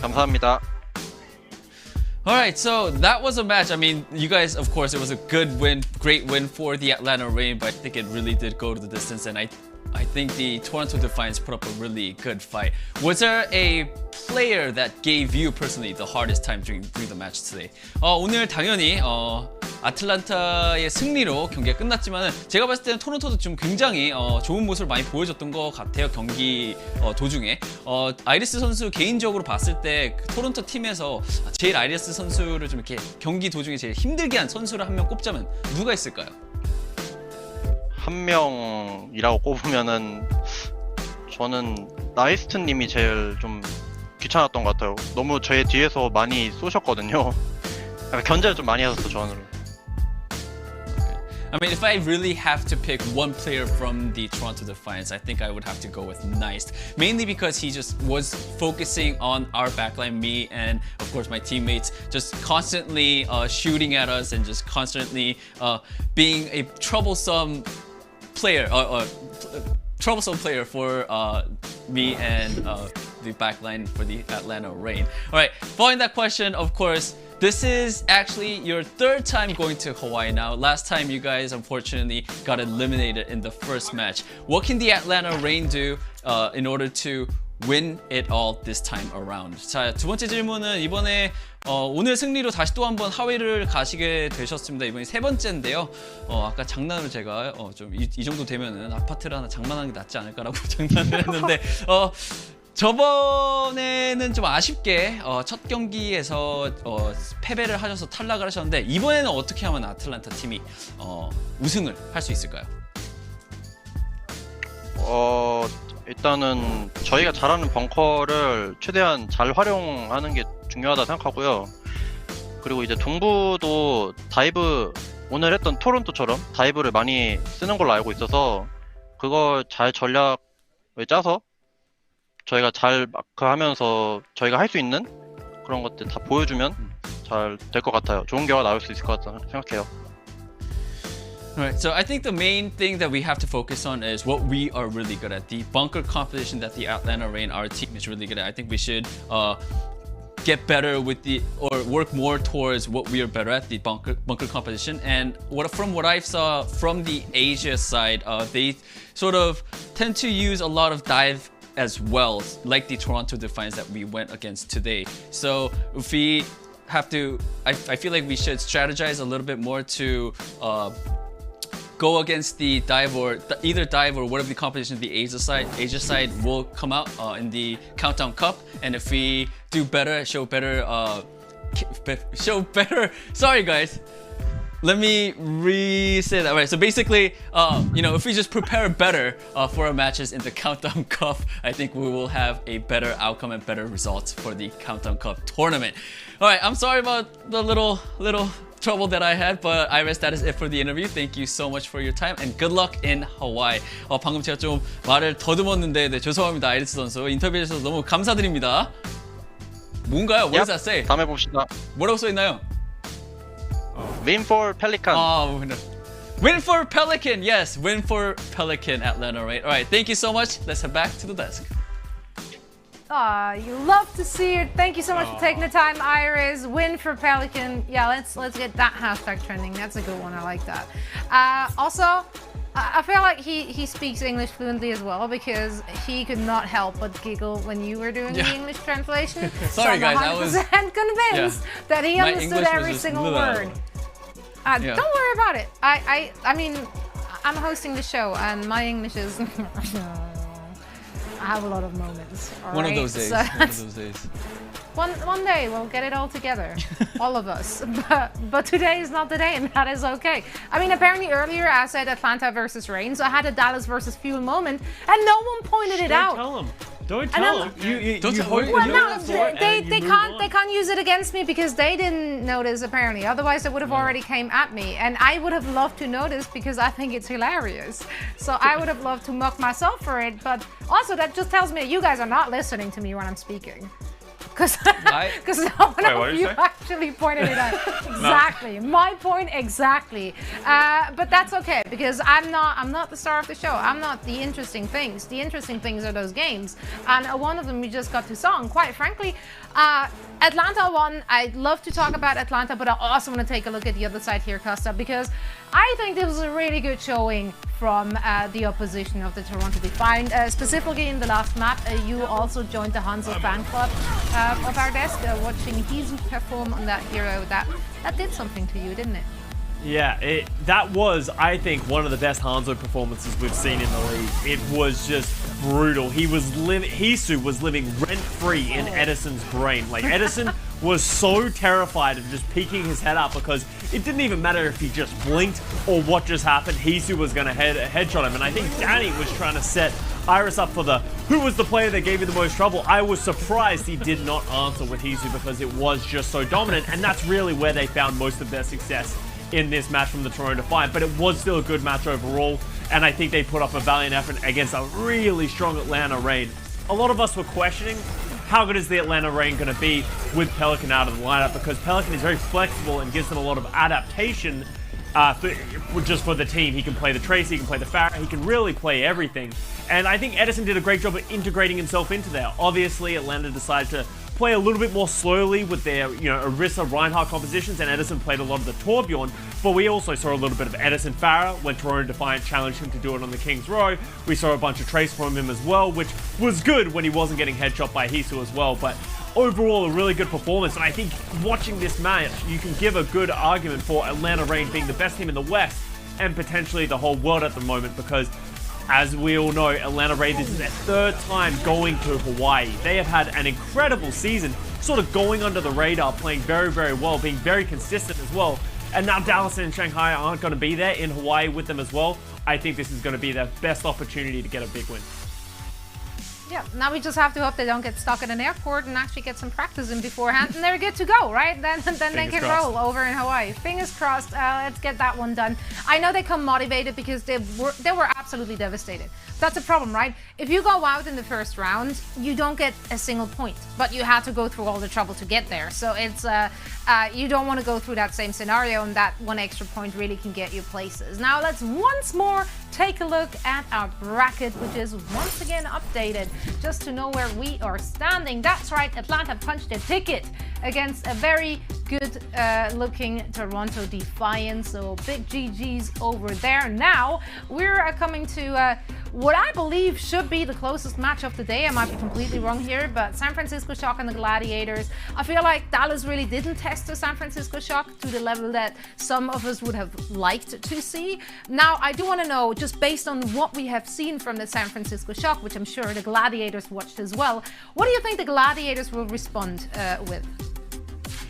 감사합니다. Alright, so that was a match. I mean, you guys, of course, it was a good win, great win for the Atlanta Reign, but I think it really did go to the distance, and I think the Toronto Defiance put up a really good fight. Was there a player that gave you personally the hardest time during the match today? 오늘 당연히 아틀란타의 승리로 경기가 끝났지만 제가 봤을 때는 토론토도 좀 굉장히 좋은 모습을 많이 보여줬던 것 같아요. 경기 도중에 아이리스 선수 개인적으로 봤을 때 그 토론토 팀에서 제일 아이리스 선수를 좀 이렇게 경기 도중에 제일 힘들게 한 선수를 한 명 꼽자면 누가 있을까요? 한 명이라고 꼽으면은 저는 나이스트님이 제일 좀 귀찮았던 것 같아요. 너무 제 뒤에서 많이 쏘셨거든요. 약간 견제를 좀 많이 하셨어 저는. I mean, if I really have to pick one player from the Toronto Defiance, I think I would have to go with Nice. Mainly because he just was focusing on our backline, me and, of course, my teammates, just constantly shooting at us and just constantly being a troublesome player for me and the backline for the Atlanta Reign. All right, following that question, of course, this is actually your third time going to Hawaii now. Last time you guys unfortunately got eliminated in the first match. What can the Atlanta Reign do in order to win it all this time around? 자, 두 번째 질문은 이번에 오늘 승리로 다시 또 한 번 하와이를 가시게 되셨습니다. 이번이 세 번째인데요. 아까 장난을 제가 좀 이 정도 되면은 아파트를 하나 장만하는 게 낫지 않을까라고 장난을 했는데 저번에는 좀 아쉽게 첫 경기에서 패배를 하셔서 탈락을 하셨는데 이번에는 어떻게 하면 아틀란타 팀이 우승을 할 수 있을까요? 일단은 저희가 잘하는 벙커를 최대한 잘 활용하는 게 중요하다 생각하고요. 그리고 이제 동부도 다이브 오늘 했던 토론토처럼 다이브를 많이 쓰는 걸로 알고 있어서 그걸 잘 전략을 짜서 저희가 잘 마크하면서 저희가 할 수 있는 그런 것들 다 보여주면 잘 될 것 같아요. 좋은 결과 나올 수 있을 것 같다 생각해요. Alright, so I think the main thing that we have to focus on is what we are really good at. The bunker competition that the Atlanta Reign, our team, is really good at. I think we should get better with or work more towards what we are better at, the bunker competition. And from what I saw from the Asia side, they sort of tend to use a lot of dive as well, like the Toronto Defiance that we went against today. So if we have to, I feel like we should strategize a little bit more to go against the dive or either dive or whatever the competition the Asia side will come out in the Countdown Cup. And if we do better, show better. Sorry guys. Let me re-say that. Right. So basically, if we just prepare better for our matches in the Countdown Cup, I think we will have a better outcome and better results for the Countdown Cup tournament. All right. I'm sorry about the little trouble that I had, but Iris, that is it for the interview. Thank you so much for your time and good luck in Hawaii. 방금 제가 좀 말을 더듬었는데 죄송합니다, 아이리스 선수. 인터뷰해 주셔서 너무 감사드립니다. 뭔가요? What does that say? 다음에 봅시다. 뭐라고 써 있나요? Win for Pelican. Win for Pelican. Yes, win for Pelican, Atlanta, right? All right, thank you so much. Let's head back to the desk. You love to see it. Thank you so much for taking the time, Iris. Win for Pelican. Yeah, let's get that hashtag trending. That's a good one. I like that. Also, I feel like he speaks English fluently as well because he could not help but giggle when you were doing the English translation. Sorry, so I'm guys, 100% convinced that he understood every single word. Don't worry about it. I mean, I'm hosting the show and my English is. I have a lot of moments. One of those days. So one of those days. One day we'll get it all together, all of us. But today is not the day, and that is okay. I mean, apparently earlier I said Atlanta versus Reign, so I had a Dallas versus Fuel moment, and no one pointed it out. Tell him. Don't tell him. They can't use it against me because they didn't notice apparently. Otherwise, they would have already came at me, and I would have loved to notice because I think it's hilarious. So I would have loved to mock myself for it, but also that just tells me you guys are not listening to me when I'm speaking. Because Why? one Wait, what of did you you say? actually pointed it out. Exactly. My point exactly. But that's okay, because I'm not the star of the show. I'm not the interesting things. The interesting things are those games. And one of them we just got to song. Quite frankly, Atlanta won. I'd love to talk about Atlanta, but I also want to take a look at the other side here, Costa, because I think this was a really good showing from the opposition of the Toronto Defiant. Specifically in the last map, you also joined the Hangzhou fan club of our desk, watching Hizu perform on that hero. That did something to you, didn't it? Yeah, that was, I think, one of the best Hangzhou performances we've seen in the league. It was just brutal. Hisu was living rent-free in Edison's brain. Like, Edison was so terrified of just peeking his head up because it didn't even matter if he just blinked or what just happened. Hisu was going to headshot him. And I think Danny was trying to set Iris up for who was the player that gave you the most trouble. I was surprised he did not answer with Hisu because it was just so dominant. And that's really where they found most of their success in this match from the Toronto Defiant, but it was still a good match overall, and I think they put up a valiant effort against a really strong Atlanta Rain. A lot of us were questioning how good is the Atlanta Rain going to be with Pelican out of the lineup, because Pelican is very flexible and gives them a lot of adaptation just for the team. He can play the Tracer, he can play the Pharah, he can really play everything, and I think Edison did a great job of integrating himself into there. Obviously, Atlanta decided to play a little bit more slowly with their, Orisa Reinhardt compositions, and Edison played a lot of the Torbjorn, but we also saw a little bit of Edison Pharah when Toronto Defiant challenged him to do it on the King's Row. We saw a bunch of Trace from him as well, which was good when he wasn't getting headshot by Hisu as well, but overall a really good performance, and I think watching this match, you can give a good argument for Atlanta Rain being the best team in the West, and potentially the whole world at the moment, because as we all know, Atlanta Rain, this is their third time going to Hawaii. They have had an incredible season, sort of going under the radar, playing very, very well, being very consistent as well. And now Dallas and Shanghai aren't going to be there in Hawaii with them as well. I think this is going to be their best opportunity to get a big win. Yeah, now we just have to hope they don't get stuck at an airport and actually get some practice in beforehand, and they're good to go, right? Then they can roll over in Hawaii. Fingers crossed. Let's get that one done. I know they come motivated because they were absolutely devastated. That's a problem, right? If you go out in the first round, you don't get a single point, but you had to go through all the trouble to get there. So it's you don't want to go through that same scenario, and that one extra point really can get you places. Now let's once more take a look at our bracket, which is once again updated, just to know where we are standing. That's right, Atlanta punched a ticket against a very good looking Toronto Defiant, so big GG's over there. Now we're coming to what I believe should be the closest match of the day. I might be completely wrong here, but San Francisco Shock and the Gladiators. I feel like Dallas really didn't test the San Francisco Shock to the level that some of us would have liked to see. Now I do want to know, just based on what we have seen from the San Francisco Shock, which I'm sure the Gladiators watched as well, what do you think the Gladiators will respond with?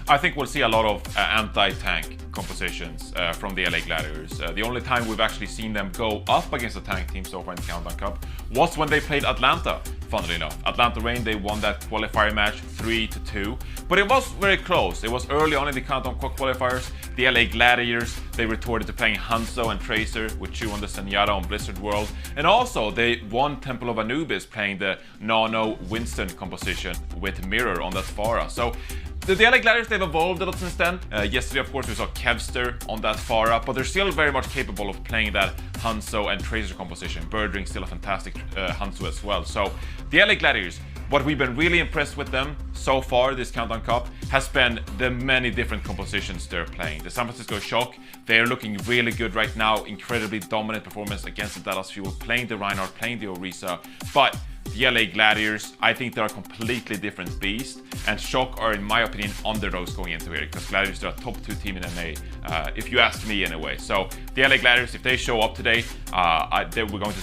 I think we'll see a lot of anti-tank compositions from the LA Gladiators. The only time we've actually seen them go up against a tank team so far in the Countdown Cup was when they played Atlanta, funnily enough. Atlanta Rain, they won that qualifier match 3-2, but it was very close. It was early on in the Countdown Cup Qualifiers. The LA Gladiators, they retorted to playing Hangzhou and Tracer with Chu on the Zenyatta on Blizzard World, and also they won Temple of Anubis playing the Nano Winston composition with Mirror on that Pharah. So the LA Gladiators, they've evolved a lot since then. Yesterday, of course, we saw Kevster on that Pharah, but they're still very much capable of playing that Hangzhou and Tracer composition. Birdring still a fantastic Hangzhou as well. So the LA Gladiators, what we've been really impressed with them so far this Countdown Cup has been the many different compositions they're playing. The San Francisco Shock, they're looking really good right now. Incredibly dominant performance against the Dallas Fuel, playing the Reinhardt, playing the Orisa. But the LA Gladiators, I think they're a completely different beast, and Shock are, in my opinion, underdogs going into here, because Gladiators are a top 2 team in NA, if you ask me anyway. So the LA Gladiators, if they show up today, we're going to see